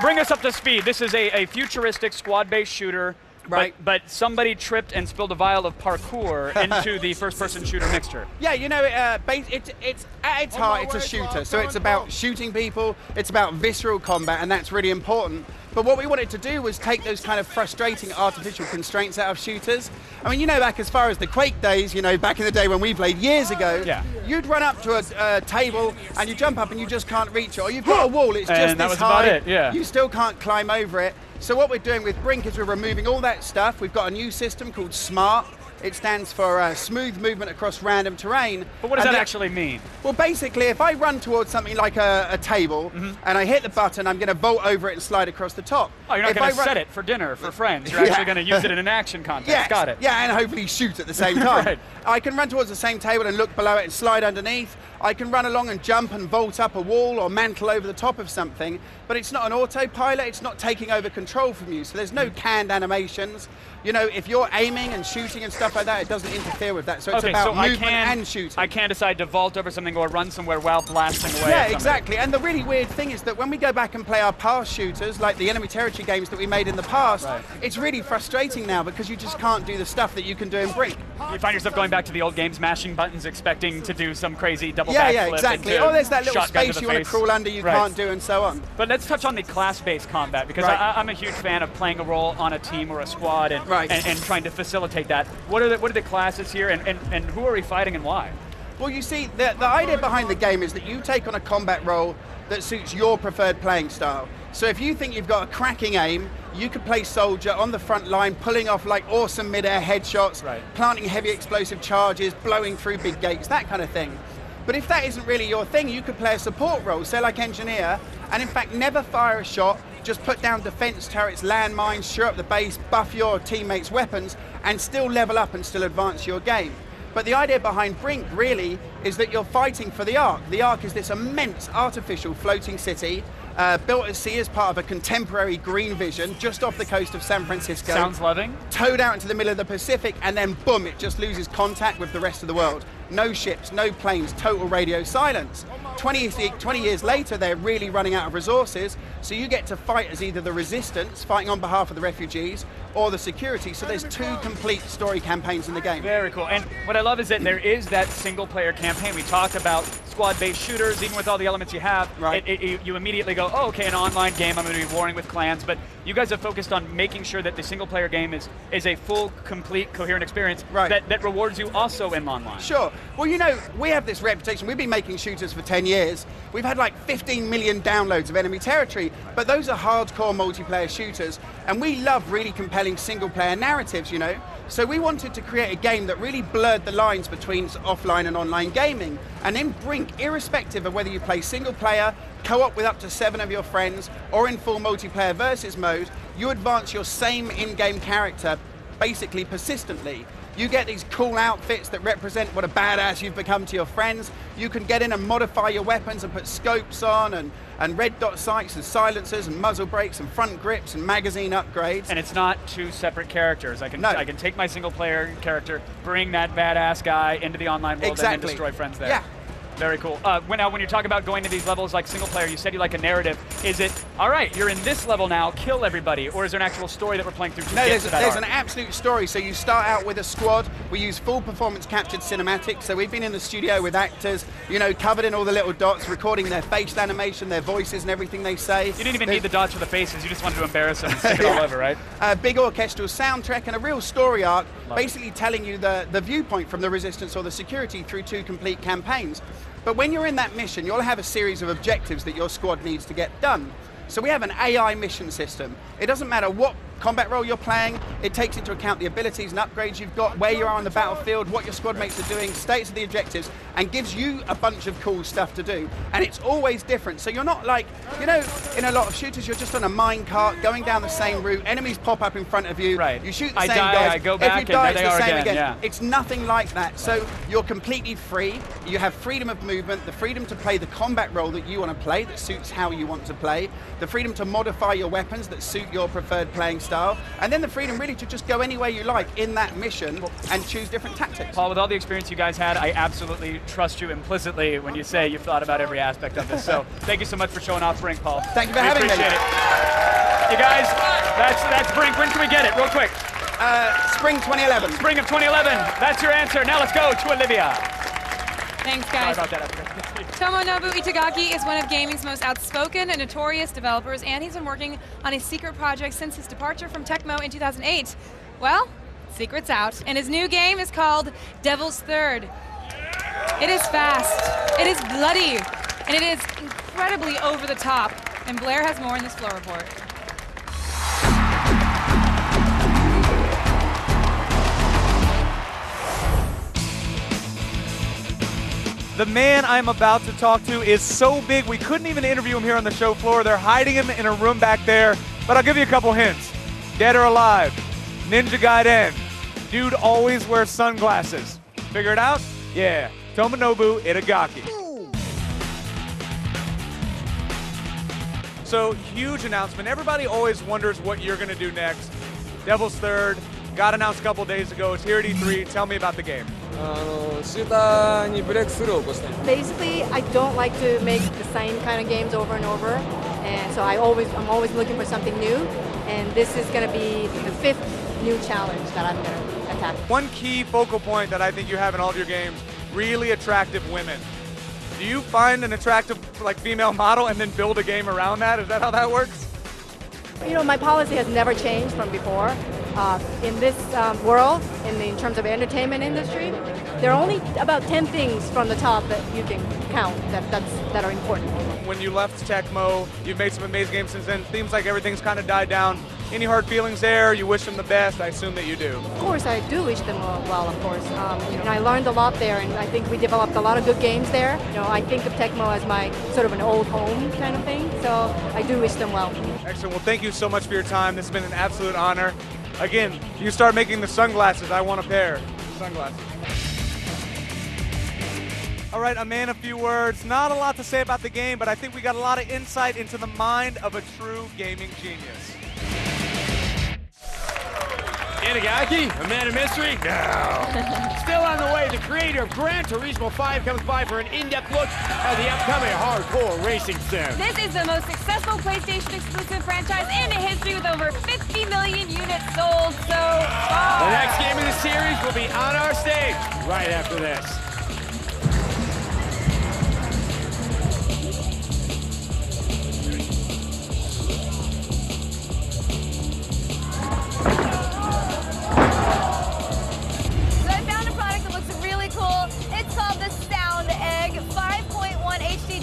[SPEAKER 2] bring us up to speed. This is a futuristic squad-based shooter Right. But somebody tripped and spilled a vial of parkour into the first-person shooter mixture.
[SPEAKER 9] Yeah, you know, it's at its heart, it's a shooter. So it's about shooting people, it's about visceral combat, and that's really important. But what we wanted to do was take those kind of frustrating artificial constraints out of shooters. I mean, you know, back as far as the Quake days, you know, back in the day when we played years ago, you'd run up to a table and you jump up and you just can't reach it. Or you've got a wall, it's just this high, you still can't climb over it. So what we're doing with Brink is we're removing all that stuff. We've got a new system called SMART. It stands for smooth movement across random terrain.
[SPEAKER 2] But what does that actually mean?
[SPEAKER 9] Well, basically, if I run towards something like a table and I hit the button, I'm going to vault over it and slide across the top.
[SPEAKER 2] Oh, you're not going to set it for dinner for friends. You're actually going to use it in an action context.
[SPEAKER 9] Yes.
[SPEAKER 2] Got it.
[SPEAKER 9] Yeah, and hopefully shoot at the same time.
[SPEAKER 2] Right.
[SPEAKER 9] I can run towards the same table and look below it and slide underneath. I can run along and jump and vault up a wall or mantle over the top of something, but it's not an autopilot, it's not taking over control from you, so there's no canned animations. You know, if you're aiming and shooting and stuff like that, it doesn't interfere with that, so it's about movement and shooting.
[SPEAKER 2] I can decide to vault over something or run somewhere while blasting away
[SPEAKER 9] Yeah,
[SPEAKER 2] at something.
[SPEAKER 9] exactly, and the really weird thing is that when we go back and play our past shooters, like the enemy territory games that we made in the past, it's really frustrating now because you just can't do the stuff that you can do in Brink.
[SPEAKER 2] You find yourself going back to the old games, mashing buttons, expecting to do some crazy double backflip.
[SPEAKER 9] Yeah, exactly. Oh, there's that little space you want to crawl under you can't do and so on.
[SPEAKER 2] But let's touch on the class-based combat because I'm a huge fan of playing a role on a team or a squad and trying to facilitate that. What are the classes here and who are we fighting and why?
[SPEAKER 9] Well, you see, the idea behind the game is that you take on a combat role that suits your preferred playing style. So if you think you've got a cracking aim, you could play soldier on the front line, pulling off like awesome mid-air headshots, planting heavy explosive charges, blowing through big gates, that kind of thing. But if that isn't really your thing, you could play a support role, say like engineer, and in fact never fire a shot, just put down defense turrets, landmines, shore up the base, buff your teammates' weapons, and still level up and still advance your game. But the idea behind Brink really is that you're fighting for the Ark. The Ark is this immense artificial floating city built at sea as part of a contemporary green vision just off the coast of San Francisco.
[SPEAKER 2] Sounds loving.
[SPEAKER 9] Towed out into the middle of the Pacific, and then boom, it just loses contact with the rest of the world. No ships, no planes, total radio silence. 20 years later, they're really running out of resources, so you get to fight as either the resistance, fighting on behalf of the refugees, or the security, so there's two complete story campaigns in the game.
[SPEAKER 2] Very cool. And what I love is that there is that single-player campaign. We talk about squad-based shooters, even with all the elements you have, you immediately go, oh, okay, an online game, I'm going to be warring with clans, but you guys have focused on making sure that the single-player game is a full, complete, coherent experience that rewards you also in online.
[SPEAKER 9] Sure. Well, you know, we have this reputation. We've been making shooters for 10 years. We've had like 15 million downloads of enemy territory, but those are hardcore multiplayer shooters, and we love really compelling single-player narratives, you know? So we wanted to create a game that really blurred the lines between offline and online gaming. And in Brink, irrespective of whether you play single-player, co-op with up to 7 of your friends, or in full multiplayer versus mode, you advance your same in-game character basically persistently. You get these cool outfits that represent what a badass you've become to your friends. You can get in and modify your weapons and put scopes on and red dot sights and silencers and muzzle brakes and front grips and magazine upgrades.
[SPEAKER 2] And it's not two separate characters. I can take my single player character, bring that badass guy into the online world and then destroy friends there.
[SPEAKER 9] Yeah.
[SPEAKER 2] Very cool. When you talk about going to these levels like single player, you said you like a narrative. Is it, all right, you're in this level now, kill everybody, or is there an actual story that we're playing through to get to that
[SPEAKER 9] there's
[SPEAKER 2] arc?
[SPEAKER 9] an absolute story. So you start out with a squad. We use full performance captured cinematics. So we've been in the studio with actors, you know, covered in all the little dots, recording their facial animation, their voices and everything they say.
[SPEAKER 2] You didn't even need the dots for the faces, you just wanted to embarrass them and stick it all over, right?
[SPEAKER 9] A big orchestral soundtrack and a real story arc, basically telling you the viewpoint from the resistance or the security through 2 complete campaigns. But when you're in that mission, you'll have a series of objectives that your squad needs to get done. So we have an AI mission system. It doesn't matter what combat role you're playing, it takes into account the abilities and upgrades you've got, where you are on the battlefield, what your squad mates are doing, status of the objectives, and gives you a bunch of cool stuff to do. And it's always different. So you're not like, you know, in a lot of shooters, you're just on a mine cart, going down the same route, enemies pop up in front of you, you shoot the same guys,
[SPEAKER 2] I go back
[SPEAKER 9] if you die,
[SPEAKER 2] and
[SPEAKER 9] it's the same again.
[SPEAKER 2] Yeah.
[SPEAKER 9] It's nothing like that. So you're completely free, you have freedom of movement, the freedom to play the combat role that you want to play, that suits how you want to play, the freedom to modify your weapons that suit your preferred playing style, and then the freedom really to just go anywhere you like in that mission and choose different tactics.
[SPEAKER 2] Paul, with all the experience you guys had, I absolutely trust you implicitly when you say you've thought about every aspect of this. So thank you so much for showing off Brink, Paul.
[SPEAKER 9] Thank you for having me.
[SPEAKER 2] Appreciate it. Hey guys, that's Brink. When can we get it? Real quick.
[SPEAKER 9] Spring 2011.
[SPEAKER 2] Spring of 2011. That's your answer. Now let's go to Olivia.
[SPEAKER 3] Thanks, guys.
[SPEAKER 2] Sorry about that.
[SPEAKER 3] Tomonobu Itagaki is one of gaming's most outspoken and notorious developers, and he's been working on a secret project since his departure from Tecmo in 2008. Well, secret's out, and his new game is called Devil's Third. It is fast, it is bloody, and it is incredibly over the top. And Blair has more in this floor report.
[SPEAKER 12] The man I'm about to talk to is so big we couldn't even interview him here on the show floor. They're hiding him in a room back there, but I'll give you a couple hints. Dead or alive, Ninja Gaiden, dude always wears sunglasses. Figure it out? Yeah, Tomonobu Itagaki. So, huge announcement. Everybody always wonders what you're going to do next. Devil's Third, got announced a couple days ago. It's here at E3. Tell me about the game.
[SPEAKER 10] Basically, I don't like to make the same kind of games over and over, and so I'm always looking for something new, and this is going to be the 5th new challenge that I'm going to attack.
[SPEAKER 12] One key focal point that I think you have in all of your games, really attractive women. Do you find an attractive female model and then build a game around that? Is that how that works?
[SPEAKER 10] You know, my policy has never changed from before. In this world, in terms of entertainment industry, there are only about 10 things from the top that you can count that are important.
[SPEAKER 12] When you left Tecmo, you've made some amazing games since then. Seems like everything's kind of died down. Any hard feelings there? You wish them the best? I assume that you do.
[SPEAKER 10] Of course, I do wish them well, of course. And I learned a lot there, and I think we developed a lot of good games there. You know, I think of Tecmo as my sort of an old home kind of thing, so I do wish them well.
[SPEAKER 12] Excellent. Well, thank you so much for your time. This has been an absolute honor. Again, you start making the sunglasses. I want a pair of sunglasses. All right, a man, a few words. Not a lot to say about the game, but I think we got a lot of insight into the mind of a true gaming genius.
[SPEAKER 4] Itagaki, a man of mystery? No. Still on the way, the creator of Gran Turismo 5 comes by for an in-depth look at the upcoming hardcore racing sim.
[SPEAKER 18] This is the most successful PlayStation exclusive franchise in history with over 50 million units sold so far.
[SPEAKER 4] The next game in the series will be on our stage right after this.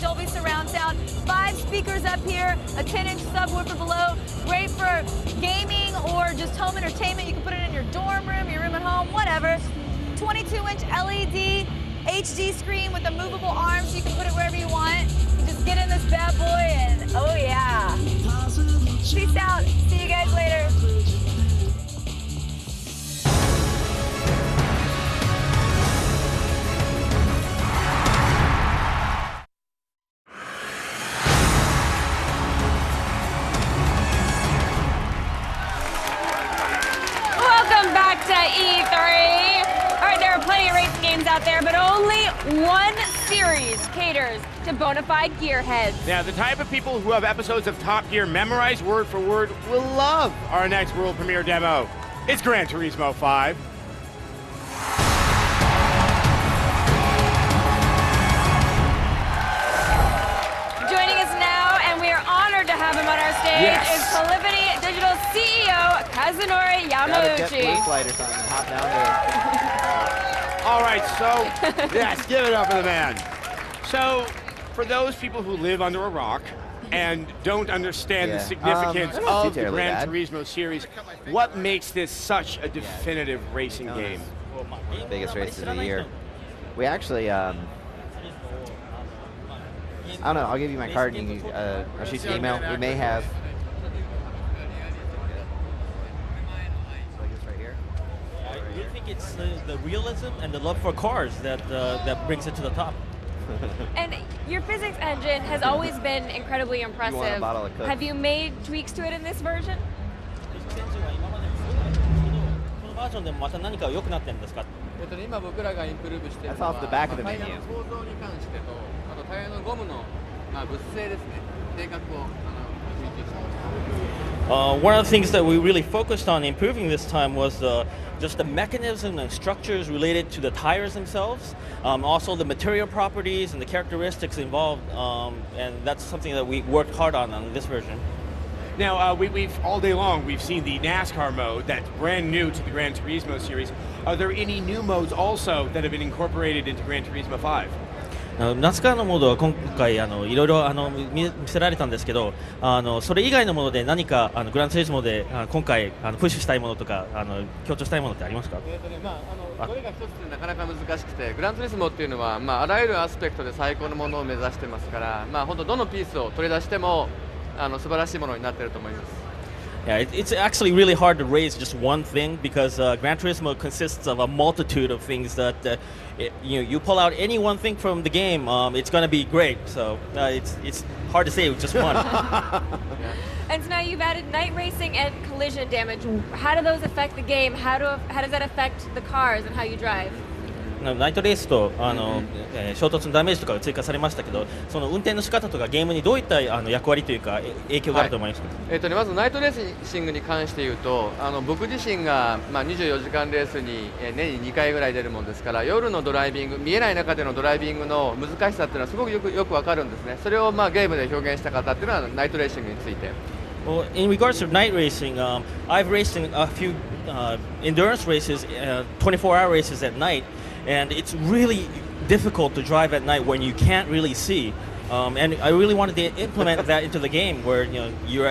[SPEAKER 5] Dolby surround sound, 5 speakers up here, a 10-inch subwoofer below, great for gaming or just home entertainment. You can put it in your dorm room, your room at home, whatever. 22-inch LED HD screen with a movable arm so you can put it wherever you want. Just get in this bad boy and oh yeah. Peace out. See you guys later.
[SPEAKER 18] Out there, but only one series caters to bona fide gearheads.
[SPEAKER 4] Now, the type of people who have episodes of Top Gear memorized word for word will love our next world premiere demo. It's Gran Turismo 5.
[SPEAKER 18] Joining us now, and we are honored to have him on our stage, is Polyphony Digital CEO Kazunori Yamauchi.
[SPEAKER 8] Got a JetBlue flight or something, hop down there.
[SPEAKER 4] All right, so, yes, give it up for the man. So, for those people who live under a rock and don't understand the significance of the Gran Turismo series, what makes this such a definitive racing game?
[SPEAKER 8] Biggest race of the year. We actually, I don't know, I'll give you my card and you can, I'll shoot you an email. We may have...
[SPEAKER 11] It's the realism and the love for cars that brings it to the top.
[SPEAKER 18] And your physics engine has always been incredibly impressive.
[SPEAKER 8] You want a bottle of Coke?
[SPEAKER 18] Have you made tweaks to it in this version?
[SPEAKER 8] That's off the back of the menu.
[SPEAKER 11] One of the things that we really focused on improving this time was just the mechanism and structures related to the tires themselves, also the material properties and the characteristics involved, and that's something that we worked hard on this version.
[SPEAKER 4] Now, we've all day long, we've seen the NASCAR mode that's brand new to the Gran Turismo series. Are there any new modes also that have been incorporated into Gran Turismo 5?
[SPEAKER 11] ナスカーのモードは今回いろいろ見せられたんですけど、それ以外のもので何かグランツーリスモで今回プッシュしたいものとか強調したいものってありますか？
[SPEAKER 19] どれが一つってなかなか難しくて、グランツーリスモっていうのは、あらゆるアスペクトで最高のものを目指してますから、本当どのピースを取り出しても素晴らしいものになっていると思います。
[SPEAKER 11] Yeah, it's actually really hard to raise just one thing because Gran Turismo consists of a multitude of things that you pull out any one thing from the game, it's going to be great. So it's hard to say with just one.
[SPEAKER 18] And so now you've added night racing and collision damage. How do those affect the game? How does that affect the cars and how you drive?
[SPEAKER 11] ナイトレースと衝突のダメージとかが追加されましたけど、その運転の仕方とかゲームにどういった役割というか影響があると思いますか？
[SPEAKER 19] まずナイトレーシングに関して言うと、僕自身が24時間レースに年に2回ぐらい出るもんですから、夜のドライビング、見えない中でのドライビングの難しさっていうのはすごくよくわかるんですね。それをゲームで表現した方っていうのはナイトレーシングについて。
[SPEAKER 11] Well, in regards to night racing, I've raced in a few endurance races, 24-hour races at night. And it's really difficult to drive at night when you can't really see. And I really wanted to implement that into the game where you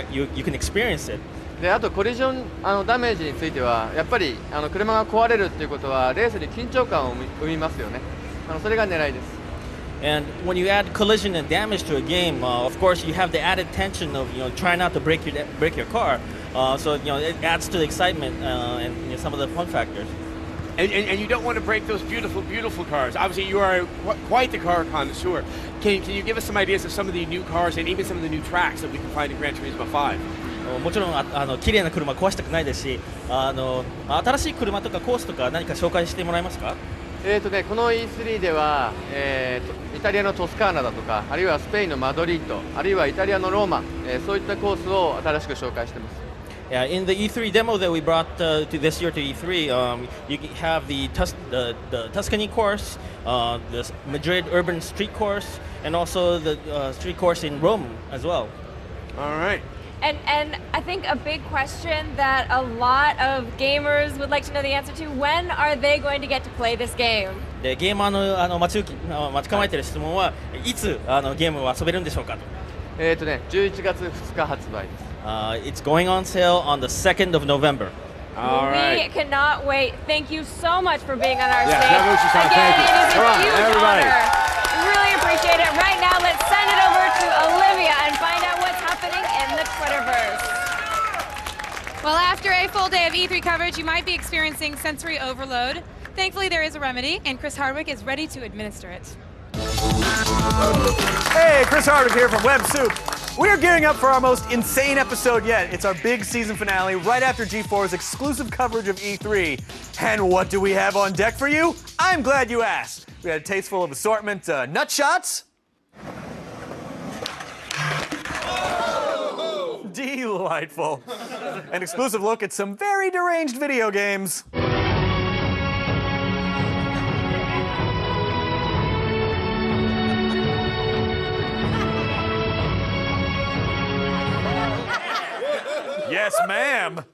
[SPEAKER 11] can experience it.
[SPEAKER 19] であとコリジョンダメージについてはやっぱり車が壊れるっていうことはレースに緊張感を生みますよね。それが狙いです。
[SPEAKER 11] And when you add collision and damage to a game, of course you have the added tension of trying not to break your car. So it adds to the excitement and some of the fun factors.
[SPEAKER 4] And you don't want to break those beautiful, beautiful cars. Obviously, you are quite the car connoisseur. Can you give us some ideas of some of the new cars and even some of the new tracks that we can find in Gran Turismo 5?
[SPEAKER 11] もちろん綺麗な車壊したくないですし、新しい車とかコースとか何か紹介してもらえますか？
[SPEAKER 19] この E3 では、イタリアのトスカーナだとか、あるいはスペインのマドリード、あるいはイタリアのローマ、そういったコースを新しく紹介しています。
[SPEAKER 11] Yeah, in the E3 demo that we brought to this year to E3, you have the Tuscany course, the Madrid urban street course, and also the street course in Rome as well.
[SPEAKER 4] All right.
[SPEAKER 18] And I think a big question that a lot of gamers would like to know the answer to: when are they going to get to play this game?
[SPEAKER 11] でゲーマーの待ち構えている質問は、いつゲームを遊べるんでしょうかと。
[SPEAKER 19] 11月2日発売です。
[SPEAKER 11] It's going on sale on the 2nd of November.
[SPEAKER 4] All right.
[SPEAKER 18] We cannot wait. Thank you so much for being on our stage.
[SPEAKER 4] Lucha-san,
[SPEAKER 18] Again,
[SPEAKER 4] thank you.
[SPEAKER 18] it is
[SPEAKER 4] Come
[SPEAKER 18] a
[SPEAKER 4] on,
[SPEAKER 18] huge
[SPEAKER 4] everybody.
[SPEAKER 18] honor. Really appreciate it. Right now, let's send it over to Olivia and find out what's happening in the Twitterverse.
[SPEAKER 3] Well, after a full day of E3 coverage, you might be experiencing sensory overload. Thankfully, there is a remedy, and Chris Hardwick is ready to administer it.
[SPEAKER 22] Hey, Chris Hardwick here from Web Soup. We are gearing up for our most insane episode yet. It's our big season finale right after G4's exclusive coverage of E3. And what do we have on deck for you? I'm glad you asked. We had a tasteful of assortment nut shots. Delightful. An exclusive look at some very deranged video games. Yes, ma'am.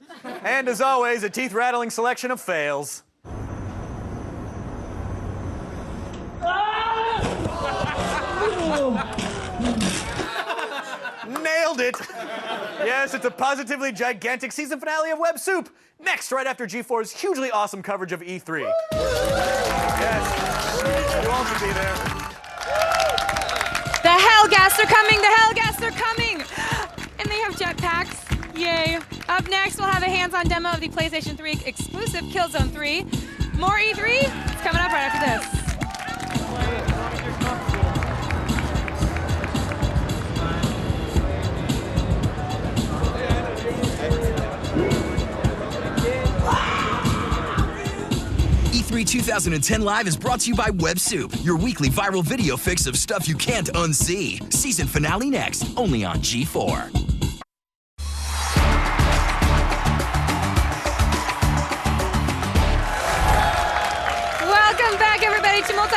[SPEAKER 22] And as always, a teeth-rattling selection of fails. Nailed it. Yes, it's a positively gigantic season finale of Web Soup. Next, right after G4's hugely awesome coverage of E3. Yes, you all should be there.
[SPEAKER 3] The Hellgasts are coming! The Hellgasts are coming! And they have jetpacks. Yay. Up next, we'll have a hands-on demo of the PlayStation 3 exclusive Killzone 3. More E3? It's coming up right after this.
[SPEAKER 1] E3 2010 Live is brought to you by Web Soup, your weekly viral video fix of stuff you can't unsee. Season finale next, only on G4.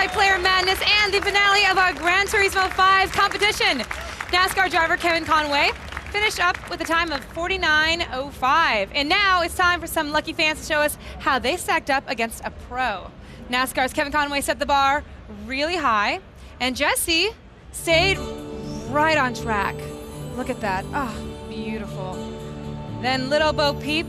[SPEAKER 3] multiplayer madness and the finale of our Gran Turismo 5 competition. NASCAR driver Kevin Conway finished up with a time of 49.05. And now it's time for some lucky fans to show us how they stacked up against a pro. NASCAR's Kevin Conway set the bar really high, and Jesse stayed right on track. Look at that. Oh, beautiful. Then little Bo Peep,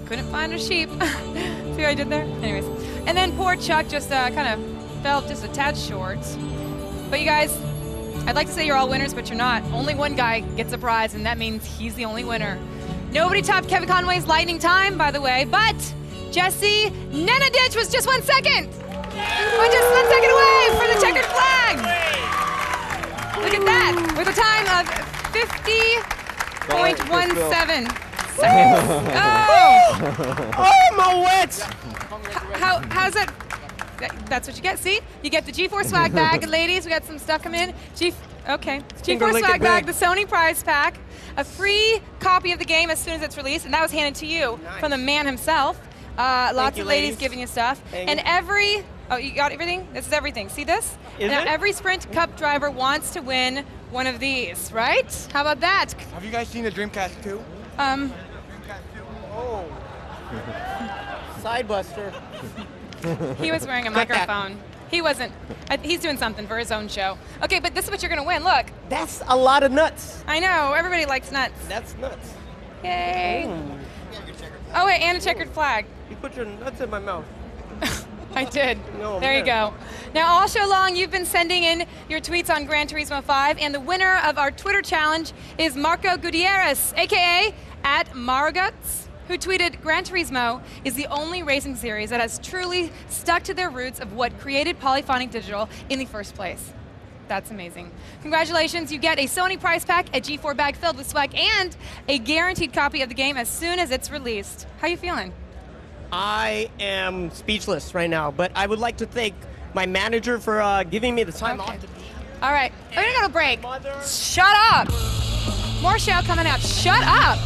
[SPEAKER 3] couldn't find her sheep. See what I did there? Anyways. And then poor Chuck just kind of fell just a tad short. But you guys, I'd like to say you're all winners, but you're not. Only one guy gets a prize, and that means he's the only winner. Nobody topped Kevin Conway's lightning time, by the way, but Jesse Nenadich was just 1 second. Just 1 second away for the checkered flag. Look at that, with a time of 50.17 seconds.
[SPEAKER 4] Oh, my wits!
[SPEAKER 3] How's that? That's what you get. See, you get the G4 swag bag, and ladies, we got some stuff coming in. G4 swag bag, the Sony prize pack, a free copy of the game as soon as it's released, and that was handed to you from the man himself. Lots of ladies giving you stuff, and you got everything. This is everything. See this? Now every Sprint Cup driver wants to win one of these, right? How about that?
[SPEAKER 13] Have you guys seen the Dreamcast 2?
[SPEAKER 4] Oh. Sidebuster.
[SPEAKER 3] He was wearing a microphone. He wasn't. He's doing something for his own show. Okay, but this is what you're going to win. Look.
[SPEAKER 4] That's a lot of nuts.
[SPEAKER 3] I know. Everybody likes nuts.
[SPEAKER 4] That's nuts.
[SPEAKER 3] Yay. Oh, wait, and a checkered flag.
[SPEAKER 4] You put your nuts in my mouth.
[SPEAKER 3] I did.
[SPEAKER 4] No,
[SPEAKER 3] there you go. Now, all show long, you've been sending in your tweets on Gran Turismo 5, and the winner of our Twitter challenge is Marco Gutierrez, a.k.a. @Marguts, who tweeted, Gran Turismo is the only racing series that has truly stuck to their roots of what created Polyphonic Digital in the first place. That's amazing. Congratulations, you get a Sony prize pack, a G4 bag filled with swag, and a guaranteed copy of the game as soon as it's released. How you feeling?
[SPEAKER 4] I am speechless right now, but I would like to thank my manager for giving me the time off.
[SPEAKER 3] All right, we're gonna go to break. Shut up. More show coming up. Shut up.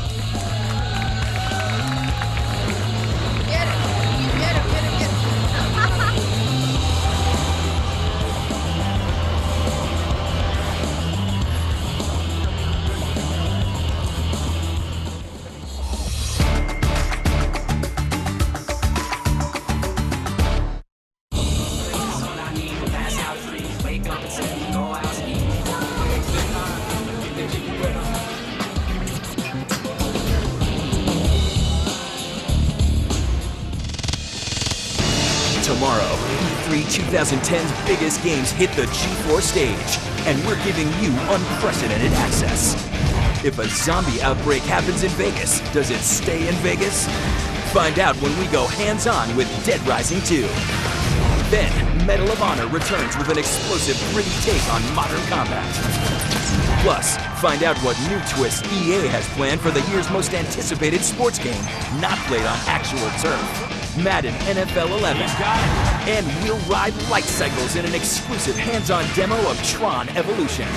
[SPEAKER 1] Tomorrow, E3 2010's biggest games hit the G4 stage, and we're giving you unprecedented access. If a zombie outbreak happens in Vegas, does it stay in Vegas? Find out when we go hands-on with Dead Rising 2. Then, Medal of Honor returns with an explosive 3D take on modern combat. Plus, find out what new twists EA has planned for the year's most anticipated sports game, not played on actual turf. Madden NFL 11. And we'll ride light cycles in an exclusive hands-on demo of Tron Evolution.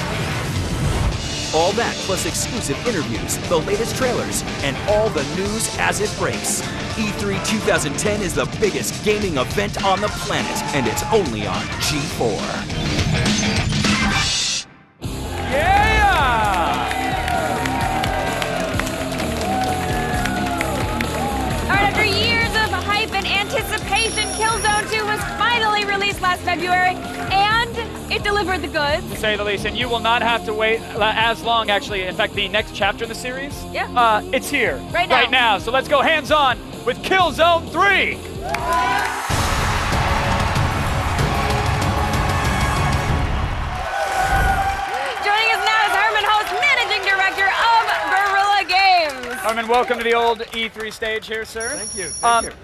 [SPEAKER 1] All that plus exclusive interviews, the latest trailers, and all the news as it breaks. E3 2010 is the biggest gaming event on the planet, and it's only on G4.
[SPEAKER 18] After years of hype and anticipation, Killzone 2 was finally released last February, and it delivered the goods.
[SPEAKER 2] To say the least, and you will not have to wait as long, actually. In fact, the next chapter in the series, it's here.
[SPEAKER 18] Right now.
[SPEAKER 2] Right now. So let's go hands-on with Killzone 3.
[SPEAKER 18] Joining us now is Herman Host, Managing Director of Guerrilla Games.
[SPEAKER 2] Herman, welcome to the old E3 stage here, sir.
[SPEAKER 13] Thank you.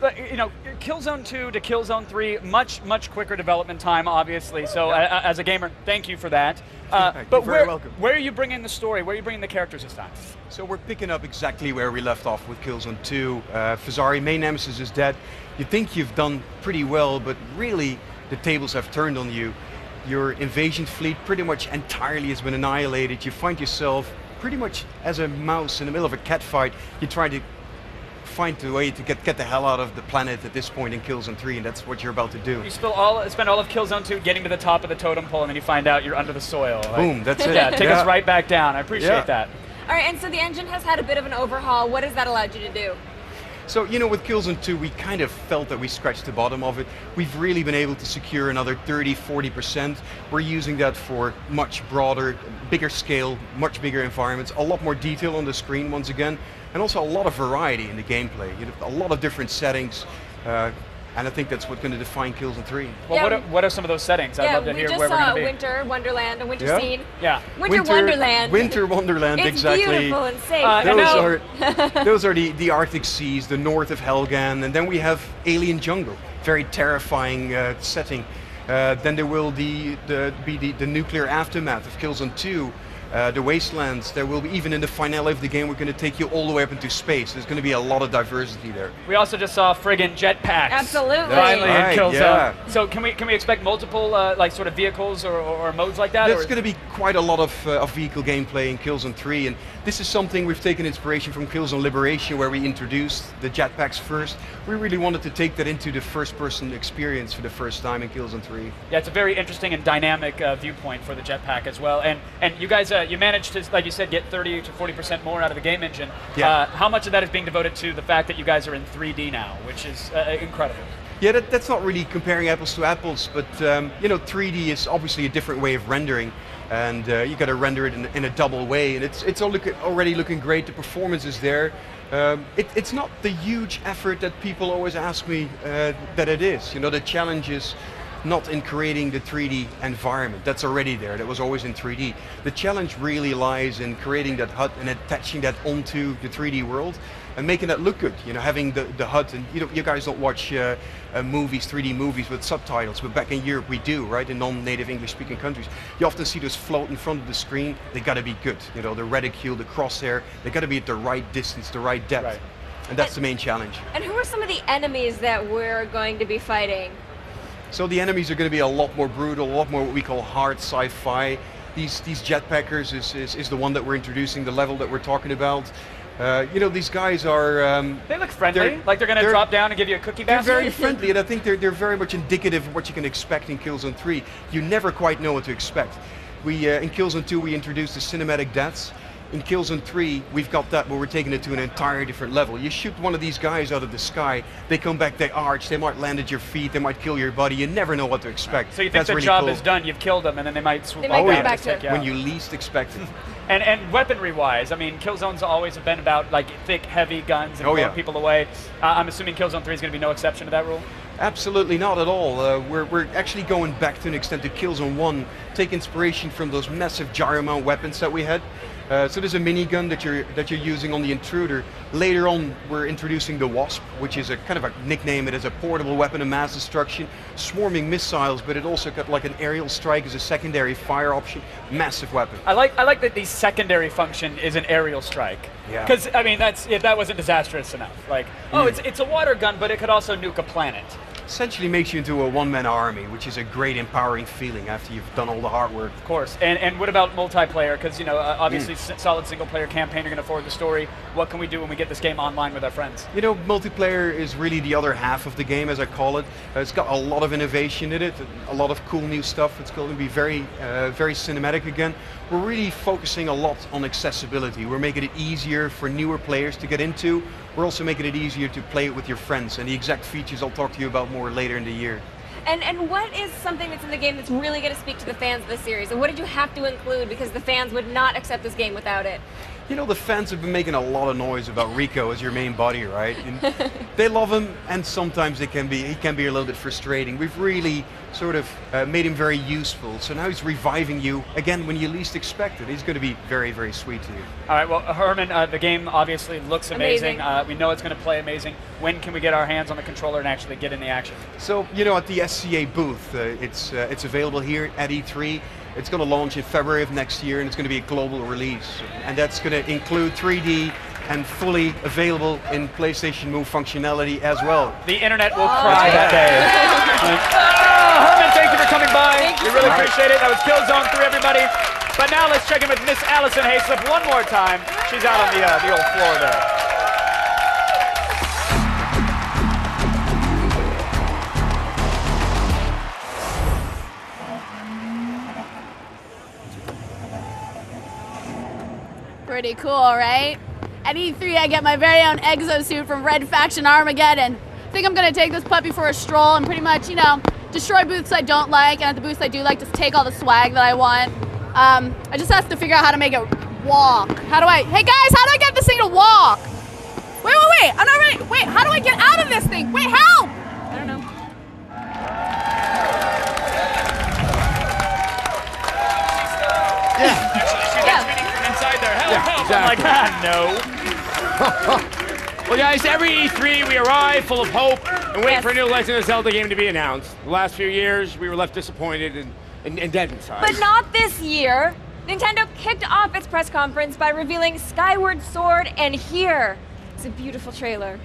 [SPEAKER 2] But, you know, Killzone 2 to Killzone 3, much quicker development time, obviously. So as a gamer, thank you for that. But
[SPEAKER 13] very welcome.
[SPEAKER 2] Where are you bringing the story? Where are you bringing the characters this time?
[SPEAKER 13] So we're picking up exactly where we left off with Killzone 2. Fazari, main nemesis, is dead. You think you've done pretty well, but really the tables have turned on you. Your invasion fleet pretty much entirely has been annihilated. You find yourself pretty much as a mouse in the middle of a cat fight. You try to find a way to get the hell out of the planet at this point in Killzone 3, and that's what you're about to do.
[SPEAKER 2] You spend all of Killzone 2 getting to the top of the totem pole, and then you find out you're under the soil.
[SPEAKER 13] Boom, that's it.
[SPEAKER 2] Yeah, take us right back down. I appreciate that.
[SPEAKER 18] All right, and so the engine has had a bit of an overhaul. What has that allowed you to do?
[SPEAKER 13] So, with Killzone 2, we kind of felt that we scratched the bottom of it. We've really been able to secure another 30-40%. We're using that for much broader, bigger scale, much bigger environments, a lot more detail on the screen once again, and also a lot of variety in the gameplay. A lot of different settings, and I think that's what's going to define Killzone 3.
[SPEAKER 2] Well, what are some of those settings? I'd love to hear where we're going to be.
[SPEAKER 18] We just saw Winter Wonderland, a winter scene.
[SPEAKER 2] Yeah.
[SPEAKER 18] Winter Wonderland.
[SPEAKER 13] Winter Wonderland,
[SPEAKER 18] it's
[SPEAKER 13] exactly.
[SPEAKER 18] Beautiful and safe.
[SPEAKER 13] Those are the Arctic seas, the north of Helghan, and then we have Alien Jungle, very terrifying setting. Then there will be the nuclear aftermath of Killzone 2. The wastelands. There will be, even in the finale of the game, we're going to take you all the way up into space. There's going to be a lot of diversity there.
[SPEAKER 2] We also just saw friggin' jetpacks.
[SPEAKER 18] Absolutely.
[SPEAKER 2] Finally in Killzone.
[SPEAKER 13] Yeah.
[SPEAKER 2] So can we expect multiple sort of vehicles or modes like that?
[SPEAKER 13] There's going to be quite a lot of vehicle gameplay in Killzone 3, and this is something we've taken inspiration from Killzone Liberation, where we introduced the jetpacks first. We really wanted to take that into the first-person experience for the first time in Killzone 3.
[SPEAKER 2] Yeah, it's a very interesting and dynamic viewpoint for the jetpack as well. And you guys, you managed to, like you said, get 30 to 40% more out of the game engine.
[SPEAKER 13] Yeah.
[SPEAKER 2] How much of that is being devoted to the fact that you guys are in 3D now, which is incredible?
[SPEAKER 13] Yeah, that's not really comparing apples to apples, but 3D is obviously a different way of rendering, and you got to render it in a double way, and it's already looking great. The performance is there. It's not the huge effort that people always ask me that it is. The challenge is not in creating the 3D environment. That's already there. That was always in 3D. The challenge really lies in creating that HUD and attaching that onto the 3D world and making that look good. Having the HUD, and you guys don't watch movies, 3D movies with subtitles, but back in Europe we do, right? In non-native English-speaking countries, you often see those float in front of the screen. They got to be good. The reticule, the crosshair, they got to be at the right distance, the right depth, right. And that's the main challenge.
[SPEAKER 18] And who are some of the enemies that we're going to be fighting?
[SPEAKER 13] So the enemies are going to be a lot more brutal, a lot more what we call hard sci-fi. These jetpackers is the one that we're introducing, the level that we're talking about. These guys are...
[SPEAKER 2] they look friendly, like they're going to drop down and give you a cookie basket?
[SPEAKER 13] They're very friendly, and I think they're very much indicative of what you can expect in Killzone 3. You never quite know what to expect. In Killzone 2 we introduced the cinematic deaths. In Killzone 3, we've got that, but we're taking it to an entirely different level. You shoot one of these guys out of the sky, they come back, they arch, they might land at your feet, they might kill your buddy. You never know what to expect.
[SPEAKER 2] So you think the job is done, you've killed them, and then they might swoop back
[SPEAKER 13] when you least expect it.
[SPEAKER 2] And weaponry-wise, I mean, Killzone's always been about thick, heavy guns and blowing people away. I'm assuming Killzone 3 is going to be no exception to that rule?
[SPEAKER 13] Absolutely not at all. We're actually going back to an extent to Killzone 1, take inspiration from those massive gyro mount weapons that we had. So there's a minigun that you're using on the Intruder. Later on, we're introducing the Wasp, which is a kind of a nickname. It is a portable weapon of mass destruction, swarming missiles, but it also got like an aerial strike as a secondary fire option. Massive weapon.
[SPEAKER 2] I like that the secondary function is an aerial strike.
[SPEAKER 13] Yeah.
[SPEAKER 2] Because I mean, that wasn't disastrous enough. It's a water gun, but it could also nuke a planet.
[SPEAKER 13] Essentially makes you into a one-man army, which is a great empowering feeling after you've done all the hard work.
[SPEAKER 2] Of course. And what about multiplayer? Because obviously solid single-player campaign, you're going to forward the story. What can we do when we get this game online with our friends?
[SPEAKER 13] Multiplayer is really the other half of the game, as I call it. It's got a lot of innovation in it, a lot of cool new stuff. It's going to be very cinematic again. We're really focusing a lot on accessibility. We're making it easier for newer players to get into. We're also making it easier to play it with your friends, and the exact features I'll talk to you about more later in the year.
[SPEAKER 18] And what is something that's in the game that's really going to speak to the fans of the series? And what did you have to include because the fans would not accept this game without it?
[SPEAKER 13] The fans have been making a lot of noise about Rico as your main buddy, right? And they love him, and sometimes he can be a little bit frustrating. We've really sort of made him very useful. So now he's reviving you again when you least expect it. He's going to be very, very sweet to you.
[SPEAKER 2] All right, well, Herman, the game obviously looks amazing. We know it's going to play amazing. When can we get our hands on the controller and actually get in the action?
[SPEAKER 13] So, at the SCA booth, it's available here at E3. It's going to launch in February of next year, and it's going to be a global release. And that's going to include 3D and fully available in PlayStation Move functionality as well.
[SPEAKER 2] The internet will cry that day. Herman, thank you for coming by. We really appreciate it. That was Killzone 3, everybody. But now let's check in with Miss Allison Hayslip one more time. She's out on the old floor there.
[SPEAKER 7] Pretty cool, right? At E3, I get my very own exosuit from Red Faction Armageddon. I think I'm gonna take this puppy for a stroll and pretty much, you know, destroy booths I don't like, and at the booths I do like, just take all the swag that I want. I just have to figure out how to make it walk. Hey guys, how do I get this thing to walk? Wait, I'm not ready. Wait, how do I get out of this thing? Wait, help! I don't know.
[SPEAKER 2] Inside there. Help.
[SPEAKER 4] Exactly.
[SPEAKER 2] I'm like, no.
[SPEAKER 4] Well, guys, every E3 we arrive full of hope and wait for a new Legend of Zelda game to be announced. The last few years, we were left disappointed and dead inside.
[SPEAKER 18] But not this year. Nintendo kicked off its press conference by revealing Skyward Sword, and here is a beautiful trailer.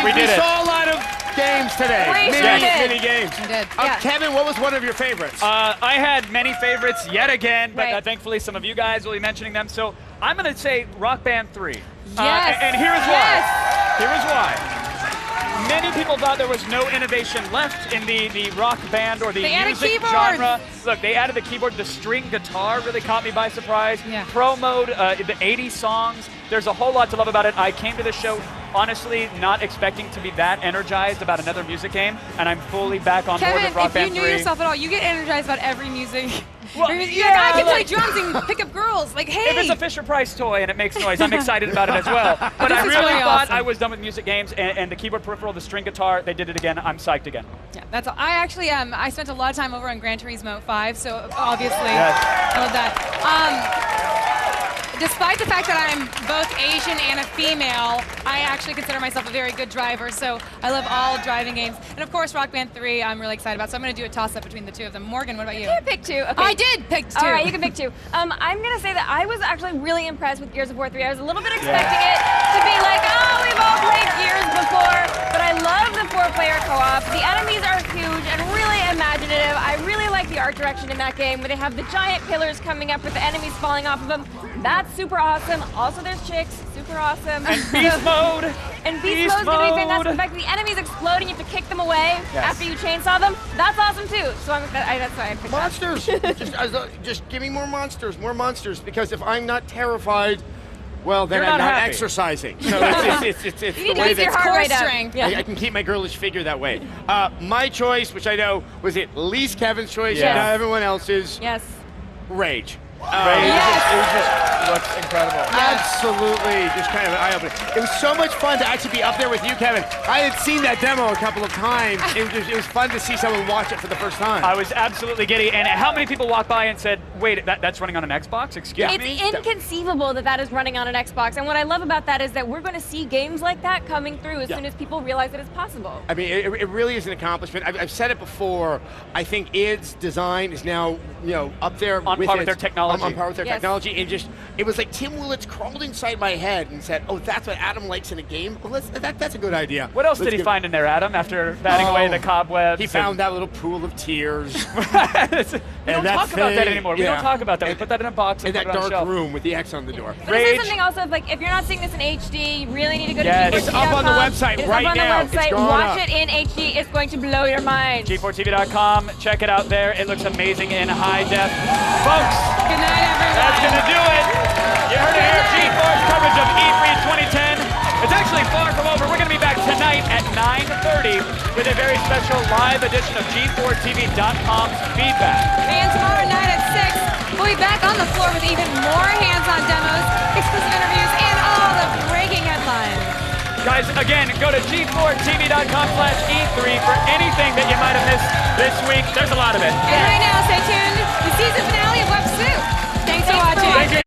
[SPEAKER 4] We saw a lot of games today. Mini games.
[SPEAKER 3] We did.
[SPEAKER 4] Kevin, what was one of your favorites?
[SPEAKER 2] I had many favorites yet again, but thankfully some of you guys will be mentioning them. So I'm going to say Rock Band 3.
[SPEAKER 3] Yes.
[SPEAKER 2] And here's why. Here is why. Many people thought there was no innovation left in the rock band or the music genre. Look, they added the keyboard. The string guitar really caught me by surprise.
[SPEAKER 3] Yeah.
[SPEAKER 2] Pro mode, the 80s songs. There's a whole lot to love about it. I came to the show honestly not expecting to be that energized about another music game, and I'm fully back on board with Rock Band 3.
[SPEAKER 3] Kevin, if you knew yourself at all, you get energized about every music.
[SPEAKER 2] Well,
[SPEAKER 3] I can play drums and pick up girls. Like, hey!
[SPEAKER 2] If it's a Fisher-Price toy and it makes noise, I'm excited about it as well. But I really thought I was done with music games, and the keyboard peripheral, the string guitar, they did it again. I'm psyched again.
[SPEAKER 3] Yeah, that's all. I actually, I spent a lot of time over on Gran Turismo 5, so obviously, I love that. Despite the fact that I'm both Asian and a female, I actually consider myself a very good driver, so I love all driving games. And of course, Rock Band 3, I'm really excited about, so I'm going to do a toss-up between the two of them. Morgan, what about you?
[SPEAKER 18] You can pick two. Okay.
[SPEAKER 3] I did pick two.
[SPEAKER 18] All right, you can pick two. I'm going to say that I was actually really impressed with Gears of War 3. I was a little bit expecting it to be like, oh, we've all played Gears before, but I love the 4-player co-op. The enemies are huge and really imaginative. I really like the art direction in that game, where they have the giant pillars coming up with the enemies falling off of them. That's super awesome. Also, there's chicks. Super awesome.
[SPEAKER 2] And beast mode.
[SPEAKER 18] And beast mode's going to be fantastic. In fact, the enemies exploding, you have to kick them away after you chainsaw them. That's awesome, too. So that's why I picked
[SPEAKER 4] monsters. Just give me more monsters. Because if I'm not terrified, well, then I'm not exercising. So it's
[SPEAKER 18] you need to use your heart rate strength.
[SPEAKER 4] I can keep my girlish figure that way. My choice, which I know was at least Kevin's choice, and now everyone else's.
[SPEAKER 18] Yes.
[SPEAKER 4] Rage.
[SPEAKER 2] It just looks incredible.
[SPEAKER 4] Absolutely, just kind of an eye-opener. It was so much fun to actually be up there with you, Kevin. I had seen that demo a couple of times. It was fun to see someone watch it for the first time.
[SPEAKER 2] I was absolutely giddy. And how many people walked by and said, wait, that's running on an Xbox? Excuse me?
[SPEAKER 18] It's inconceivable that is running on an Xbox. And what I love about that is that we're going to see games like that coming through as soon as people realize that it's possible.
[SPEAKER 4] I mean, it really is an accomplishment. I've said it before. I think id's design is now, up there
[SPEAKER 2] on par with their technology.
[SPEAKER 4] On par with their technology, and it was like Tim Willits crawled inside my head and said, "Oh, that's what Adam likes in a game. Well, that's a good idea."
[SPEAKER 2] What else did he find in there, Adam? After batting away the cobwebs,
[SPEAKER 4] he found that little pool of tears.
[SPEAKER 2] We don't talk about that anymore. We don't talk about that. We put that in a box and
[SPEAKER 4] that
[SPEAKER 2] put it on
[SPEAKER 4] dark
[SPEAKER 2] a shelf.
[SPEAKER 4] room with the X on the door.
[SPEAKER 18] But this is something also, if you're not seeing this in HD, you really need to go to G4TV.com.
[SPEAKER 4] It's up on the website right now.
[SPEAKER 18] It's up on the website. Watch it in HD. It's going to blow your mind.
[SPEAKER 2] G4TV.com. Check it out there. It looks amazing in high def. Folks,
[SPEAKER 3] good night, everyone.
[SPEAKER 2] That's going to do it. You heard it here. G4's coverage of E3 2010. It's actually far from over. We're going to be back tonight at 9:30 with a very special live edition of G4TV.com's feedback.
[SPEAKER 3] And tomorrow night at 6, we'll be back on the floor with even more hands-on demos, exclusive interviews, and all the breaking headlines.
[SPEAKER 2] Guys, again, go to G4TV.com/E3 for anything that you might have missed this week. There's a lot of it.
[SPEAKER 3] And right now, stay tuned. The season finale of Web Soup. Thanks for watching.
[SPEAKER 2] Thank you.